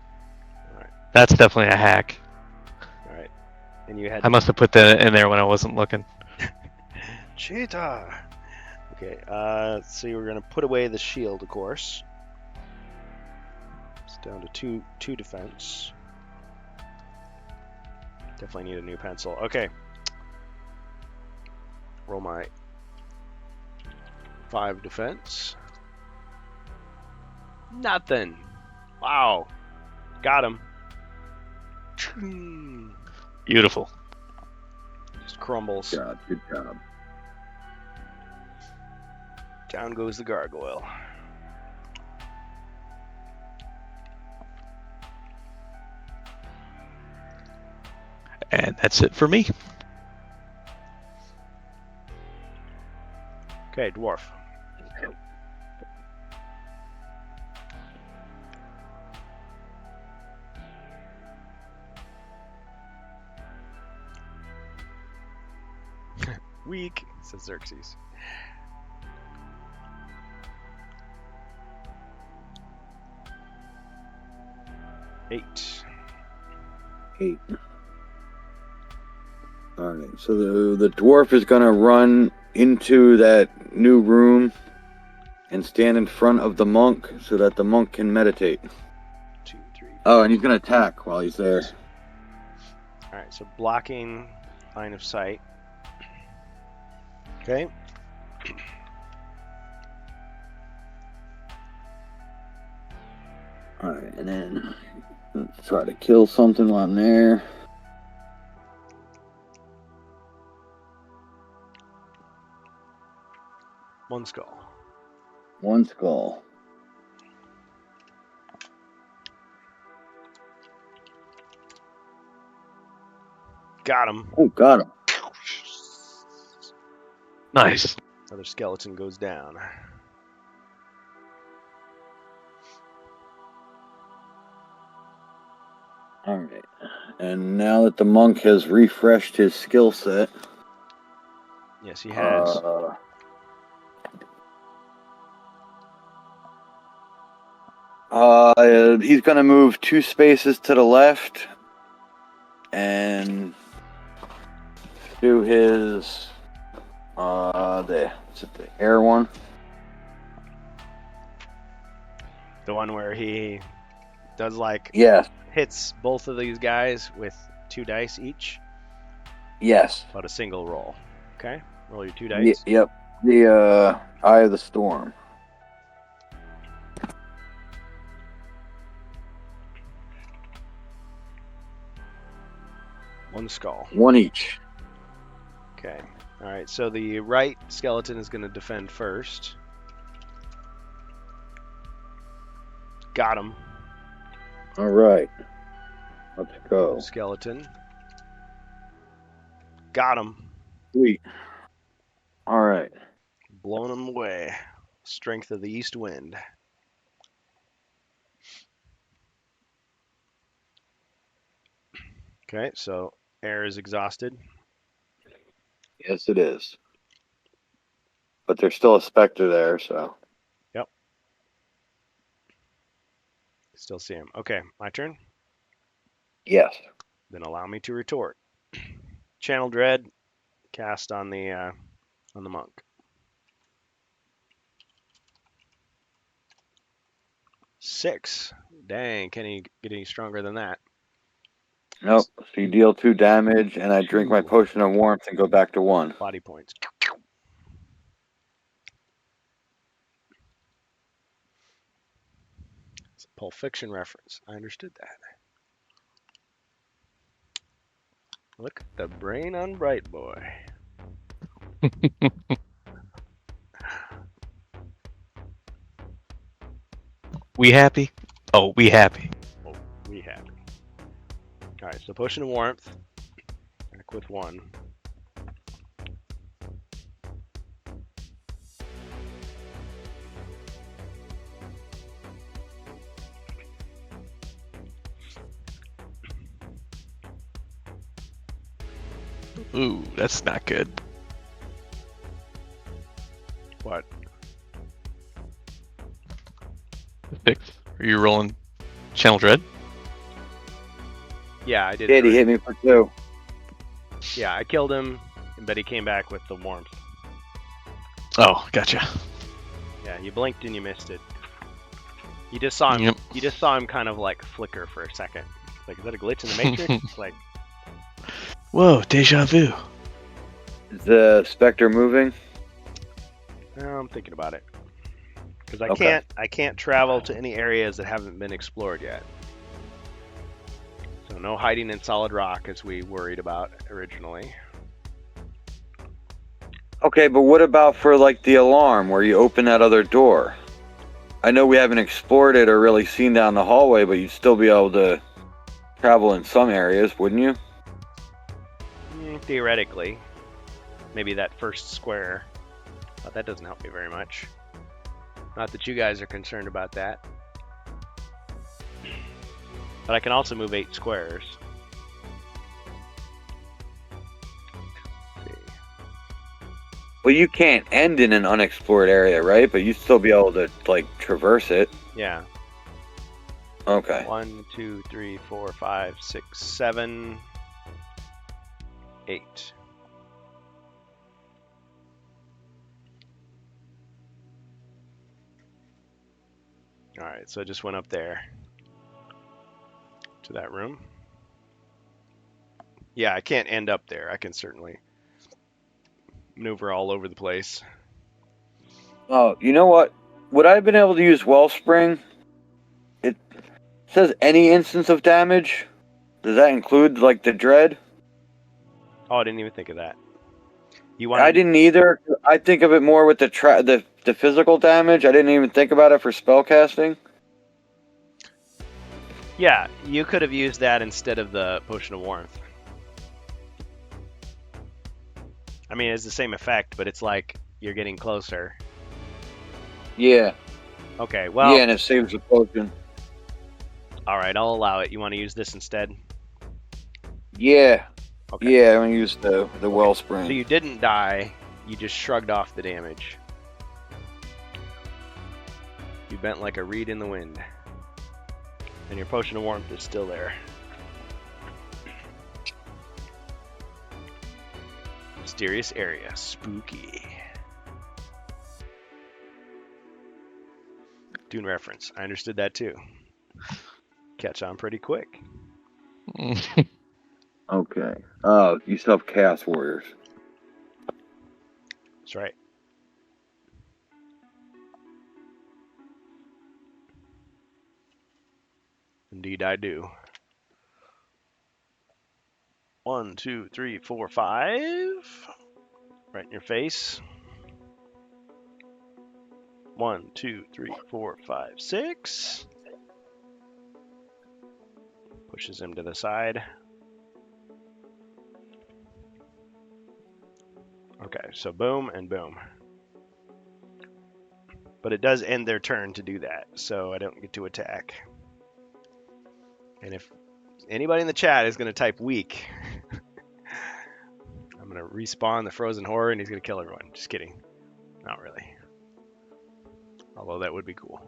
Alright. That's definitely a hack. All right. And you had I must have put that in there when I wasn't looking. cheetah. Okay. So you were gonna put away the shield, of course. It's down to two defense. Definitely need a new pencil. Okay. Roll my 5 defense. Nothing. Wow. Got him. Beautiful. Just crumbles. Good job. Down goes the gargoyle. And that's it for me. Okay, dwarf. Weak, says Xerxes. Eight. Alright, so the dwarf is gonna run into that new room and stand in front of the monk so that the monk can meditate. 2, 3. Oh, and he's gonna attack while he's there. All right, so blocking line of sight. Okay. Alright, and then let's try to kill something while I'm there. 1 skull. 1 skull. Got him. Oh, got him. Nice. Another skeleton goes down. All right. And now that the monk has refreshed his skill set, Yes, he has. he's going to move 2 spaces to the left and do his the air one. The one where he does like Yes. hits both of these guys with 2 dice each, Yes. but a single roll. Okay, roll your 2 dice. Yep. The Eye of the Storm. One skull. 1 each. Okay. All right. So the right skeleton is going to defend first. Got him. All right. Let's go. Skeleton. Got him. Sweet. All right. Blown him away. Strength of the east wind. Okay, so air is exhausted. Yes, it is. But there's still a specter there, so. Yep. Still see him. Okay, my turn. Yes. Then allow me to retort. Channel Dread, cast on the monk. Six. Dang, can he get any stronger than that? Nope. So you deal 2 damage, and I drink my potion of warmth and go back to 1. Body points. It's a Pulp Fiction reference. I understood that. Look at the brain on Bright Boy. We happy? Oh, we happy. Oh, we happy. Alright, so potion of warmth. Back with 1. Ooh, that's not good. What? 6. Are you rolling Channel Dread? Yeah, I did. Did he hit me for 2? Yeah, I killed him, but he came back with the warmth. Oh, gotcha. Yeah, you blinked and you missed it. You just saw him. Yep. You just saw him kind of like flicker for a second. Like, is that a glitch in the Matrix? It's like, Whoa, deja vu. Is the specter moving? no, I'm thinking about it. Because Okay. I can't travel to any areas that haven't been explored yet. So no hiding in solid rock as we worried about originally. Okay, but what about for like the alarm where you open that other door? I know we haven't explored it or really seen down the hallway, but you'd still be able to travel in some areas, wouldn't you? Theoretically, maybe that first square, but that doesn't help me very much. Not that you guys are concerned about that. But I can also move 8 squares. Let's see. Well, you can't end in an unexplored area, right? But you'd still be able to like traverse it. Yeah. Okay. 1, 2, 3, 4, 5, 6, 7, 8. Alright, so I just went up there to that room. Yeah, I can't end up there. I can certainly maneuver all over the place. Oh, you know what? Would I have been able to use Wellspring? It says any instance of damage. Does that include like the dread? Oh, I didn't even think of that. You want? I didn't either. I think of it more with the physical damage. I didn't even think about it for spell casting. Yeah, you could have used that instead of the potion of warmth. I mean, it's the same effect, but it's like you're getting closer. Yeah. Okay, well. Yeah, and it saves the potion. All right, I'll allow it. You want to use this instead? Yeah. Okay. Yeah, I'm gonna use the wellspring. So you didn't die. You just shrugged off the damage. You bent like a reed in the wind. And your potion of warmth is still there. Mysterious area. Spooky. Dune reference. I understood that too. Catch on pretty quick. Okay. Oh, you still have Chaos Warriors. That's right. Indeed, I do. 1, 2, 3, 4, 5. Right in your face. 1, 2, 3, 4, 5, 6. Pushes him to the side. Okay, so boom and boom. But it does end their turn to do that, so I don't get to attack. And if anybody in the chat is going to type weak, I'm going to respawn the frozen horror and he's going to kill everyone. Just kidding. Not really. Although that would be cool.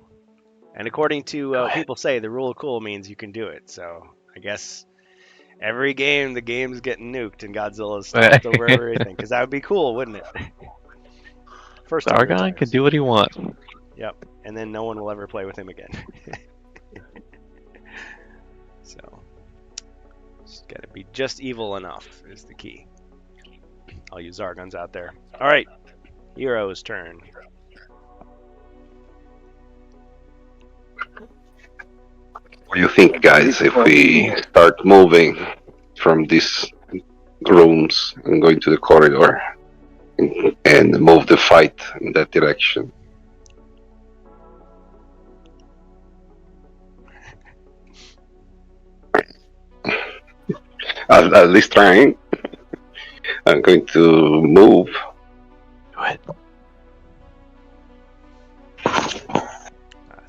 And according to what people say, the rule of cool means you can do it. So I guess every game, the game's getting nuked and Godzilla's stomped over everything. Because that would be cool, wouldn't it? First time Sargon can do what he wants. Yep. And then no one will ever play with him again. So, it's got to be just evil enough is the key. I'll use Zargons out there. All right. Hero's turn. What do you think, guys, if we start moving from these rooms and going to the corridor and move the fight in that direction? At least trying. I'm going to move. Do it.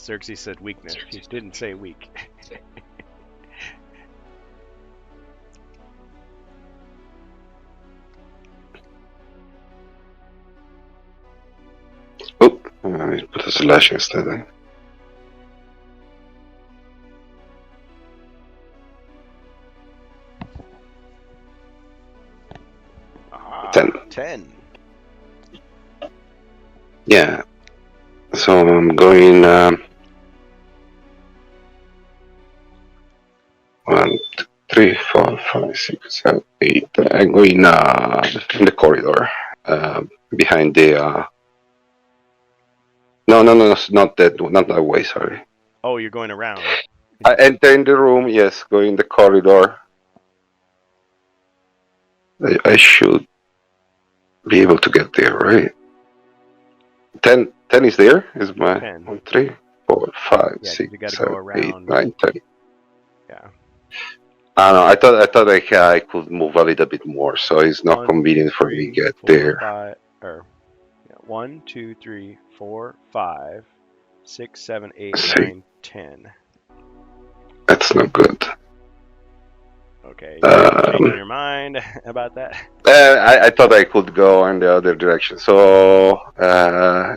Xerxes said weakness. He didn't say weak. Oh, I put a slash instead. Ah, 10. 10. Yeah. So I'm going 1, 2, 3, 4, 5, 6, 7, 8. I'm going in the corridor behind the. No, not that way. Sorry. Oh, you're going around. I enter in the room. Yes, go in the corridor. I should be able to get there, right? 10 is there. Is my 10. 1, 3, 4, 5, Yeah, 6, you gotta 7, go around. 8, 9, 10. Yeah. I don't know. I thought I could move a little bit more, so it's not 1, convenient for 3, me to get 4, there. 5, or 1, 2, 3, 4, 5, 6, 7, 8, Let's 9, 10. That's not good. Okay. Changing your mind about that? I thought I could go in the other direction. So yeah.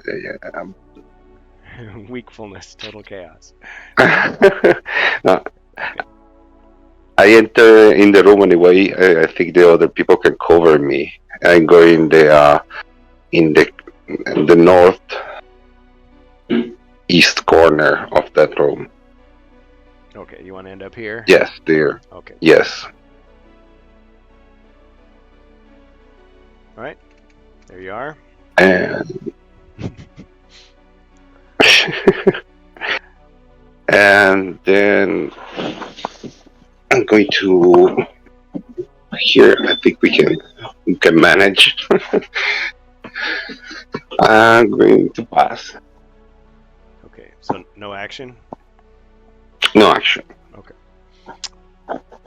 Weakfulness, total chaos. No. I enter in the room anyway. I think the other people can cover me. I go in the north east corner of that room. Okay, you want to end up here? Yes, there. Okay. Yes. All right. There you are. And and then I'm going to here. I think we can You can manage. I'm going to pass. Okay, so no action. No action.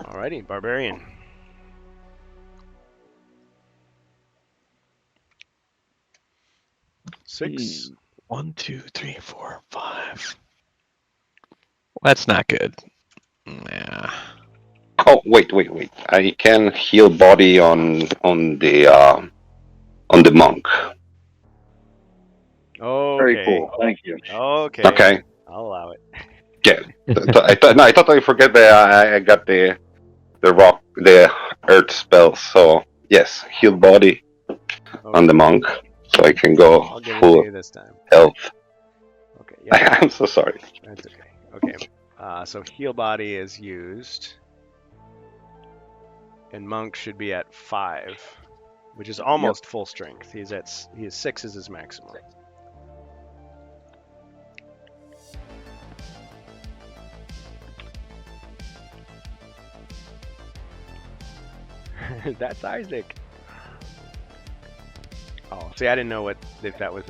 Alrighty, barbarian. Six. 1, 2, 3, 4, 5. That's not good. Yeah. Oh, wait. I can heal body on the monk. Okay. Very cool. Thank you. Okay. Okay. I'll allow it. Yeah. I thought I forget that I got the rock, the earth spell. So yes, heal body on the monk, so I can I'll go give it to full you this time. health. Okay. Yeah. I'm so sorry. That's okay. Okay. So heal body is used, and monk should be at 5, which is almost full strength. He is 6 is his maximum. That's Isaac. Oh, see, I didn't know if that was.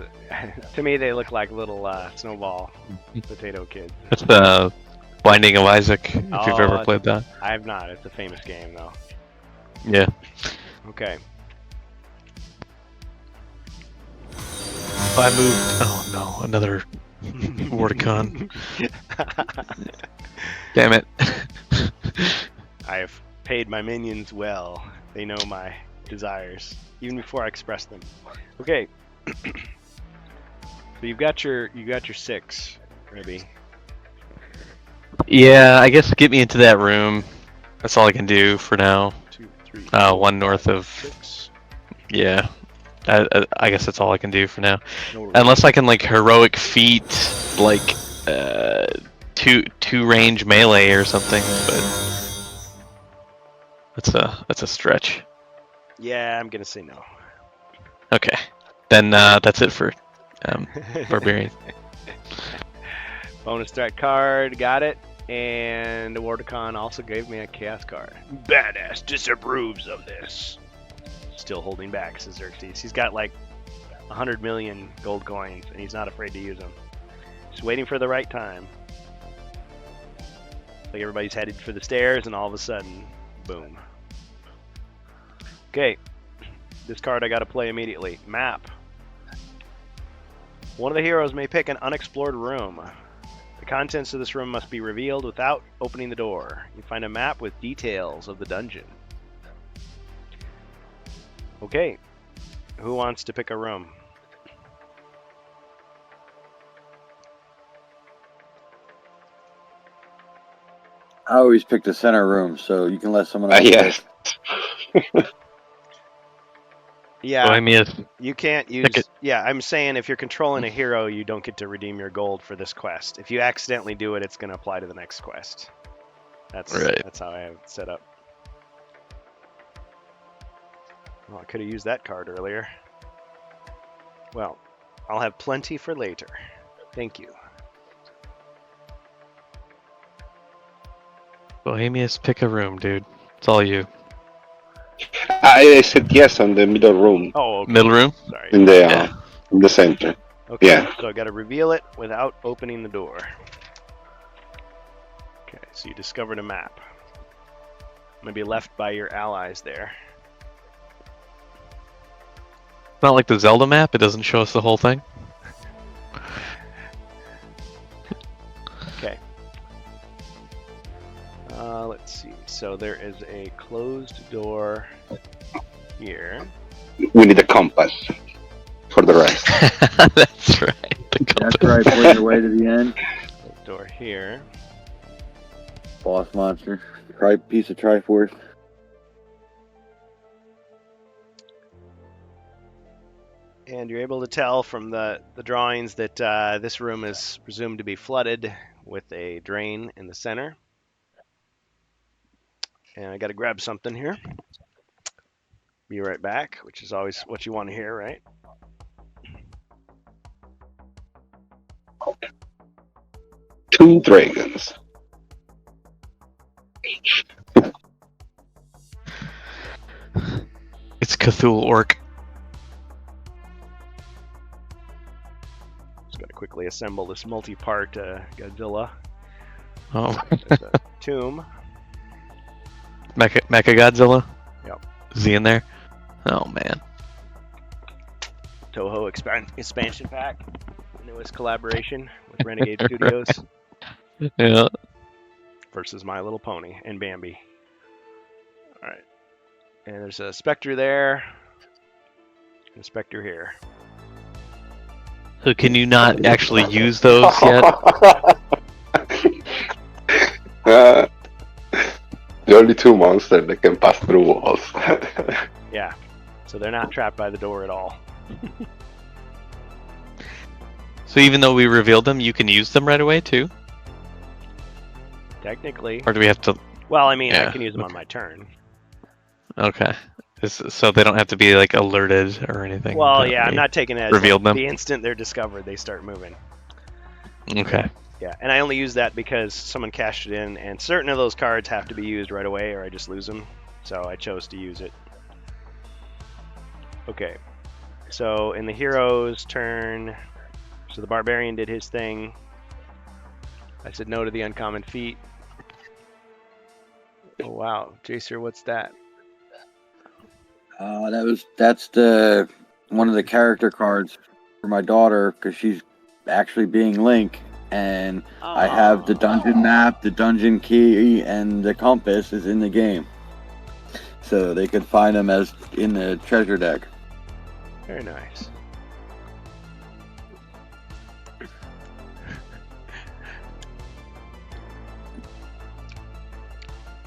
To me, they look like little snowball potato kids. That's the Binding of Isaac, if you've Oh, ever that's- played that. I have not. It's a famous game, though. Yeah. Okay. If I moved. Oh no, another Wardicon. Damn it. I have paid my minions well. They know my desires, even before I express them. Okay. So you got your 6, Ribby. Yeah, I guess get me into that room. That's all I can do for now. 2, 3, 1 north of. 6. Yeah. I guess that's all I can do for now. No, Unless I can like heroic feat like two range melee or something, but that's a stretch. yeah, I'm gonna say no. Okay. Then that's it for Barbarian. Bonus threat card, got it. And the Wardicon also gave me a chaos card. Badass disapproves of this. Still holding back, says Xerxes. He's got like 100 million gold coins, and he's not afraid to use them. Just waiting for the right time. Like everybody's headed for the stairs, and all of a sudden, boom. Okay, this card I gotta play immediately. Map. One of the heroes may pick an unexplored room. The contents of this room must be revealed without opening the door. You find a map with details of the dungeon. Okay, who wants to pick a room? I always pick the center room, so you can let someone else Yes. pick. Yeah, Bohemian. you can't use. Pick it. Yeah, I'm saying if you're controlling a hero, you don't get to redeem your gold for this quest. If you accidentally do it, it's going to apply to the next quest. That's Right. That's how I have it set up. Well, I could have used that card earlier. Well, I'll have plenty for later. Thank you. Bohemius, pick a room, dude. It's all you. I said yes on the middle room Oh, okay. Middle room? Sorry. in the Yeah. in the center. Okay, Yeah. so I got to reveal it without opening the door. Okay, so you discovered a map. Maybe left by your allies there. It's not like the Zelda map, it doesn't show us the whole thing. Okay. Let's see. So there is a closed door here. We need a compass for the rest. That's right. The That's compass. right, point your way to the end. Closed door here. Boss monster. Piece of Triforce. And you're able to tell from the drawings that this room is presumed to be flooded with a drain in the center. And I got to grab something here. Be right back, which is always what you want to hear, right? Two dragons. It's Cthulhu orc. Just got to quickly assemble this multi-part Godzilla. Oh, There's a tomb. Mecha Godzilla. Yep. Is he in there? Oh man. Toho expansion pack. Newest collaboration with Renegade Studios Yeah. versus My Little Pony and Bambi. All right. And there's a Spectre there. And a Spectre here. So can you not actually use those yet? The only two monsters that can pass through walls. Yeah. So they're not trapped by the door at all. So even though we revealed them, you can use them right away too? Technically. Or do we have to... Well, I mean, I Yeah, can use them on my turn. Okay. So they don't have to be like alerted or anything? Well, that yeah, I'm we not taking it as revealed them? the instant they're discovered, they start moving. Okay. Yeah, and I only use that because someone cashed it in, and certain of those cards have to be used right away or I just lose them. So I chose to use it. Okay. So in the hero's turn, so the barbarian did his thing. I said no to the uncommon feat. Oh wow, Jacer, what's that? That's the one of the character cards for my daughter because she's actually being Link, and I have the dungeon map, the dungeon key, and the compass is in the game, so they could find them as in the treasure deck. Very nice.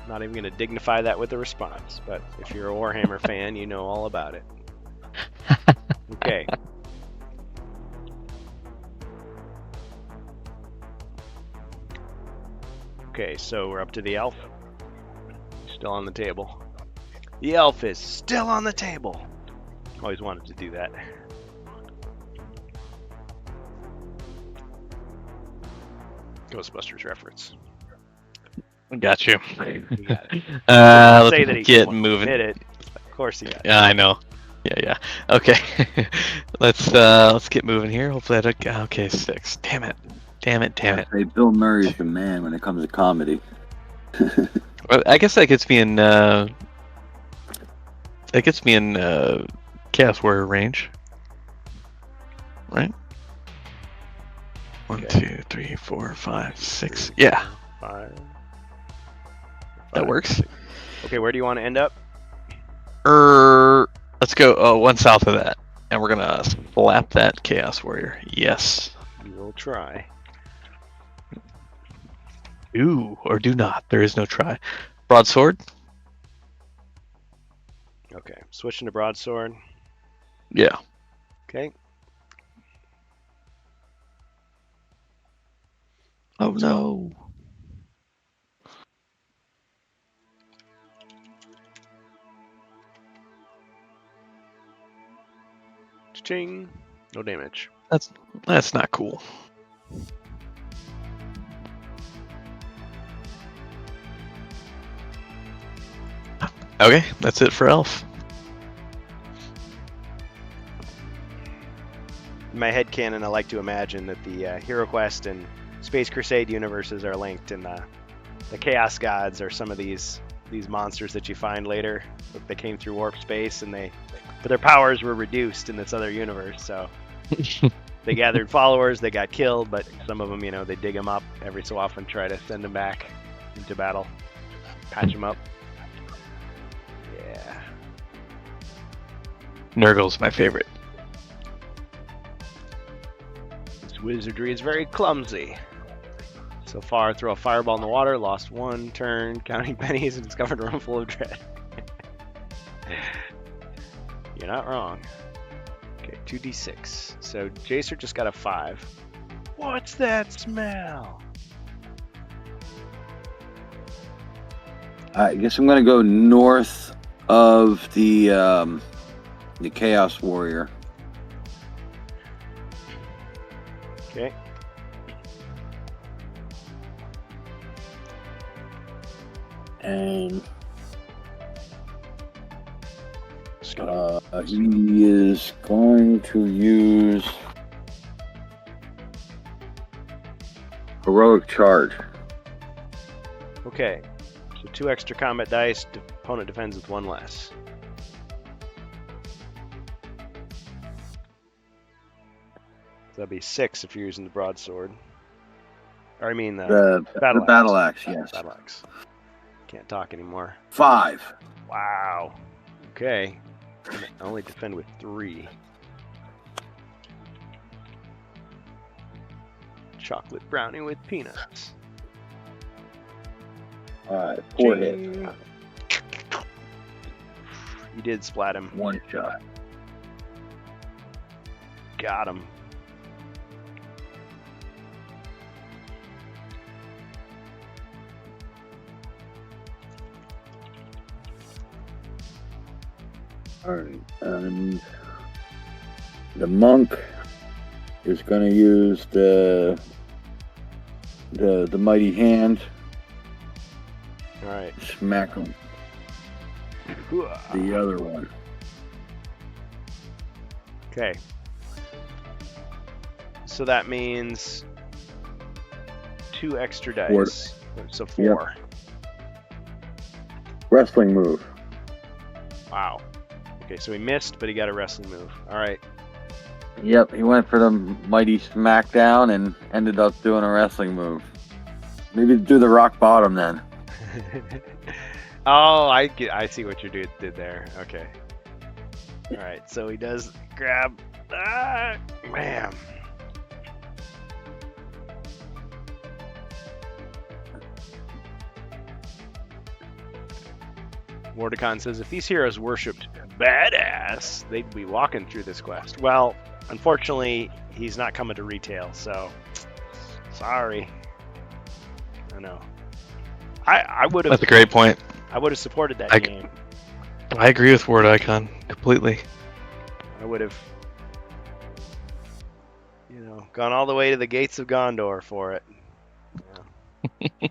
Not even going to dignify that with a response, but if you're a Warhammer fan, you know all about it. Okay. Okay, so we're up to the elf. Still on the table. The elf is still on the table. Always wanted to do that. Ghostbusters reference. Got you. You got it. Let's Say that he get won't moving. admit it. Of course he got it. Yeah, I know. Yeah. Okay. let's get moving here. Hopefully I don't... Okay, 6. Damn it. Say Bill Murray's the man when it comes to comedy. Well, I guess that gets me in Chaos Warrior range. Right? 1, Okay. 2, 3, 4, 5, 6. Yeah. 5. That works. Okay, where do you want to end up? Let's go one south of that. And we're gonna slap that Chaos Warrior. Yes. We will try. Do or do not. There is no try. Broadsword? Okay, switching to broadsword. Yeah. Okay. Oh no. Ching. No damage. That's not cool. Okay, that's it for Elf. In my headcanon, I like to imagine that the HeroQuest and Space Crusade universes are linked, and the Chaos Gods are some of these monsters that you find later. They came through warp space, but their powers were reduced in this other universe. So they gathered followers, they got killed, but some of them, they dig them up every so often, try to send them back into battle, patch them up. Yeah. Nurgle's my favorite. This wizardry is very clumsy. So far, throw a fireball in the water, lost 1 turn, counting pennies, and discovered a room full of dread. You're not wrong. Okay, 2d6. So Jacer just got a 5. What's that smell? I guess I'm gonna go north of the Chaos Warrior. Okay. And coming. He is going to use heroic charge. Okay, so 2 extra combat dice. Opponent defends with 1 less. So that'd be 6 if you're using the broadsword. Or I mean The battle axe, yes. Battle axe. Can't talk anymore. 5. Wow. Okay. Can only defend with 3. Chocolate brownie with peanuts. Alright, 4 hits. You did splat him. 1 shot. Got him. Alright, and the monk is going to use the mighty hand. All right. Smack him. The other one. Okay. So that means 2 extra dice. So 4. Wrestling move. Wow. Okay, so he missed, but he got a wrestling move. All right. Yep, he went for the mighty smackdown and ended up doing a wrestling move. Maybe do the rock bottom then. Oh, I see what you did there. Okay. All right, so he does grab. Man. Mordecon says, if these heroes worshipped badass, they'd be walking through this quest. Well, unfortunately, he's not coming to retail, so sorry. I know. I would have. That's a great point. I would have supported that game. I agree with Ward Icon completely. I would have, gone all the way to the gates of Gondor for it. Yeah.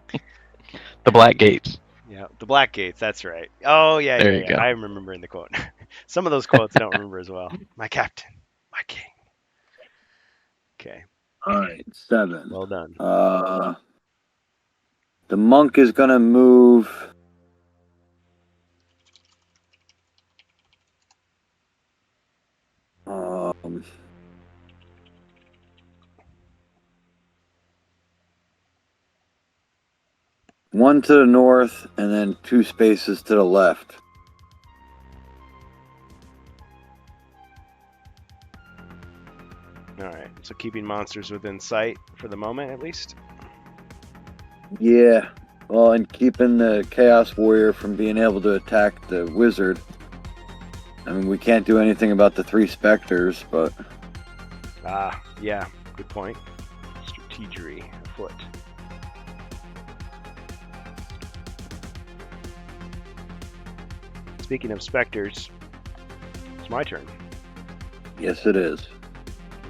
The Black Gates. Yeah, the Black Gates. That's right. Oh yeah, There yeah, you yeah. go. I'm remembering the quote. Some of those quotes I don't remember as well. My captain, my king. Okay. All right, 7. Well done. The monk is gonna move. One to the north and then 2 spaces to the left. All right. So keeping monsters within sight for the moment, at least. Yeah. Well, and keeping the Chaos Warrior from being able to attack the wizard. I mean, we can't do anything about the 3 specters, but... Yeah. Good point. Strategery afoot. Speaking of specters, it's my turn. Yes, it is.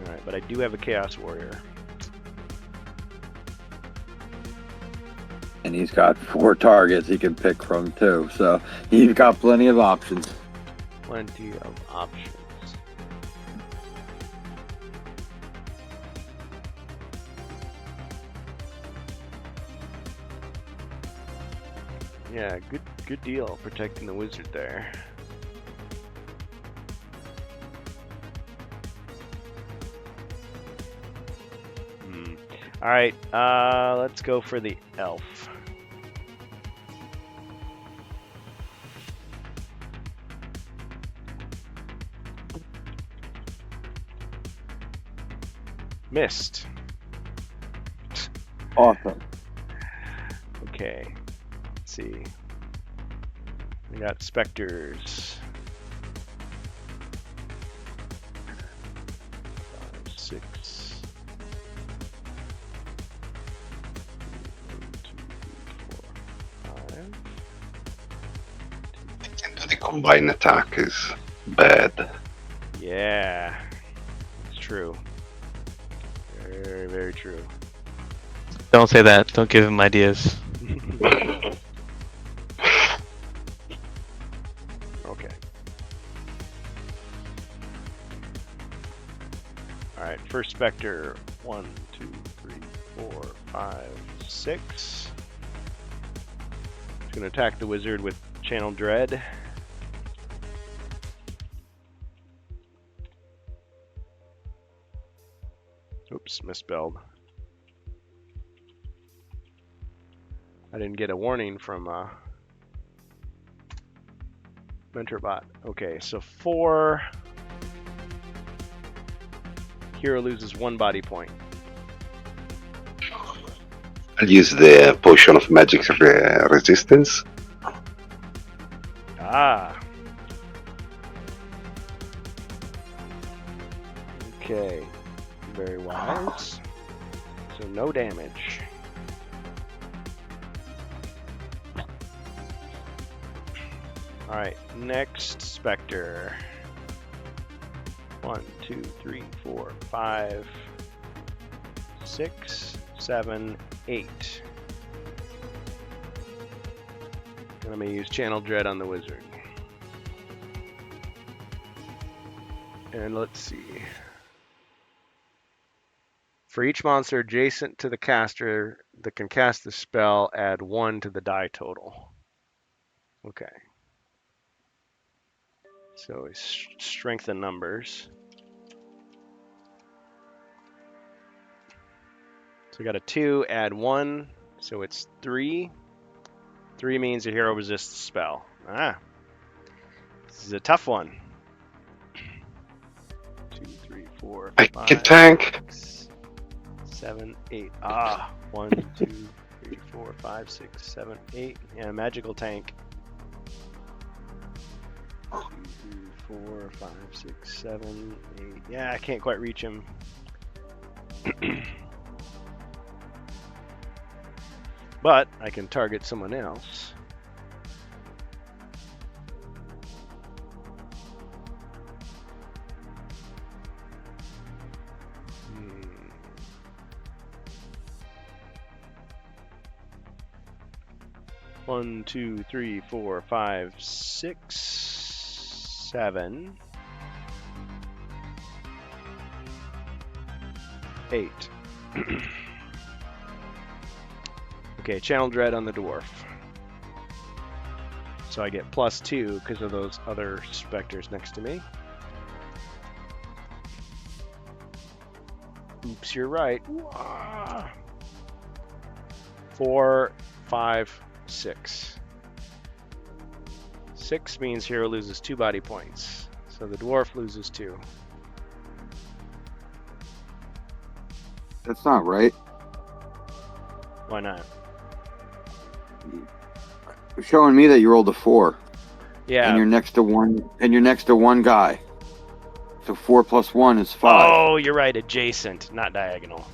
All right, but I do have a Chaos Warrior. And he's got 4 targets he can pick from, too. So he's got plenty of options. Plenty of options. Yeah, good deal protecting the wizard there. All right, let's go for the elf. Missed. Awesome. Okay. Let's see. We got specters. 5, 6. 1, 2, 3, 4, 5. The combined attack is bad. Yeah, it's true. Very, very true. Don't say that. Don't give him ideas. Okay. Spectre. 1, 2, 3, 4, 5, 6. It's going to attack the wizard with Channel Dread. Oops, misspelled. I didn't get a warning from MentorBot. Okay, so 4. Hero loses 1 body point. I'll use the potion of magic resistance. Ah. Okay. Very wise. So no damage. Alright, next Spectre. 1, 2, 3, 4, 5, 6, 7, 8. And I'm going to use Channel Dread on the wizard. And let's see. For each monster adjacent to the caster that can cast the spell, add 1 to the die total. Okay. So strength in numbers. So we got a 2, add 1, so it's 3. 3 means the hero resists the spell. Ah. This is a tough one. 2, 3, 4, I 5, can tank. 6, 7, 8. Ah. 1, 2, 3, 4, 5, 6, 7, 8. Yeah, magical tank. 2, 3, 4, 5, 6, 7, 8. Yeah, I can't quite reach him. But I can target someone else. One, 2, 3, 4, 5, 6, 7, 8. Okay, Channel Dread on the dwarf. So I get +2 because of those other specters next to me. Oops, you're right. 4, 5, 6. 6 means hero loses 2 body points. So the dwarf loses 2. That's not right. Why not? You're showing me that you rolled a 4. Yeah. And you're next to one. And you're next to one guy. So 4 plus 1 is 5. Oh, you're right. Adjacent, not diagonal.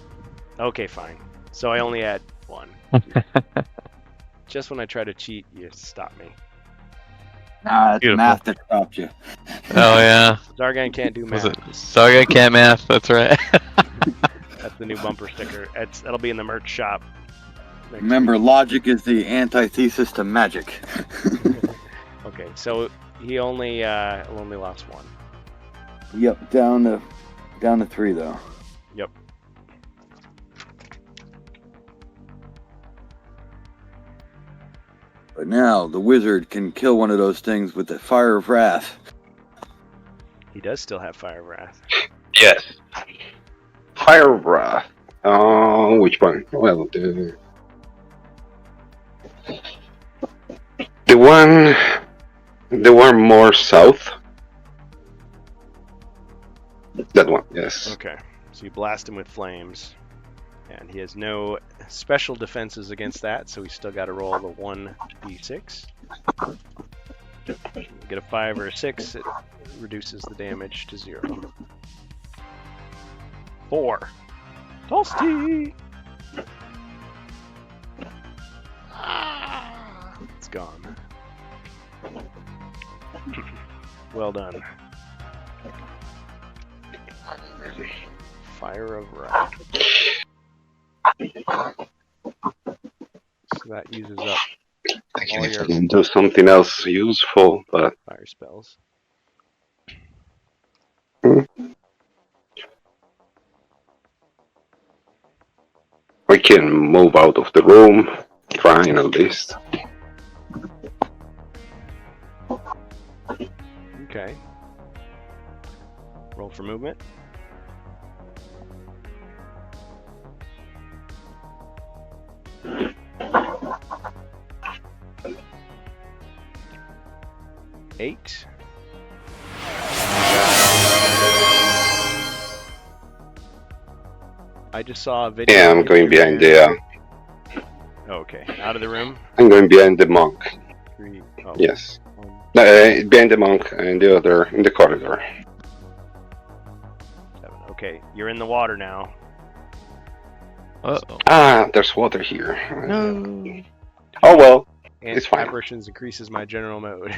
Okay, fine. So I only add 1. Just when I try to cheat, you stop me. Nah, it's Beautiful. math that stopped you. Oh yeah. Zargan can't do Was math. it? Sorry, I can't math. That's right. That's the new bumper sticker. That'll be in the merch shop. next Remember, week. logic is the antithesis to magic. Okay, so he only lost 1. Yep, down to 3 though. Yep. But now the wizard can kill one of those things with the fire of wrath. He does still have Fire of Wrath. Yes. Fire Wrath. Which one? Well, the one more south. That one, yes. Okay, so you blast him with flames, and he has no special defenses against that, so he's still got to roll the 1d6. You get a 5 or a 6, it reduces the damage to 0. 4. Toasty! It's gone. Well done. Fire of Wrath. So that uses up I all can your do something else useful, but fire spells. can move out of the room, trying at least. Okay. Roll for movement. Eight. I just saw a video. Yeah, I'm going behind the. Okay, out of the room. I'm going behind the monk. 3. Oh. Yes. 1, Behind the monk and the other in the corridor. 7. Okay, you're in the water now. Uh-oh. Ah, there's water here. No. Oh well. And It's fine. apparitions increases my general mode.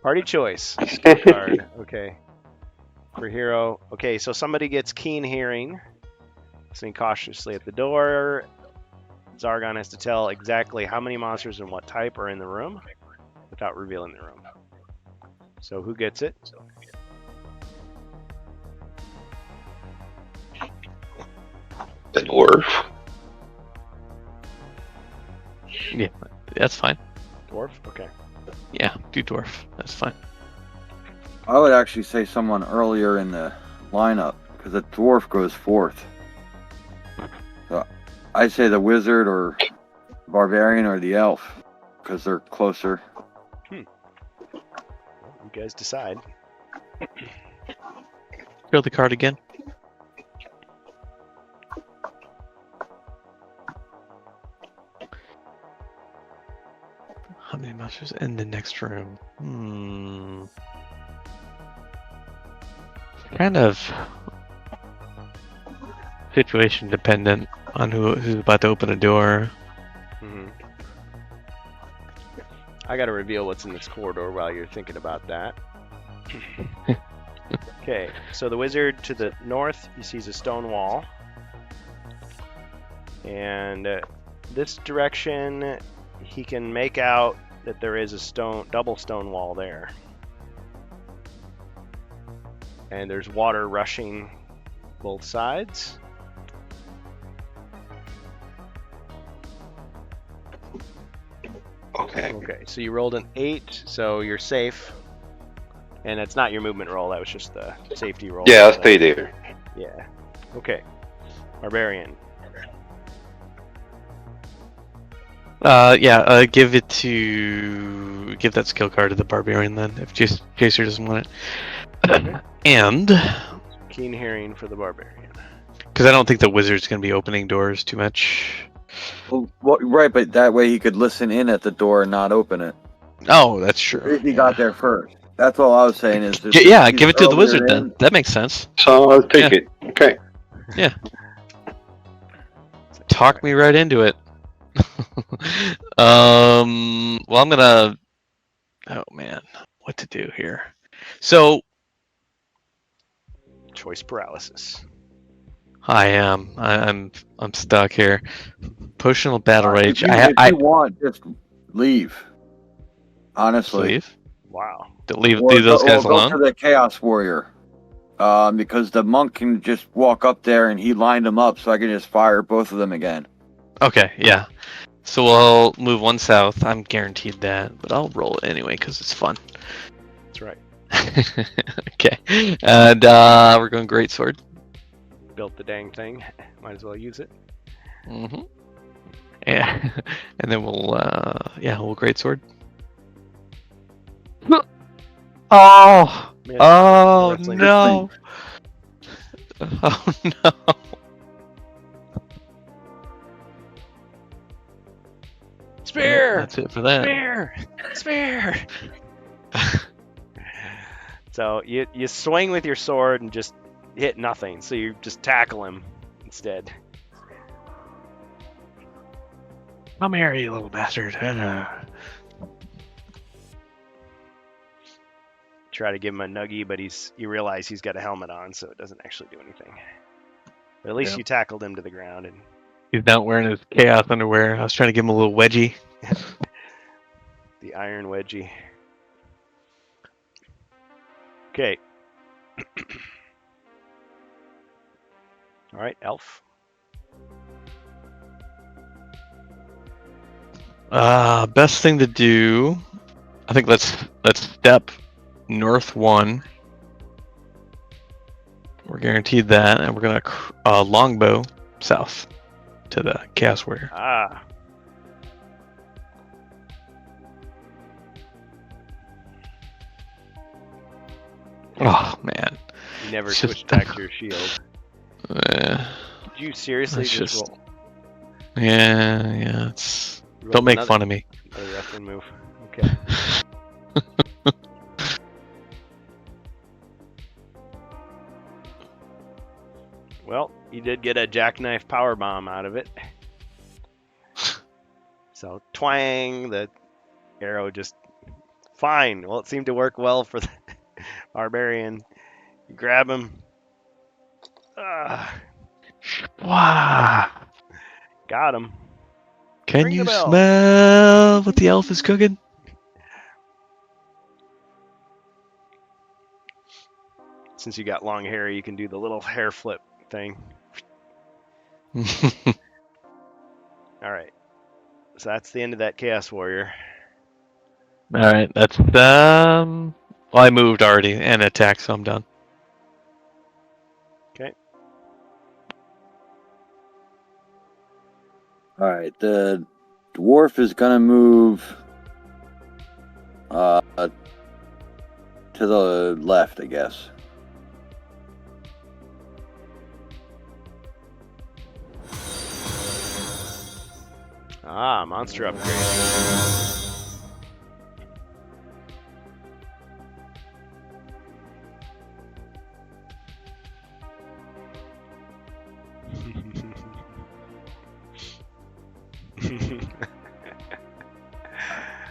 Party choice. Skill card. Okay. For hero. Okay, so somebody gets keen hearing. Listening cautiously at the door. Zargon has to tell exactly how many monsters and what type are in the room without revealing the room. So who gets it? The dwarf. Yeah, that's fine. Dwarf? Okay. Yeah, do dwarf. That's fine. I would actually say someone earlier in the lineup because the dwarf goes fourth. So I'd say the wizard or barbarian or the elf because they're closer. You guys decide. Show the card again. How many monsters in the next room? Kind of situation dependent on who's about to open a door. I gotta reveal what's in this corridor while you're thinking about that. Okay, so the wizard to the north, he sees a stone wall. And this direction, he can make out that there is a double stone wall there. And there's water rushing both sides. Okay. Okay, so you rolled an 8, so you're safe. And it's not your movement roll, that was just the safety roll. Yeah, I'll stay there. Yeah. Okay. Barbarian. Give that skill card to the barbarian then, if Jacer doesn't want it. Okay. And Keen hearing for the barbarian. because I don't think the wizard's gonna be opening doors too much. Well, right, but that way he could listen in at the door and not open it. Oh, that's true. If he got there first. That's all I was saying is. Yeah, give it to the wizard then. That makes sense. So I'll take it. Okay. Talk me right into it. Well, I'm gonna. Oh man, what to do here? So Choice paralysis. I'm stuck here. Potional battle rage. If you want, just leave. Honestly, leave. Wow. Leave those guys alone. Go for the Chaos Warrior. Because the monk can just walk up there and he lined them up, so I can just fire both of them again. Okay, yeah. So we'll move one south. I'm guaranteed that, but I'll roll it anyway because it's fun. That's right. Okay, and we're going great sword. Built the dang thing. Might as well use it. Mm-hmm. Yeah, and then we'll great sword. Oh, Miss. oh Wrestling no! Oh no! Spear! That's it for that. Spear! Spear! So you swing with your sword and just hit nothing. So you just tackle him instead. Come here, you little bastard! Try to give him a nuggie, but you realize he's got a helmet on, so it doesn't actually do anything. But at least you tackled him to the ground. And He's not wearing his chaos underwear. I was trying to give him a little wedgie. the iron wedgie. Okay. All right, elf. Best thing to do, I think let's step north 1. We're guaranteed that, and we're gonna longbow south to the Chaos Warrior. Ah. Oh man. You never It's switched just- back to your shield. Uh, Did you seriously It's just just- roll? yeah. It's roll don't make another- fun of me. Another wrestling move. Okay. Well, you did get a jackknife power bomb out of it. So twang, the arrow just fine. Well, it seemed to work well for the barbarian. You grab him. Ah, Wow. got him. Can Ring the you bell. smell what the elf is cooking? Since you got long hair, you can do the little hair flip thing. All right. So that's the end of that Chaos Warrior. All right, that's Well, I moved already and attacked, so I'm done. All right, the dwarf is gonna move to the left, I guess. Ah, monster upgrade.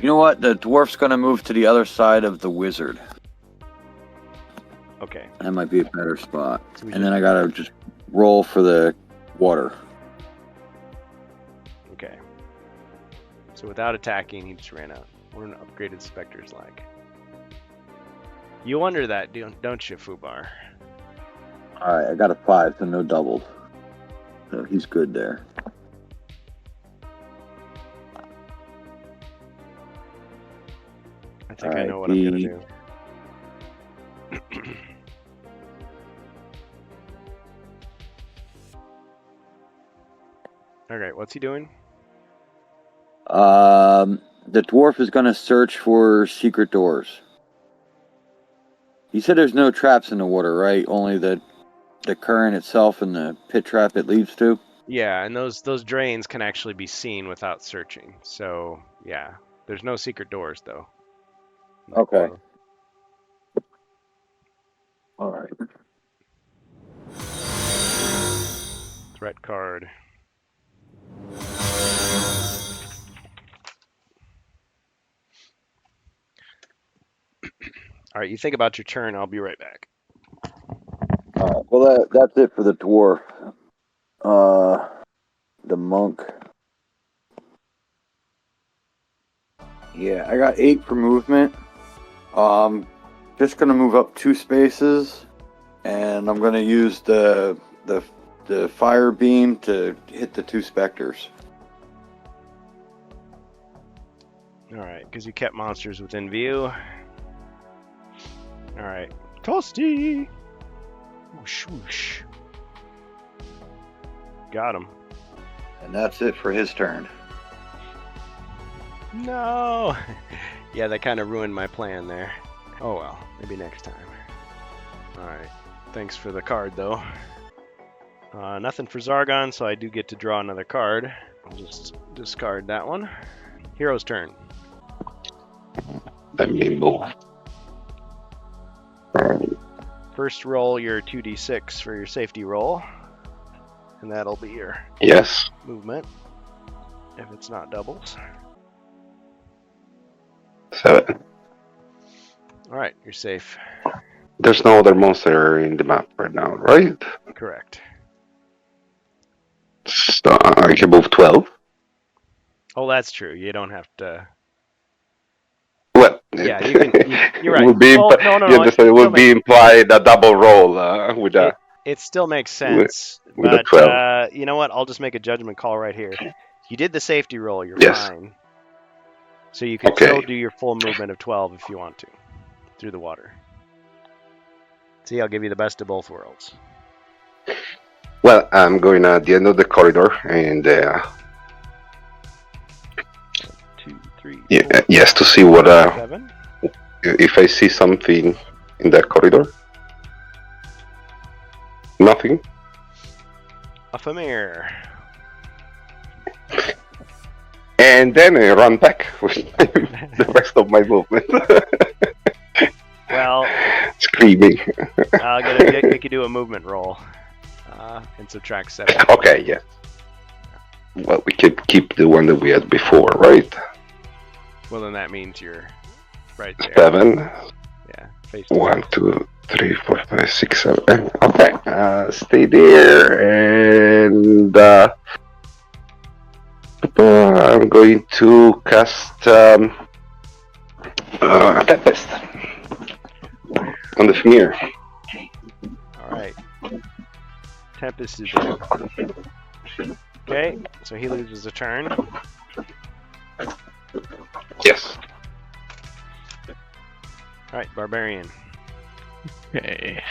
You know what? The dwarf's gonna move to the other side of the wizard. Okay. That might be a better spot. So we And then I gotta just roll for the water. Okay. So without attacking, he just ran out. What an upgraded specter's like. You wonder that, don't you, Fubar? All right, I got a 5, so no doubled. So he's good there. I think I Alright, know what I'm gonna the- do. Alright, what's he doing? The dwarf is gonna search for secret doors. You said there's no traps in the water, right? Only the current itself and the pit trap it leads to. Yeah, and those drains can actually be seen without searching. So yeah, there's no secret doors though. Okay. All right. Threat card. All right, you think about your turn. I'll be right back. All right. Well, that's it for the dwarf. The monk. Yeah, I got 8 for movement. Just gonna move up 2 spaces, and I'm gonna use the fire beam to hit the 2 specters. All right, because you kept monsters within view. All right, Toasty. Whoosh, whoosh. Got him. And that's it for his turn. No. Yeah, that kind of ruined my plan there. Oh well, maybe next time. All right. Thanks for the card though. Nothing for Zargon, so I do get to draw another card. I'll just discard that one. Hero's turn. Let me move. First roll your 2d6 for your safety roll, and that'll be your Yes. movement, if it's not doubles. 7. Alright, you're safe. There's no other monster in the map right now, right? Correct. So I can move 12. Oh, that's true. You don't have to... Well, Yeah, you can... You're right. Would be, Well, no, you understand, it still would be implied a double roll with a... It still makes sense, with a but 12. you know what? I'll just make a judgment call right here. You did the safety roll. You're Yes. fine. So you can Okay. still do your full movement of 12 if you want to through the water. See, I'll give you the best of both worlds. Well, I'm going at the end of the corridor, and 2, 3, yeah, 4, yes, to 5, see what 7. if I see something in that corridor. Nothing. A Famir. And then I run back with the rest of my movement, Well, screaming. I'll make you do a movement roll and subtract 7. Okay, yeah. Well, we can keep the one that we had before, right? Well, then that means you're right there. 7. Yeah, face to 1, face. 2, 3, 4, 5, 6, 7. Okay, stay there, and I'm going to cast Tempest on the Famir. All right. Tempest is in. Okay, so he loses a turn. Yes. All right, Barbarian. Okay.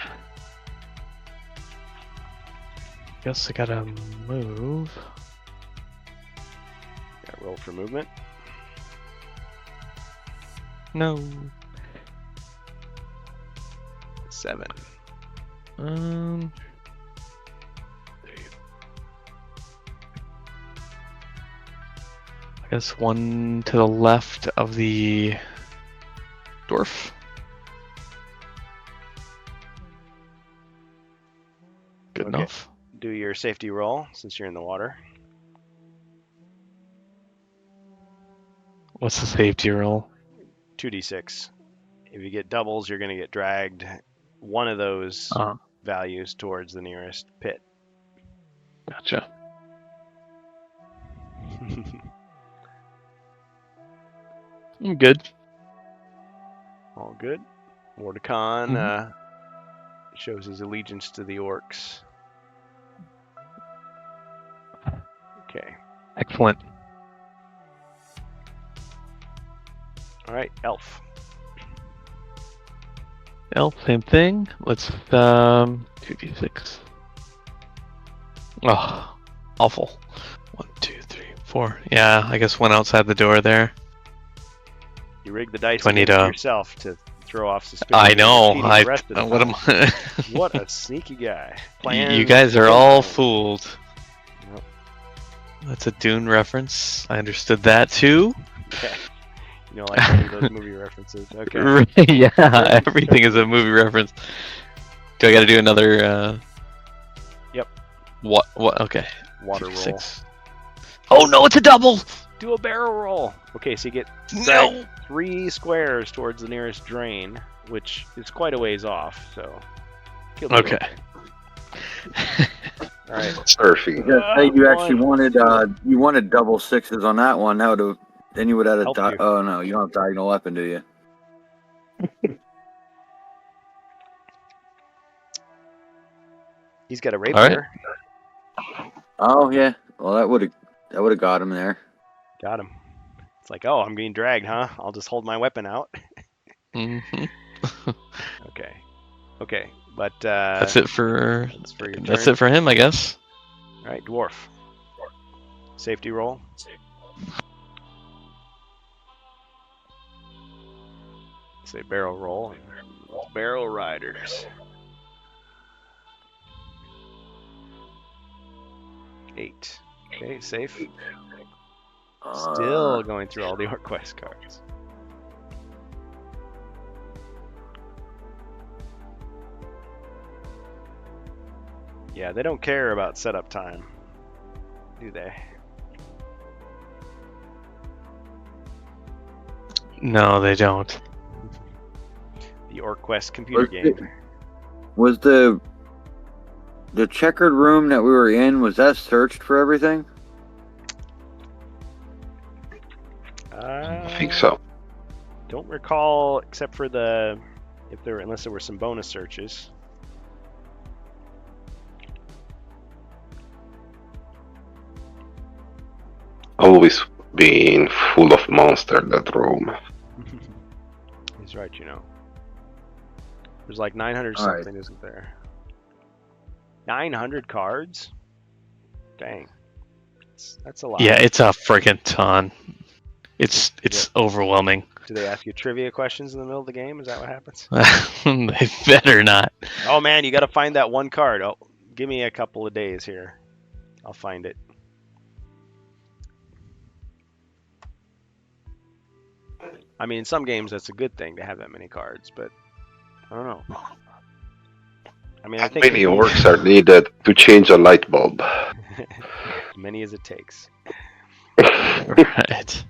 Guess I gotta move. Got roll for movement. No. 7. Um. I guess one to the left of the dwarf. Good Okay. enough. Do your safety roll since you're in the water. What's the safety roll? 2d6. If you get doubles, you're going to get dragged one of those values towards the nearest pit. Gotcha. I'm good. All good. Mordecai shows his allegiance to the orcs. Okay. Excellent. All right, Elf. Elf, same thing. Let's 2d6. Oh, awful. 1, 2, 3, 4. Yeah, I guess one outside the door there. You rig the dice Do I need against a- yourself to throw off suspicion. I of know. defeating the rest of the What am time. I? What a sneaky guy. You guys are all Plans. fooled. Yep. That's a Dune reference. I understood that too. Okay. You know, like any of those movie references. Okay. Right, yeah, everything is a movie reference. Do I got to do another? Yep. What? Okay. Water roll. 6. Oh no, it's a double. Do a barrel roll. Okay, so you get No. 3 squares towards the nearest drain, which is quite a ways off. So. you'll do Okay. All right. Surfing. Hey, you actually One. wanted double 6s on that one. That would have. Then you would have Helped had you. a. Oh no, you don't have diagonal weapon, do you? He's got a rapier. right. Oh yeah. Well, that would have got him there. Got him. It's like, oh, I'm being dragged, huh? I'll just hold my weapon out. hmm Okay. Okay. But That's it for. that's for your That's turn. it for him, I guess. All right, dwarf. Safety roll. Say barrel roll. Barrel riders. 8. Okay, safe. Still going through all the Orc Quest cards. Yeah, they don't care about setup time, do they? No, they don't. The Orc Quest computer game. Was the checkered room that we were in, was that searched for everything? I think so. Don't recall, except for unless there were some bonus searches. Always being full of monsters, that room. He's right, you know. There's like 900 All right. something, isn't there? 900 cards? Dang. That's a lot. Yeah, it's a freaking ton. It's overwhelming. Do they ask you trivia questions in the middle of the game? Is that what happens? They better not. Oh man, you got to find that one card. Oh, give me a couple of days here. I'll find it. I mean, in some games that's a good thing to have that many cards, but I don't know. I mean, I How think many orcs are needed to change a light bulb? many as it takes. Right.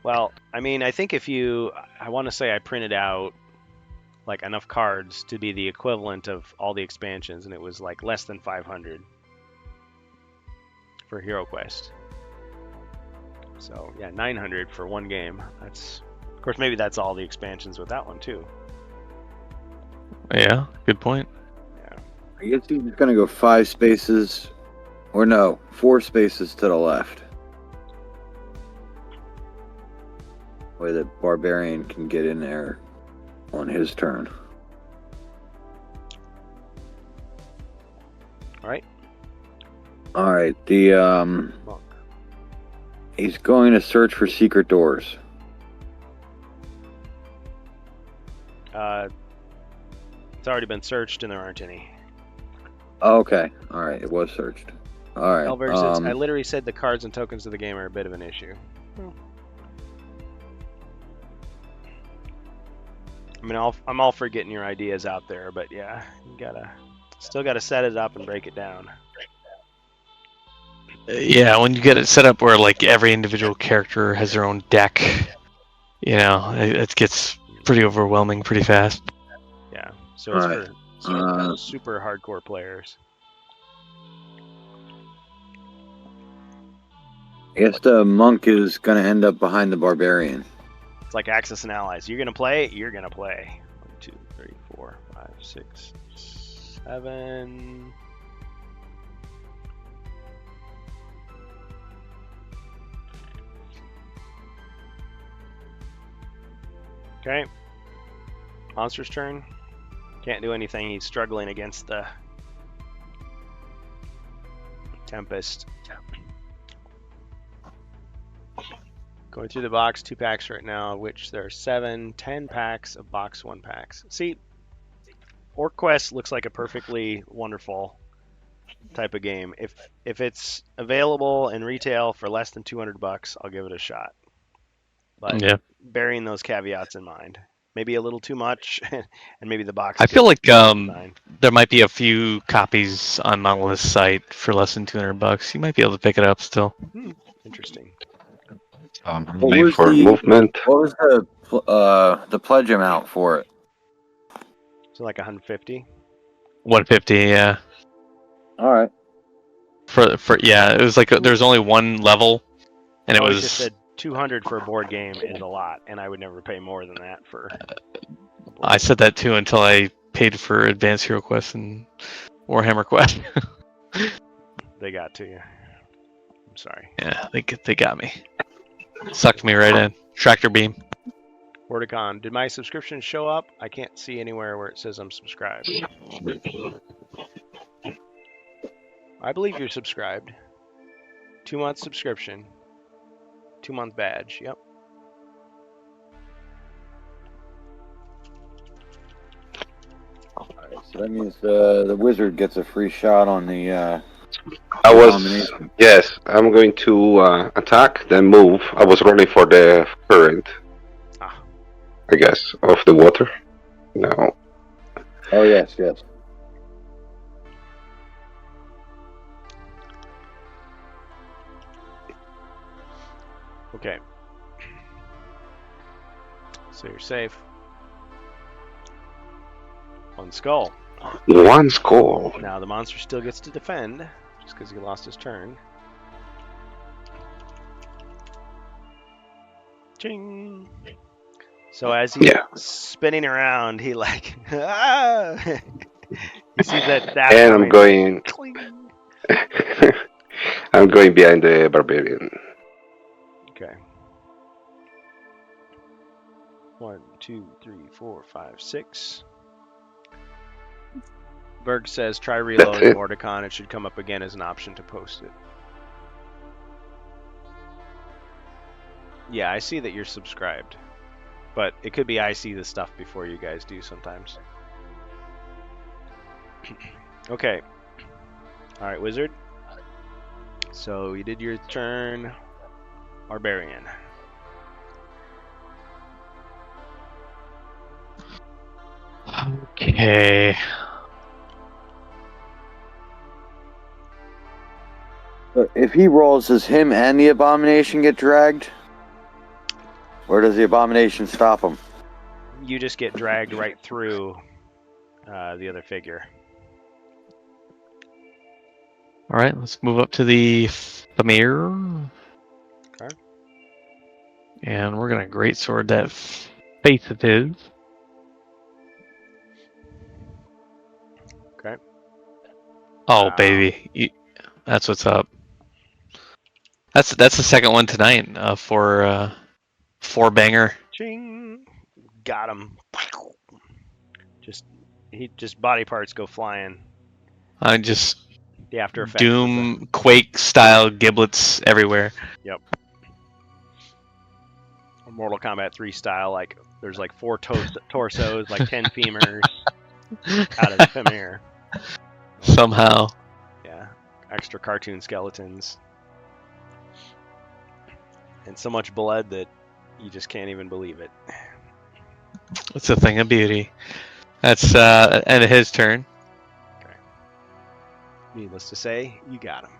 Well, I mean, I think if I want to say I printed out like enough cards to be the equivalent of all the expansions, and it was like less than 500 for Hero Quest. So yeah, 900 for one game. That's, of course, maybe that's all the expansions with that one too. Yeah, good point. I guess he's just gonna go 5 spaces, or no, 4 spaces to the left. Way the barbarian can get in there on his turn. All right. All right, the Monk. he's going to search for secret doors. It's already been searched and there aren't any. Okay, all right, it was searched. All right. Elberg says, I literally said the cards and tokens of the game are a bit of an issue. I mean, I'm all for getting your ideas out there, but yeah, you still gotta set it up and break it down. Yeah, when you get it set up where like every individual character has their own deck, you know, it gets pretty overwhelming pretty fast. Yeah, so it's Alright. for super hardcore players. I guess the monk is going to end up behind the barbarian. It's like Axis and Allies. You're gonna play, you're gonna play. 1, 2, 3, 4, 5, 6, 7. Okay. Monster's turn. Can't do anything. He's struggling against the Tempest. Going through the box, 2 packs right now, which there are 7, 10 packs of box 1 packs. See, Orc Quest looks like a perfectly wonderful type of game. If it's available in retail for less than $200, I'll give it a shot. But Yeah. bearing those caveats in mind, maybe a little too much, and maybe the box. I feel like fine. there might be a few copies on Monolith's site for less than $200. You might be able to pick it up still. Interesting. What Made was for the- movement. What was the pledge amount for it? So like 150. 150, yeah. All right. For yeah, it was like there's only one level, and it I was just said 200 for a board game is a lot, and I would never pay more than that for. I said that too until I paid for Advanced Hero Quest and Warhammer Quest. They got to you. I'm sorry. Yeah, they got me. Sucked me right in. Tractor beam. Wordicon, did my subscription show up? I can't see anywhere where it says I'm subscribed. I believe you're subscribed. 2-month subscription. 2-month badge. Yep. All right. So that means the wizard gets a free shot on the. I was, Domination. yes, I'm going to attack, then move. I was running for the current, Ah. I guess, of the water. No. Oh yes, yes. Okay. So you're safe. 1 skull. One skull. Now the monster still gets to defend, just because he lost his turn. Ching. So as he's Yeah. spinning around, he like, ah! You see that? And I'm going. Cling. I'm going behind the barbarian. Okay. 1, 2, 3, 4, 5, 6. Berg says try That's reloading it. Mordecon. It should come up again as an option to post it. Yeah, I see that you're subscribed. But it could be I see the stuff before you guys do sometimes. Okay. Alright, Wizard. So you did your turn. Barbarian. Okay. But if he rolls, does him and the abomination get dragged? Or does the abomination stop him? You just get dragged right through the other figure. All right, let's move up to the mirror. Okay. And we're gonna great sword that face of his. Okay. Oh Wow. baby, that's what's up. That's the second one tonight for 4-banger. Ching. Got him. Just body parts go flying. I just The after effects. Doom Quake style giblets everywhere. Yep. Mortal Kombat 3 style, like there's like 4 torsos, like 10 femurs out of the femur. Somehow. Yeah. Extra cartoon skeletons. And so much blood that you just can't even believe it. It's a thing of beauty. That's end of his turn. Okay. Needless to say, you got him.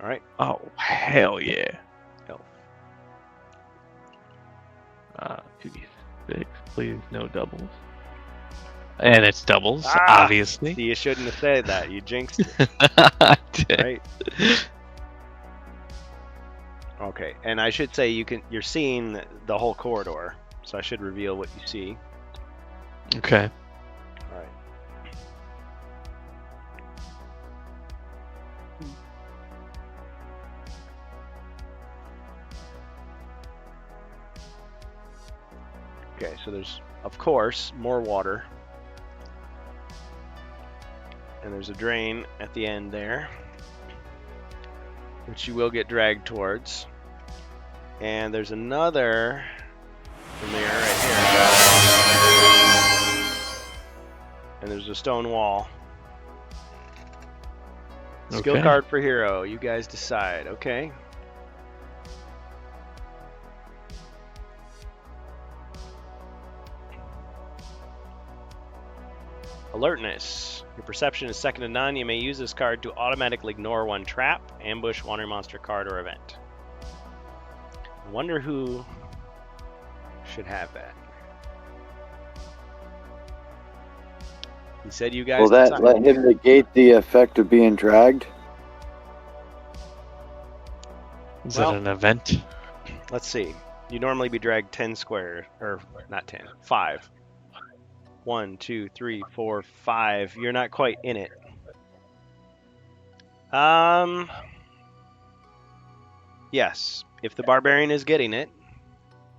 All right. Oh hell yeah. Elf. 2d6, please no doubles. And it's doubles, Ah! obviously. See, you shouldn't have said that. You jinxed it. I did. Right. Okay, and I should say you're seeing the whole corridor, so I should reveal what you see. Okay. All right. Okay, so there's, of course, more water. And there's a drain at the end there, which you will get dragged towards. And there's another mirror right here. And there's a stone wall. Skill Okay. card for hero. You guys decide, okay? Alertness. Your perception is second to none. You may use this card to automatically ignore one trap, ambush, wandering monster card, or event. I wonder who should have that. He said you guys Will that decide. let him negate the effect of being dragged? Is Well- that an event? Let's see. You normally be dragged 10 square, or not 10, 5. 1, 2, 3, 4, 5. You're not quite in it. Yes. If the barbarian is getting it.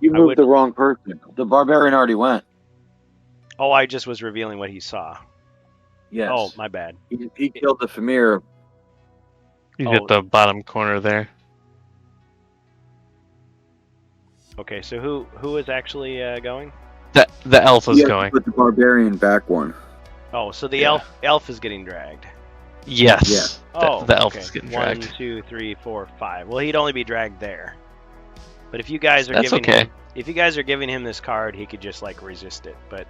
You I moved would- the wrong person. The barbarian already went. Oh, I just was revealing what he saw. Yes. Oh, my bad. He killed the Famir. He's Oh. at the bottom corner there. Okay, so who is actually going? The elf is He has to going. put the barbarian back one. Oh, so the Yeah. elf is getting dragged. Yes. Yeah. Oh, The elf okay. is getting 1, dragged. 2, 3, 4, 5. Well, he'd only be dragged there. But if you guys are That's giving okay. him, if you guys are giving him this card, he could just like resist it. But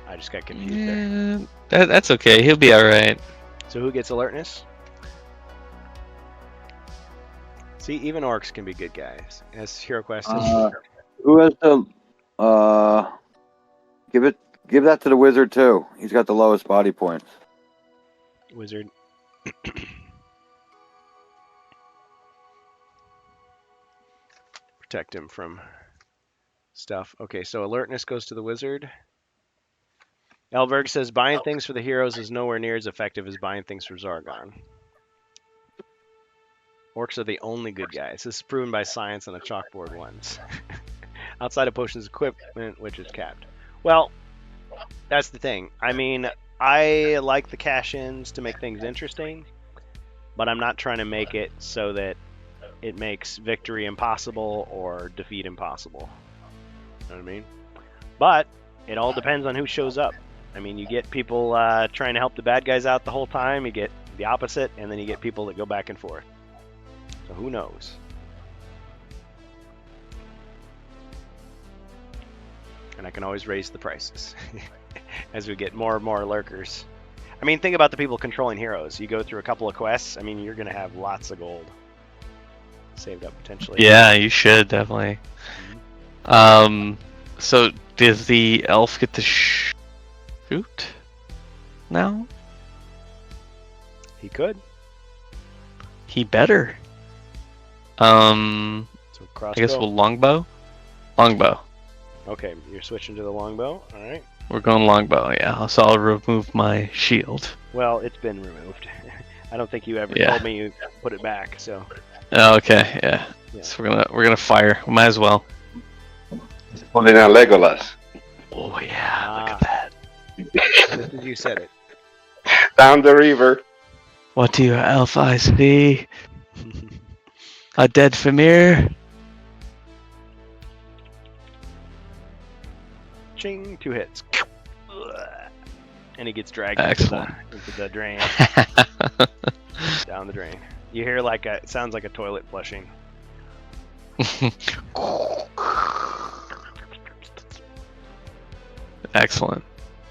I just got confused there. Yeah, that's okay. He'll be all right. So who gets alertness? See, even orcs can be good guys. As HeroQuest says. Who has the give that to the wizard too. He's got the lowest body points. Wizard. Protect him from stuff. Okay, so alertness goes to the wizard. Elberg says buying things for the heroes is nowhere near as effective as buying things for Zargon. Orcs are the only good guys. This is proven by science on a chalkboard once. Outside of potions equipment, which is capped. Well, that's the thing. I mean, I like the cash-ins to make things interesting, but I'm not trying to make it so that it makes victory impossible or defeat impossible. You know what I mean? But it all depends on who shows up. I mean, you get people trying to help the bad guys out the whole time, you get the opposite, and then you get people that go back and forth. So who knows? And I can always raise the prices as we get more and more lurkers. I mean, think about the people controlling heroes. You go through a couple of quests, I mean, you're going to have lots of gold saved up potentially. Yeah, you should definitely. So does the elf get to shoot now? He could. He better. So crossbow. I guess we'll longbow. Longbow. Okay, you're switching to the longbow. All right. We're going longbow. Yeah. So I'll remove my shield. Well, it's been removed. I don't think you ever Yeah. told me you put it back. So. Okay. Yeah. Yeah. So we're gonna fire. We might as well. Pulling out Legolas. Oh yeah. Look Ah. at that. Just as you said it. Down the river. What do your elf eyes see? A dead Famir? Ching, 2 hits. And he gets dragged Excellent. into the drain. Down the drain. You hear like it sounds like a toilet flushing. Excellent.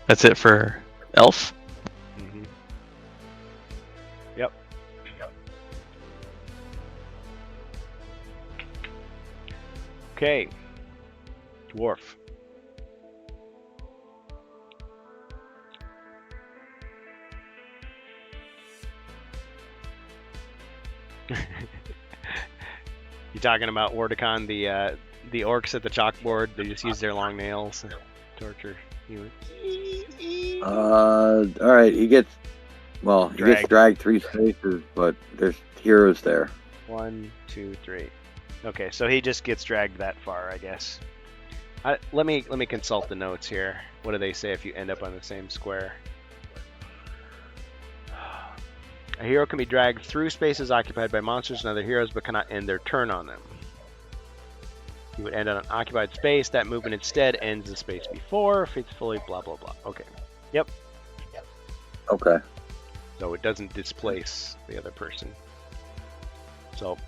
That's it for elf. Mm-hmm. Yep. Okay. Dwarf. You talking about Wardicon, the orcs at the chalkboard? They just use their long nails to torture you. All right, he gets dragged 3 spaces, but there's heroes there. 1, 2, 3. Okay, so he just gets dragged that far, I guess. Let me consult the notes here. What do they say if you end up on the same square? A hero can be dragged through spaces occupied by monsters and other heroes, but cannot end their turn on them. He would end on an occupied space. That movement instead ends the space before, faithfully, blah, blah, blah. Okay. Yep. Okay. So it doesn't displace the other person. So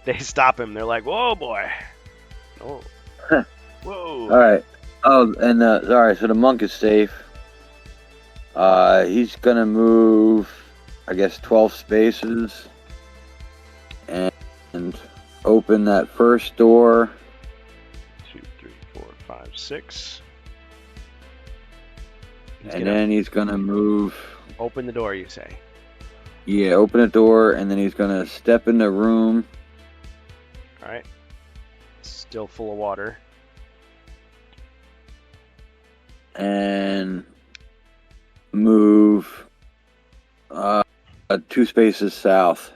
they stop him. They're like, whoa, boy. Oh. Whoa. All right. Oh, and all right. So the monk is safe. He's gonna move, I guess, 12 spaces, and open that first door. 2, 3, 4, 5, 6. And then he's gonna move. Open the door, you say. Yeah, open a door, and then he's gonna step in the room. All right. Still full of water. And move 2 spaces south.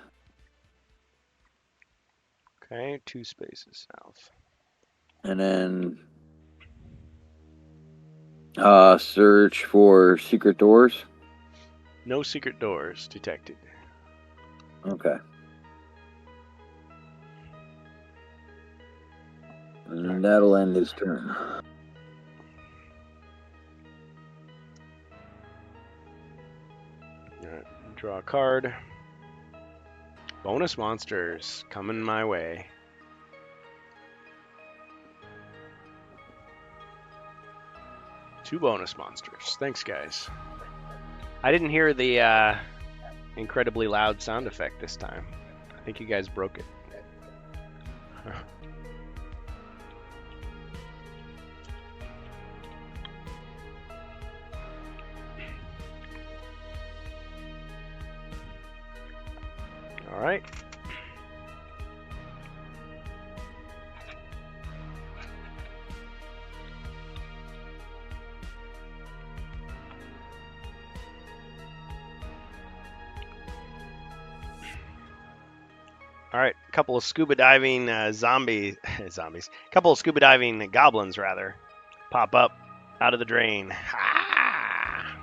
Okay, 2 spaces south. And then search for secret doors. No secret doors detected. Okay. And that'll end his turn. Alright, draw a card. Bonus monsters coming my way. Two bonus monsters. Thanks, guys. I didn't hear the incredibly loud sound effect this time. I think you guys broke it. All right. All right, a couple of scuba diving zombies. Couple of scuba diving goblins, rather, pop up out of the drain. Ah!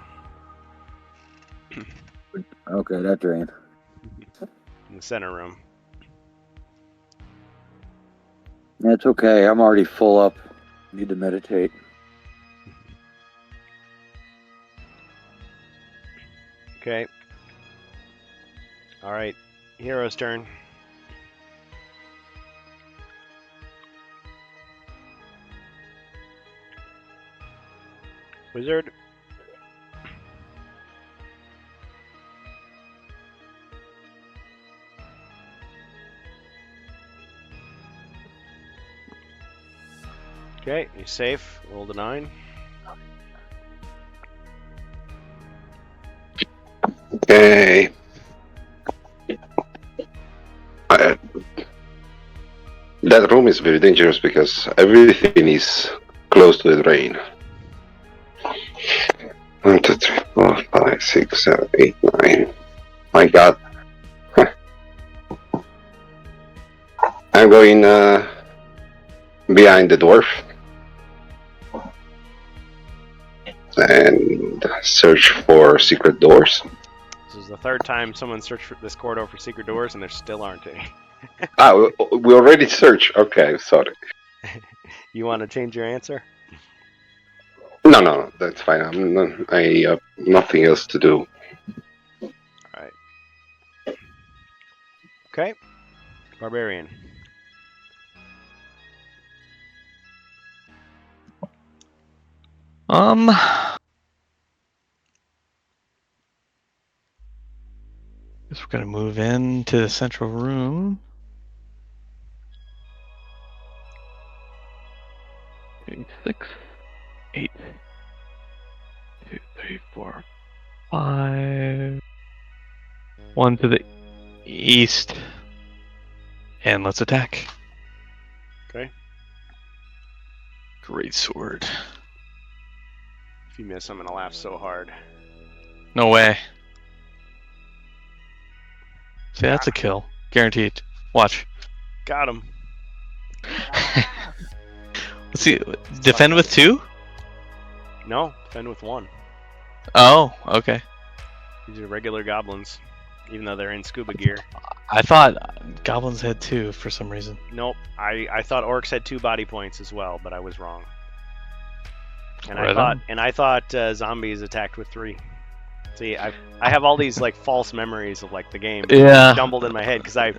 Okay, that drain. In the center room. That's okay. I'm already full up. Need to meditate. Okay. All right, hero's turn. Wizard. Okay, he's safe. Rolled a 9. Okay. That room is very dangerous because everything is close to the drain. 1, 2, 3, 4, 5, 6, 7, 8, 9. My God. I'm going behind the dwarf and search for secret doors. This is the third time someone searched for this corridor for secret doors, and there still aren't any. We already searched. Okay, sorry. You want to change your answer? No, that's fine. I have nothing else to do. All right. Okay. Barbarian. Guess we're gonna move into the central room. 6, 8, 2, 3, 4, 5. 1 to the east, and let's attack. Okay. Great sword. If you miss, I'm gonna laugh so hard. No way. See, that's a kill, guaranteed. Watch. Got him. Let's see. Defend with 2? No, defend with 1. Oh, okay. These are regular goblins, even though they're in scuba gear. I thought goblins had 2 for some reason. Nope. I thought orcs had 2 body points as well, but I was wrong. And Right I thought zombies attacked with 3. See, I have all these like false memories of like the game jumbled in my head because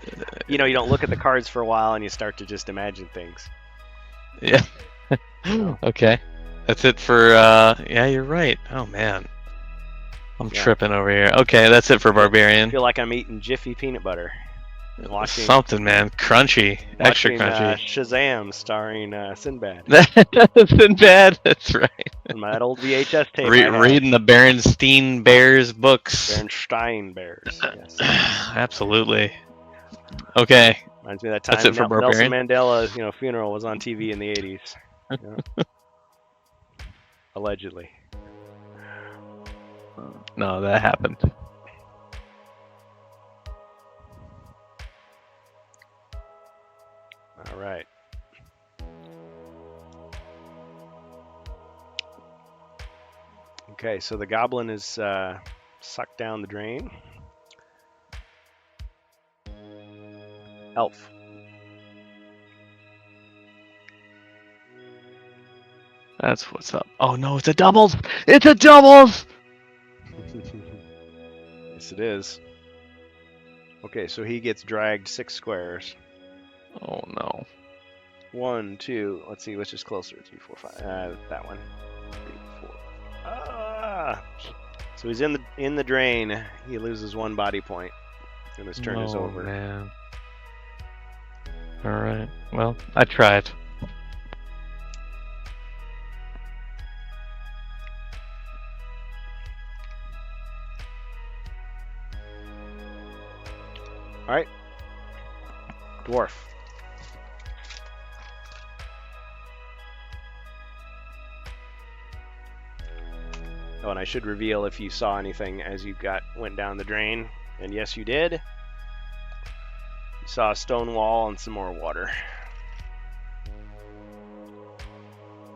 you don't look at the cards for a while and you start to just imagine things. Yeah. Okay. That's it for yeah, you're right. Oh man. I'm tripping over here. Okay, that's it for Barbarian. I feel like I'm eating Jiffy peanut butter. And watching something, man. Crunchy. Extra crunchy. Shazam starring Sinbad. Sinbad, that's right. And my old VHS tape. Reading the Berenstein Bears books. Berenstein Bears, yes. Absolutely. Okay. Reminds me of that time that's it for Nelson Barbarian. Mandela's funeral was on TV in the 80s. Yeah. Allegedly. No, that happened. All right. Okay, so the goblin is sucked down the drain. Elf. That's what's up. Oh no, it's a doubles! It's a doubles! Yes, it is. Okay, so he gets dragged 6 squares. Oh no. 1, 2. Let's see which is closer. 3, 4, 5. That one. 3, 4. Ah! So he's in the drain. He loses 1 body point, and his turn is over. Man. All right. Well, I tried. All right. Dwarf. Oh, and I should reveal if you saw anything as you went down the drain. And yes, you did. You Saw a stone wall and some more water.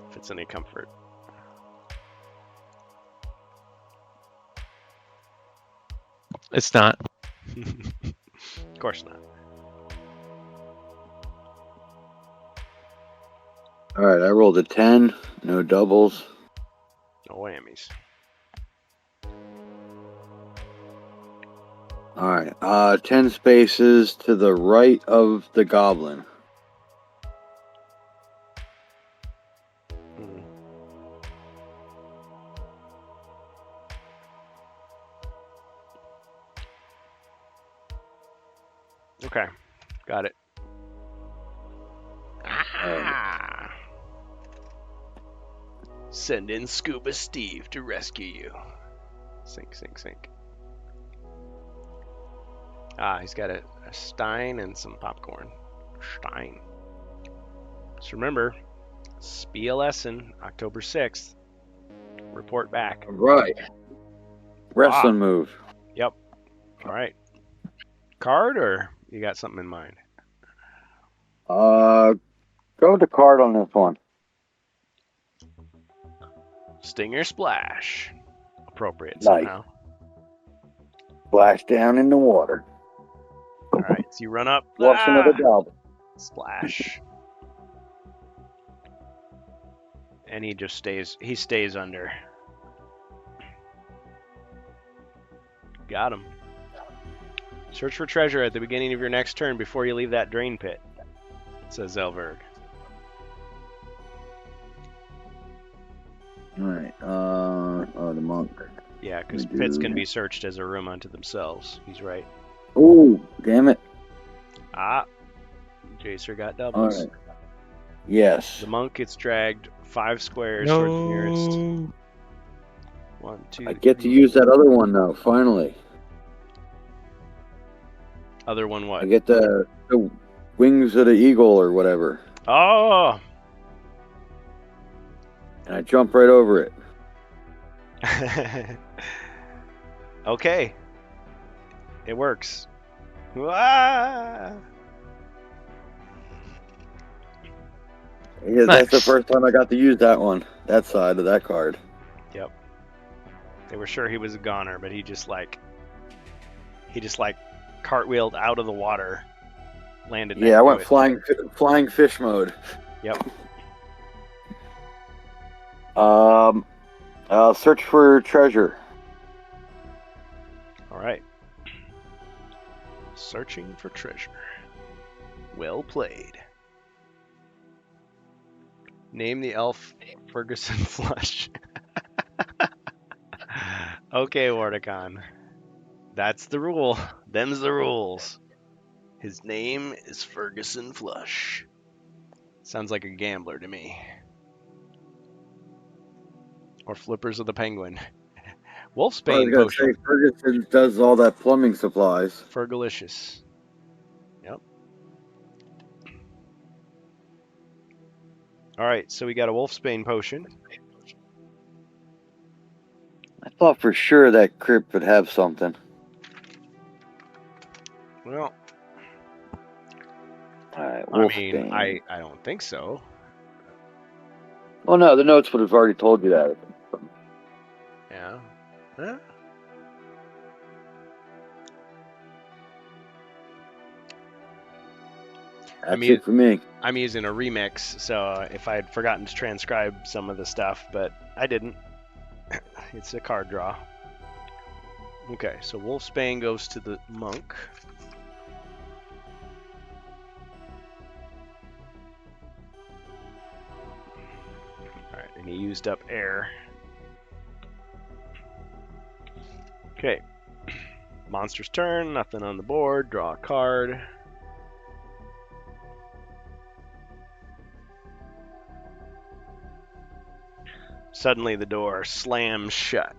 If it's any comfort. It's not. Of course not. All right, I rolled a 10. No doubles. No whammies. All right, 10 spaces to the right of the goblin. Hmm. Okay, got it. Ah! Send in Scuba Steve to rescue you. Sink, sink, sink. Ah, he's got a Stein and some popcorn. Stein. Just remember, Spiel Essen, October 6th. Report back. All right. Wrestling move. Yep. All right. Card, or you got something in mind? Go with the card on this one. Stinger Splash. Appropriate Nice. somehow. Splash down in the water. All right, so you run up. Walks another goblin. Splash. And he just stays under. Got him. Search for treasure at the beginning of your next turn before you leave that drain pit, says Zelberg. All right. The monk. Yeah, because pits can be searched as a room unto themselves. He's right. Oh, damn it. Ah, Jacer got All doubles. right. Yes. The monk gets dragged 5 squares towards the nearest. No. 1, 2. I get to use that other one now, finally. Other one what? I get the wings of the eagle or whatever. Oh! And I jump right over it. Okay. It works. Ah! Yeah, that's the Nice. first time I got to use that one. That side of that card. Yep. They were sure he was a goner, but he just like cartwheeled out of the water, landed. Yeah, I went next to it. flying fish mode. Yep. Search for treasure. All right. Searching for treasure. Well played. Name the elf Ferguson Flush. Okay, Wardicon. That's the rule. Them's the rules. His name is Ferguson Flush. Sounds like a gambler to me. Or Flippers of the Penguin. Wolfsbane potion. Say Ferguson does all that plumbing supplies. Fergalicious. Yep. Alright, so we got a Wolfsbane potion. I thought for sure that crypt would have something. Well, Alright, I mean, I don't think so. Oh no, the notes would have already told you that. Yeah. Huh? That's it for me. I'm using a remix, so if I had forgotten to transcribe some of the stuff, but I didn't. It's a card draw. Okay, so Wolfsbane goes to the monk. Alright, and he used up air. Okay. Monster's turn, nothing on the board, draw a card. Suddenly the door slams shut.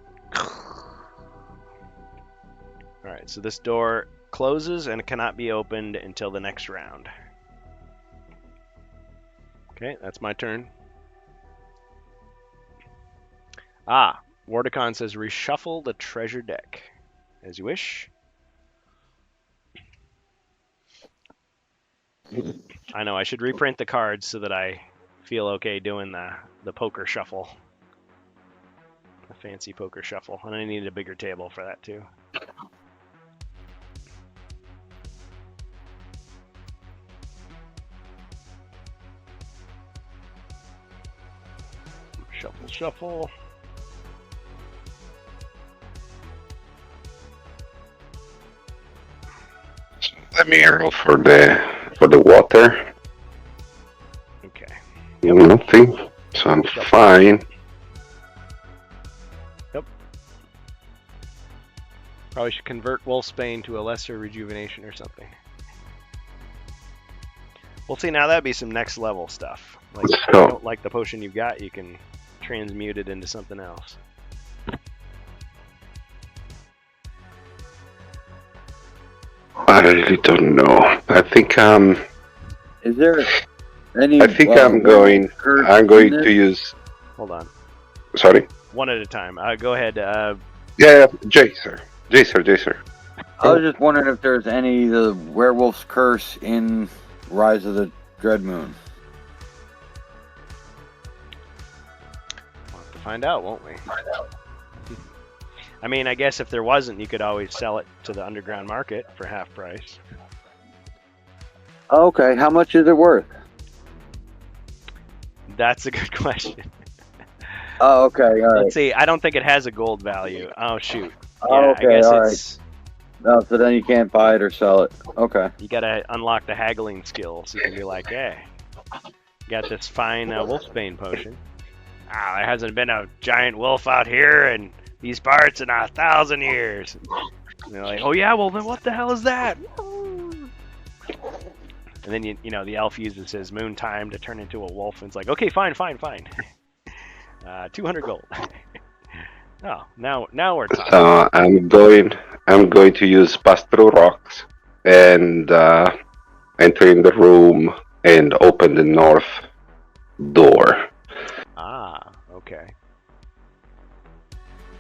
Alright, so this door closes and cannot be opened until the next round. Okay, that's my turn. Ah, Wardicon says reshuffle the treasure deck. As you wish. I know I should reprint the cards so that I feel okay doing the poker shuffle. A fancy poker shuffle. And I need a bigger table for that too. Shuffle, shuffle. Let me roll for the water. Okay. Nothing. So I'm fine. Probably should convert Wolfsbane to a lesser rejuvenation or something. Well, see, now that'd be some next level stuff. Like, if you don't like the potion you've got, you can transmute it into something else. I really don't know. I think Is there any? I'm going to use. Hold on. Sorry. One at a time. Go ahead. Yeah, Jacer. Jacer. I was just wondering if there's any of the werewolf's curse in Rise of the Dread Moon. We'll have to find out, won't we? I mean, I guess if there wasn't, you could always sell it to the underground market for half price. Okay, how much is it worth? That's a good question. Oh, okay, all right. Let's see. I don't think it has a gold value. Oh, shoot. Oh, Yeah, okay, I guess all right. it's... No, so then you can't buy it or sell it. Okay. You gotta unlock the haggling skill, so you can be like, hey, got this fine Wolfsbane potion. There hasn't been a giant wolf out here in these parts in 1,000 years. And they're like, oh yeah, well then what the hell is that? And then you know the elf uses his moon time to turn into a wolf, and it's like, okay, fine. 200 gold. Oh, now we're talking. I'm going to use pass through rocks and enter in the room and open the north door. Ah, okay.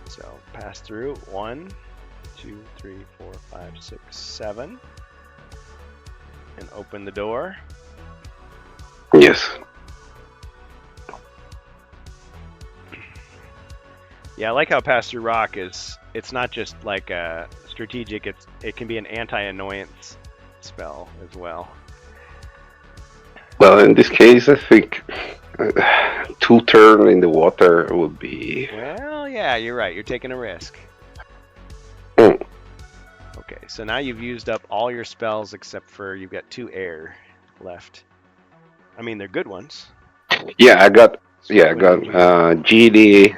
So pass through 1, 2, 3, 4, 5, 6, 7, and open the door. Yes. Yeah, I like how pass through rock is. It's not just like a strategic. It can be an anti-annoyance spell as well. Well, in this case, I think 2 turn in the water would be. Well, yeah, you're right. You're taking a risk. Mm. Okay, so now you've used up all your spells except for you've got 2 air left. I mean, they're good ones. Yeah, I got Genie.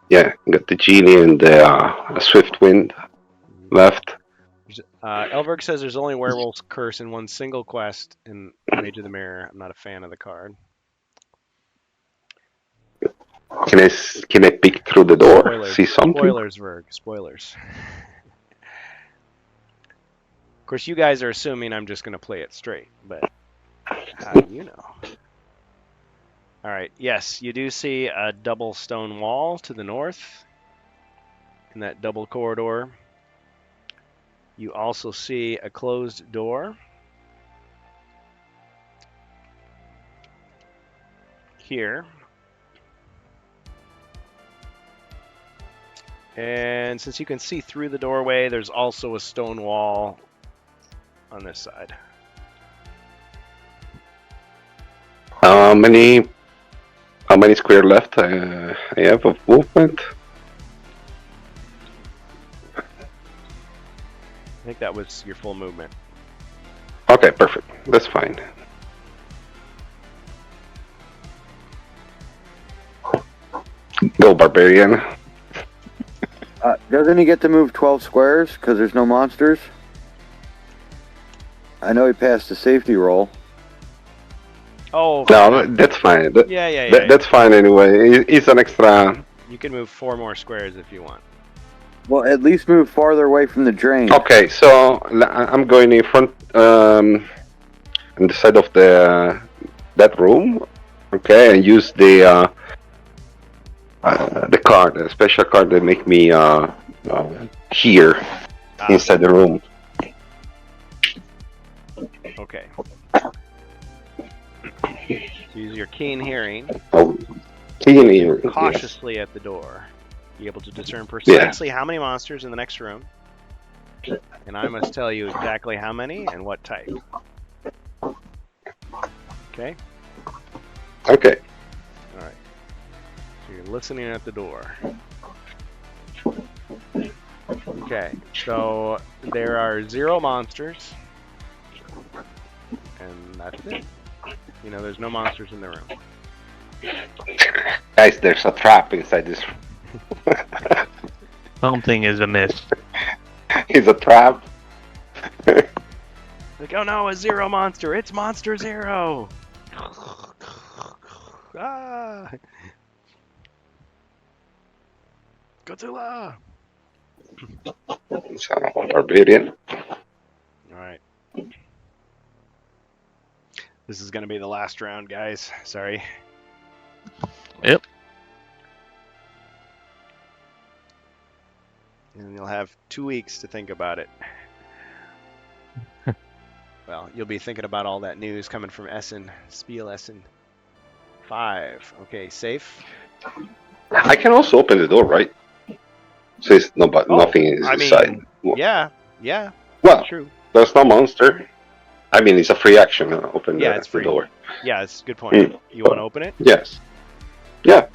Yeah, got the Genie and the Swift Wind left. Elberg says there's only Werewolf's Curse in one single quest in Mage of the Mirror. I'm not a fan of the card. Can I peek through the door? Spoilers. See something? Spoilers, Verg. Spoilers. Of course, you guys are assuming I'm just going to play it straight, but how do you know? All right. Yes, you do see a double stone wall to the north in that double corridor. You also see a closed door here. And since you can see through the doorway, there's also a stone wall on this side. How many square left I have of movement? I think that was your full movement. Okay, perfect. That's fine. Go, Barbarian. Doesn't he get to move 12 squares because there's no monsters? I know he passed the safety roll. Oh. No, that's fine. Yeah. That's fine anyway. It's an extra. You can move 4 more squares if you want. Well, at least move farther away from the drain. Okay, so I'm going in front, on the side of that room. Okay, and use the card, the special card that make me here inside the room. Okay. keen hearing, Oh, keen hearing. Yes. cautiously at the door, be able to discern precisely how many monsters in the next room, and I must tell you exactly how many and what type. Okay? Okay. Alright. So you're listening at the door. Okay, so there are 0 monsters, and that's it. You know, there's no monsters in the room. Guys, there's a trap inside this. Something is amiss. It's a trap. Like, oh no, a 0 monster! It's Monster 0! Ah! Godzilla! It's a barbarian. Alright. This is gonna be the last round, guys. Sorry. Yep. And you'll have 2 weeks to think about it. Well, you'll be thinking about all that news coming from Essen. Spiel Essen. 5. Okay, safe. I can also open the door, right? Says no, but Oh, nothing is I mean, inside. Yeah, Well, true. there's no monster. I mean, it's a free action. Open Yeah, the, it's the free. door. Yeah, it's a good point. You want to open it? Yes. Yeah.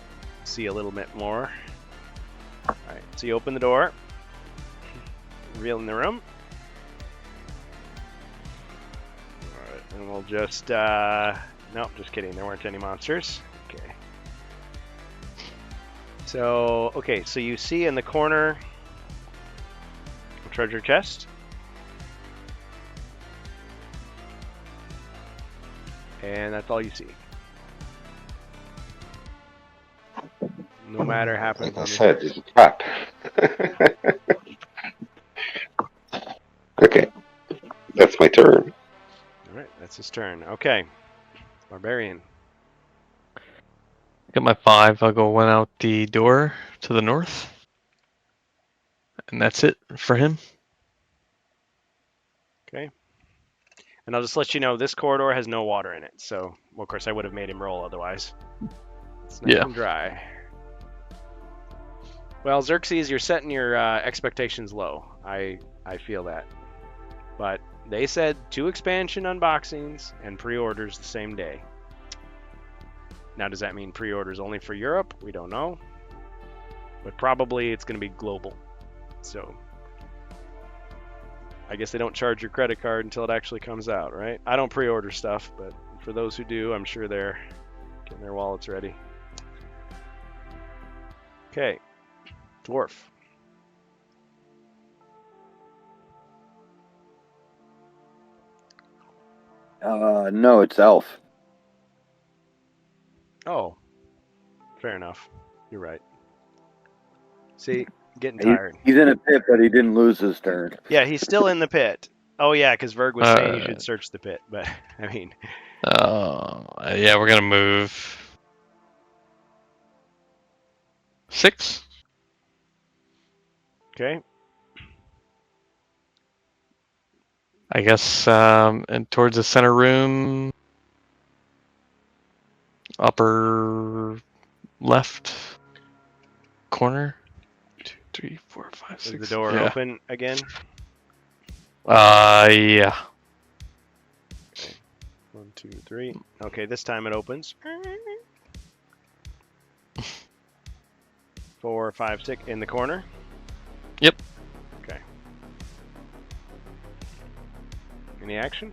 See a little bit more. Alright, so you open the door. Real in the room. Alright, and we'll just, nope, just kidding. There weren't any monsters. Okay. So, okay, so you see in the corner a treasure chest. And that's all you see. No matter happens Like I on said, the it's a trap. Okay. That's my turn. Alright, that's his turn. Okay. Barbarian. Got my 5. I'll go 1 out the door to the north. And that's it for him. Okay. And I'll just let you know this corridor has no water in it. So, well, of course, I would have made him roll otherwise. It's nice Yeah. and dry. Well, Xerxes, you're setting your expectations low. I feel that. But they said 2 expansion unboxings and pre-orders the same day. Now, does that mean pre-orders only for Europe? We don't know. But probably it's going to be global. So, I guess they don't charge your credit card until it actually comes out, right? I don't pre-order stuff, but for those who do, I'm sure they're getting their wallets ready. Okay. Dwarf. No, it's elf. Oh. Fair enough. You're right. See, getting tired. He's in a pit, but he didn't lose his turn. Yeah, he's still in the pit. Oh yeah, because Verg was saying you should search the pit, but I mean, Yeah, we're gonna move 6. okay. I guess, and towards the center room, upper left corner. 2, 3, 4, 5, 6. Is the door yeah. open again? Yeah. 1, 2, 3. Okay, this time it opens. 4, 5, 6 in the corner. Yep. Okay. Any action?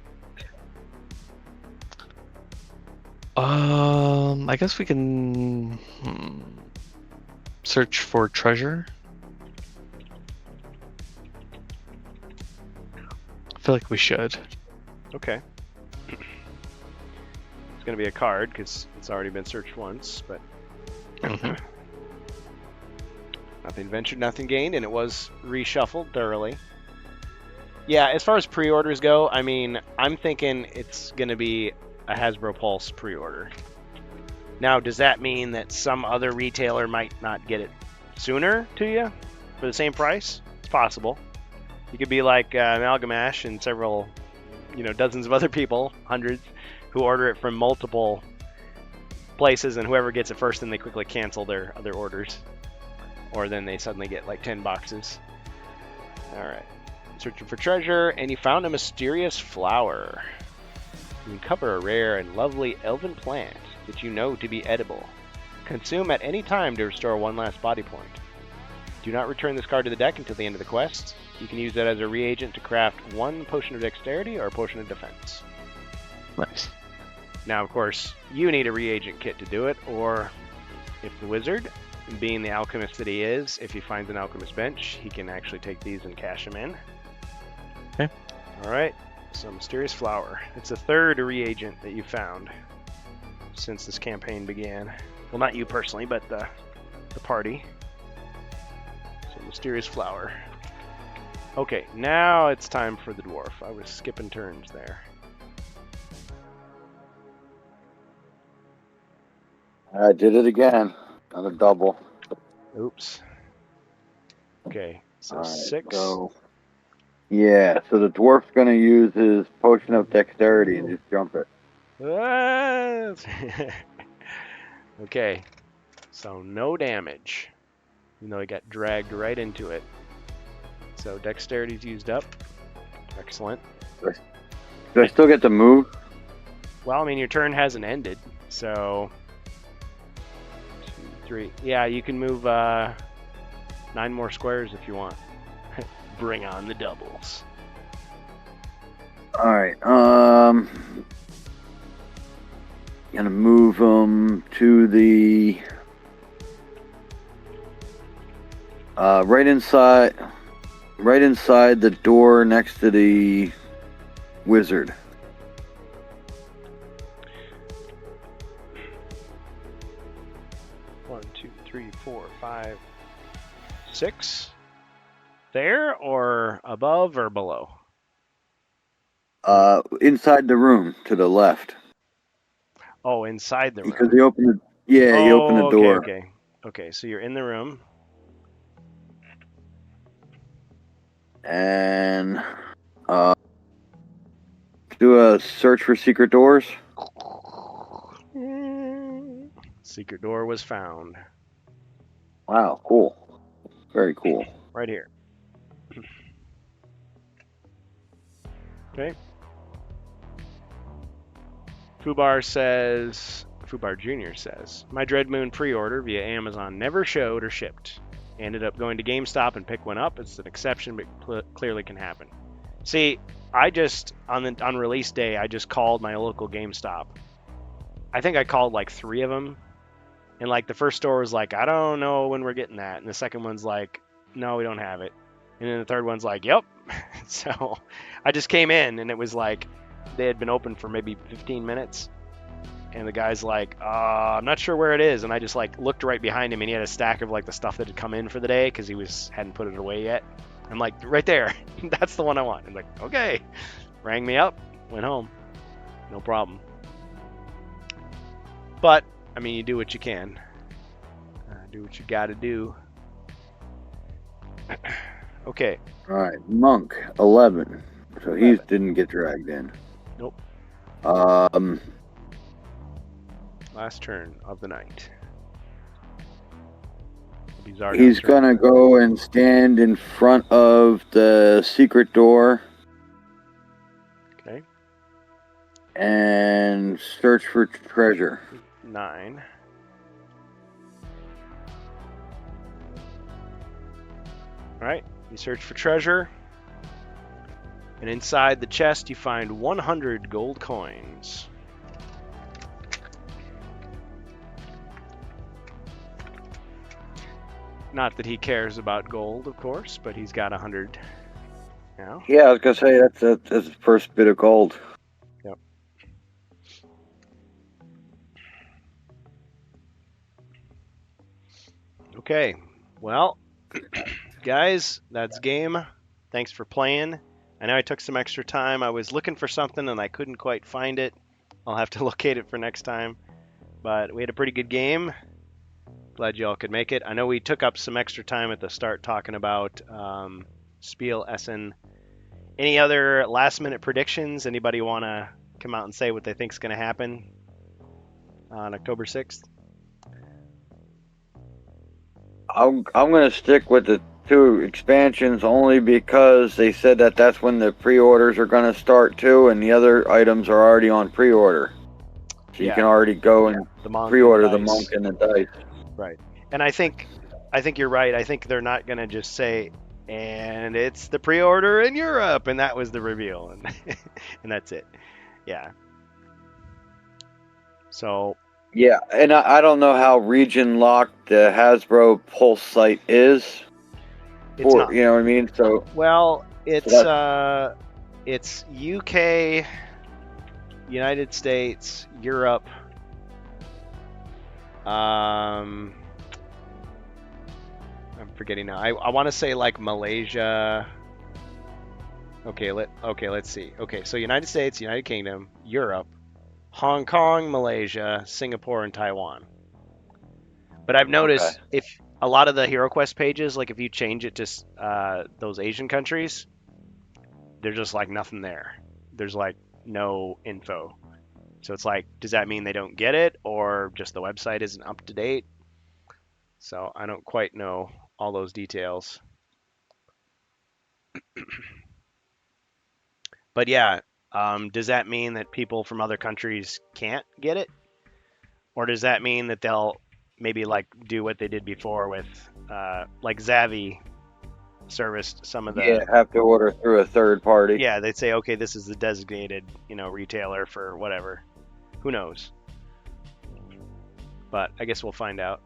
I guess we can search for treasure. I feel like we should. Okay. It's gonna be a card because it's already been searched once, but Mhm. nothing ventured, nothing gained, and it was reshuffled thoroughly. Yeah, as far as pre-orders go, I mean, I'm thinking it's gonna be a Hasbro Pulse pre-order. Now, does that mean that some other retailer might not get it sooner to you for the same price? It's possible. You could be like Amalgamash and several, dozens of other people, hundreds, who order it from multiple places, and whoever gets it first, then they quickly cancel their other orders, or then they suddenly get like 10 boxes. All right, searching for treasure, and you found a mysterious flower. You uncover a rare and lovely elven plant that you know to be edible. Consume at any time to restore 1 last body point. Do not return this card to the deck until the end of the quest. You can use that as a reagent to craft 1 potion of dexterity or a potion of defense. Nice. Now, of course, you need a reagent kit to do it, or if the wizard, being the alchemist that he is, if he finds an alchemist bench, he can actually take these and cash them in. Okay. All right, so mysterious flower. It's the 3rd reagent that you found since this campaign began. Well, not you personally, but the party. So mysterious flower. Okay, now it's time for the dwarf. I was skipping turns there. I did it again. Got a double. Oops. Okay, so All right, 6. So, yeah, so the dwarf's going to use his potion of dexterity and just jump it. Okay, so no damage, even though he got dragged right into it. So dexterity's used up. Excellent. Do I still get to move? Well, I mean, your turn hasn't ended, so 2, 3. Yeah, you can move 9 more squares if you want. Bring on the doubles. All right. Gonna move him to the right inside the door next to the wizard. One, 2, 3, 4, 5, 6. There, or above or below? Inside the room to the left. Oh, inside the room. Because he opened he opened the door. Okay, so you're in the room. And do a search for secret doors. Secret door was found. Wow, cool. Very cool. Right here. Okay. Fubar Jr. says, my Dread Moon pre-order via Amazon never showed or shipped. Ended up going to GameStop and pick one up. It's an exception, but clearly can happen. See, I just, on release day, I just called my local GameStop. I think I called like 3 of them. And like the first store was like, I don't know when we're getting that. And the second one's like, no, we don't have it. And then the third one's like, yep. So I just came in and it was like they had been open for maybe 15 minutes. And the guy's like, I'm not sure where it is. And I just like looked right behind him and he had a stack of like the stuff that had come in for the day because he hadn't put it away yet. I'm like, right there. That's the one I want. And like, okay. Rang me up, went home. No problem. But, I mean, you do what you can. Do what you gotta do. Okay. All right, Monk 11. So he didn't get dragged in. Nope. Last turn of the night. He's gonna go and stand in front of the secret door. Okay. And search for treasure. 9. Alright, you search for treasure. And inside the chest you find 100 gold coins. Not that he cares about gold, of course, but he's got 100 now. Yeah, I was gonna say that's the first bit of gold. Yep. Okay, well, guys, that's game. Thanks for playing. I know I took some extra time. I was looking for something and I couldn't quite find it. I'll have to locate it for next time. But we had a pretty good game. Glad you all could make it. I know we took up some extra time at the start talking about Spiel Essen. Any other last minute predictions? Anybody want to come out and say what they think is going to happen? on October 6th? I'm gonna stick with the 2 expansions only because they said that that's when the pre-orders are gonna start too, and the other items are already on pre-order. So you Yeah. can already go and The Monk pre-order and the Dice. Monk and the Dice. Right. And I think you're right. I think they're not going to just say, and it's the pre-order in Europe, and that was the reveal, and and that's it. Yeah. So Yeah, and I don't know how region locked the Hasbro Pulse site is. it's not. You know what I mean? So Well, it's that's- it's UK, United States, Europe. I'm forgetting now. I want to say like Malaysia. Okay, let's see. Okay, so United States, United Kingdom, Europe, Hong Kong, Malaysia, Singapore, and Taiwan. But I've noticed if a lot of the HeroQuest pages, like if you change it to those Asian countries, there's just like nothing there. There's like no info. So it's like, does that mean they don't get it, or just the website isn't up to date? So I don't quite know all those details. But yeah, does that mean that people from other countries can't get it? Or does that mean that they'll maybe like do what they did before with like Zavi serviced some of the have to order through a third party. Yeah, they'd say, okay, this is the designated, retailer for whatever. Who knows? But I guess we'll find out.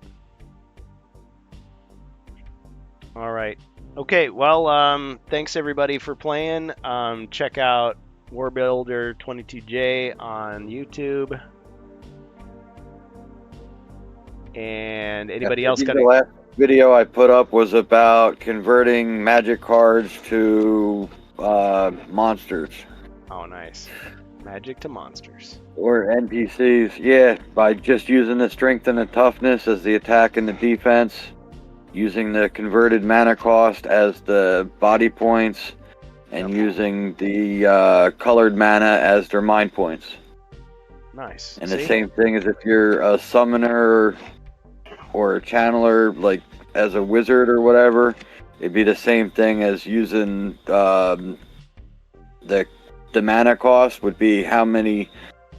All right. Okay, well, thanks everybody for playing. Check out Warbuilder 22J on YouTube. And anybody else got The last video I put up was about converting magic cards to monsters. Oh, nice. Magic to monsters. Or NPCs, yeah, by just using the strength and the toughness as the attack and the defense, using the converted mana cost as the body points, and using the colored mana as their mind points. Nice. And the same thing as if you're a summoner or a channeler, like as a wizard or whatever, it'd be the same thing as using the mana cost would be how many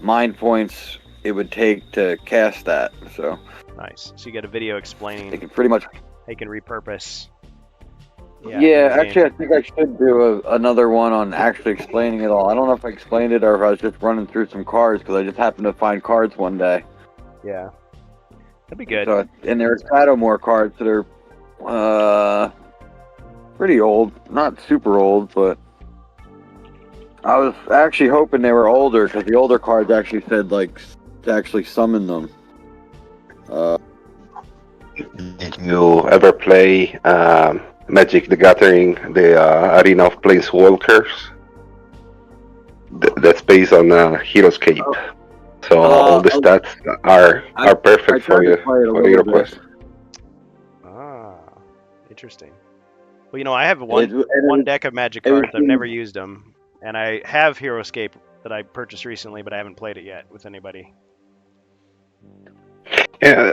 mind points it would take to cast that. So nice. So you got a video explaining they can pretty much they can repurpose. Yeah, actually, I think I should do another one on actually explaining it all. I don't know if I explained it or if I was just running through some cards because I just happened to find cards one day. Yeah, that'd be good. So, and there's Shadowmoor cards that are pretty old, not super old, but I was actually hoping they were older because the older cards actually said like to actually summon them. Did you ever play Magic the Gathering, the Arena of Planeswalkers? That's based on Heroescape. So all the stats are perfect for your quest. Ah, interesting. Well, I have one deck of Magic cards. I've never used them, and I have Heroescape that I purchased recently, but I haven't played it yet with anybody. Yeah,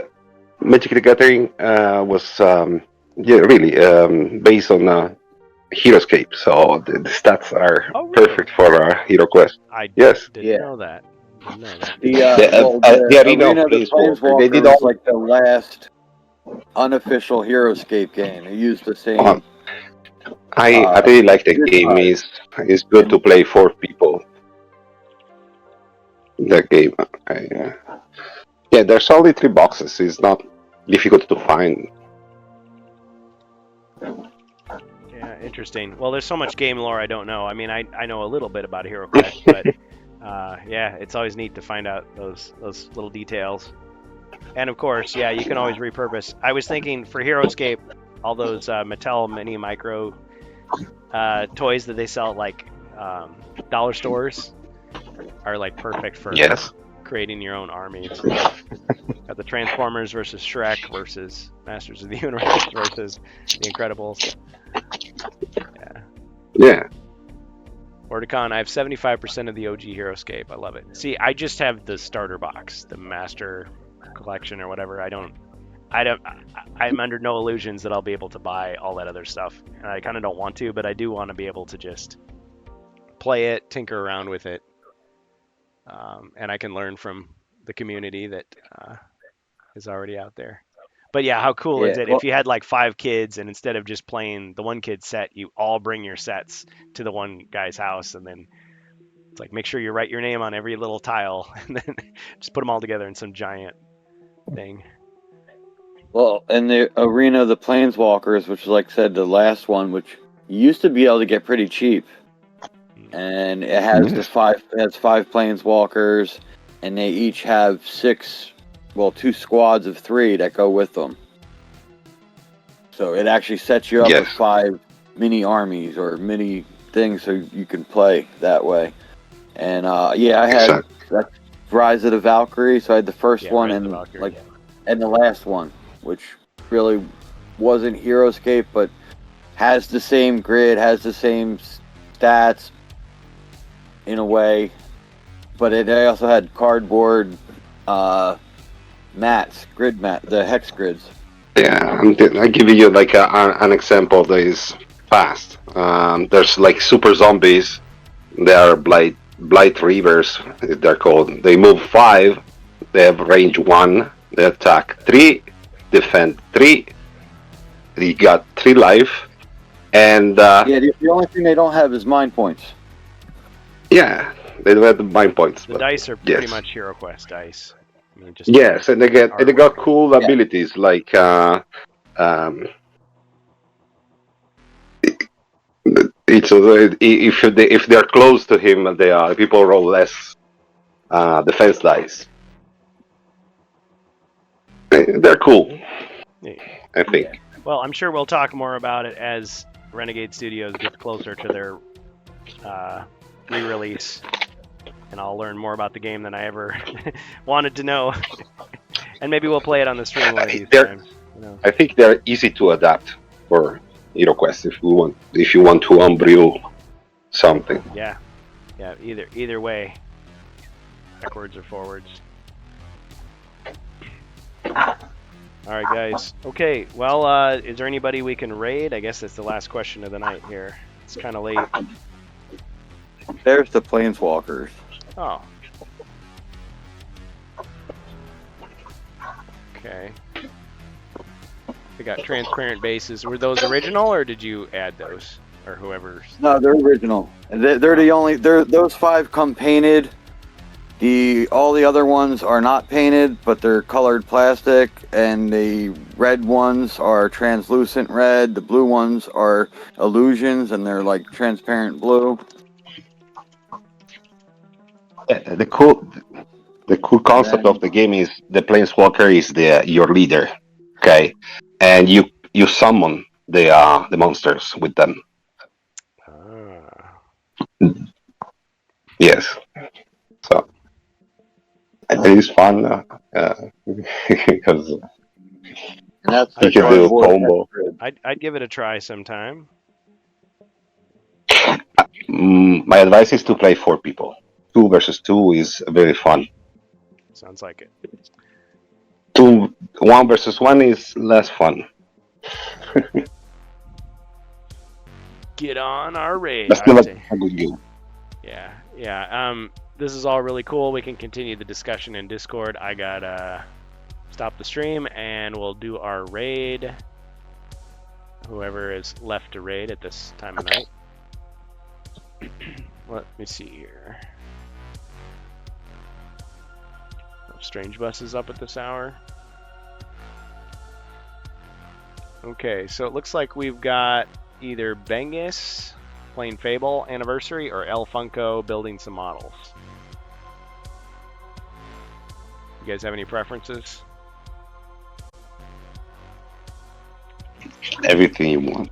Magic the Gathering was really based on Heroescape, so the stats are perfect for HeroQuest. I didn't know that. The Arena of Planeswalkers, they did all like the last unofficial Heroescape game. They used the same. I really like the game. It's good to play 4 people. The game. Yeah, there's only 3 boxes. It's not difficult to find. Yeah, interesting. Well, there's so much game lore I don't know. I mean, I know a little bit about HeroQuest, but yeah, it's always neat to find out those little details. And of course, yeah, you can always repurpose. I was thinking for HeroEscape, all those Mattel Mini Micro toys that they sell at like dollar stores are like perfect for creating your own armies. Got the Transformers versus Shrek versus Masters of the Universe versus the Incredibles. Yeah. Or Mordicon, I have 75% of the OG HeroScape. I love it. See, I just have the starter box, the Master Collection or whatever. I'm under no illusions that I'll be able to buy all that other stuff. And I kind of don't want to, but I do want to be able to just play it, tinker around with it. And I can learn from the community that is already out there. But yeah, how cool is it if you had like 5 kids and instead of just playing the one kid set, you all bring your sets to the one guy's house, and then it's like make sure you write your name on every little tile and then just put them all together in some giant thing. Well, in the Arena of the Planeswalkers, which like I said, the last one, which you used to be able to get pretty cheap, and it has Yes. it has 5 Planeswalkers, and they each have 2 squads of 3 that go with them. So it actually sets you up Yes. with 5 mini armies or mini things, so you can play that way. And I had that Rise of the Valkyrie, so I had the first one Rise of and the Valkyrie, and the last one, which really wasn't HeroScape, but has the same grid, has the same stats in a way. But I also had cardboard mats, the hex grids. Yeah, I give you like an example that is fast. There's like super zombies. They are blight reavers, they're called. They move 5. They have range 1. They attack 3, defend 3. They got 3 life, and The only thing they don't have is mind points. yeah, they don't have the mind points. The but dice are pretty yes. much HeroQuest dice. I mean, just Yes, and they got cool Yeah. abilities like if they're close to him, people roll less defense dice. They're cool, I think. Well, I'm sure we'll talk more about it as Renegade Studios gets closer to their re-release, and I'll learn more about the game than I ever wanted to know. And maybe we'll play it on the stream one of these times. I think they're easy to adapt for HeroQuest if you want to homebrew something. Yeah, either way, backwards or forwards. All right, guys. Okay, well, is there anybody we can raid? I guess that's the last question of the night here. It's kind of late. There's the Planeswalkers. Oh. Okay. We got transparent bases. Were those original, or did you add those, or whoever's? No, they're original. They're the only. Those 5 come painted. All the other ones are not painted, but they're colored plastic, and the red ones are translucent red. The blue ones are illusions, and they're like transparent blue. The cool concept of the game is the Planeswalker is your leader, okay, and you summon the monsters with them. Yes, so it is fun because That's you can do a combo. I'd give it a try sometime. My advice is to play 4 people. 2 versus 2 is very fun. Sounds like it. 1 versus 1 is less fun. Get on our raid. That's still a good game. Yeah. This is all really cool. We can continue the discussion in Discord. I gotta stop the stream, and we'll do our raid. Whoever is left to raid at this time of night. Let me see here. Strange Bus is up at this hour. Okay, so it looks like we've got either Bengus playing Fable Anniversary or El Funko building some models. You guys have any preferences? Everything you want.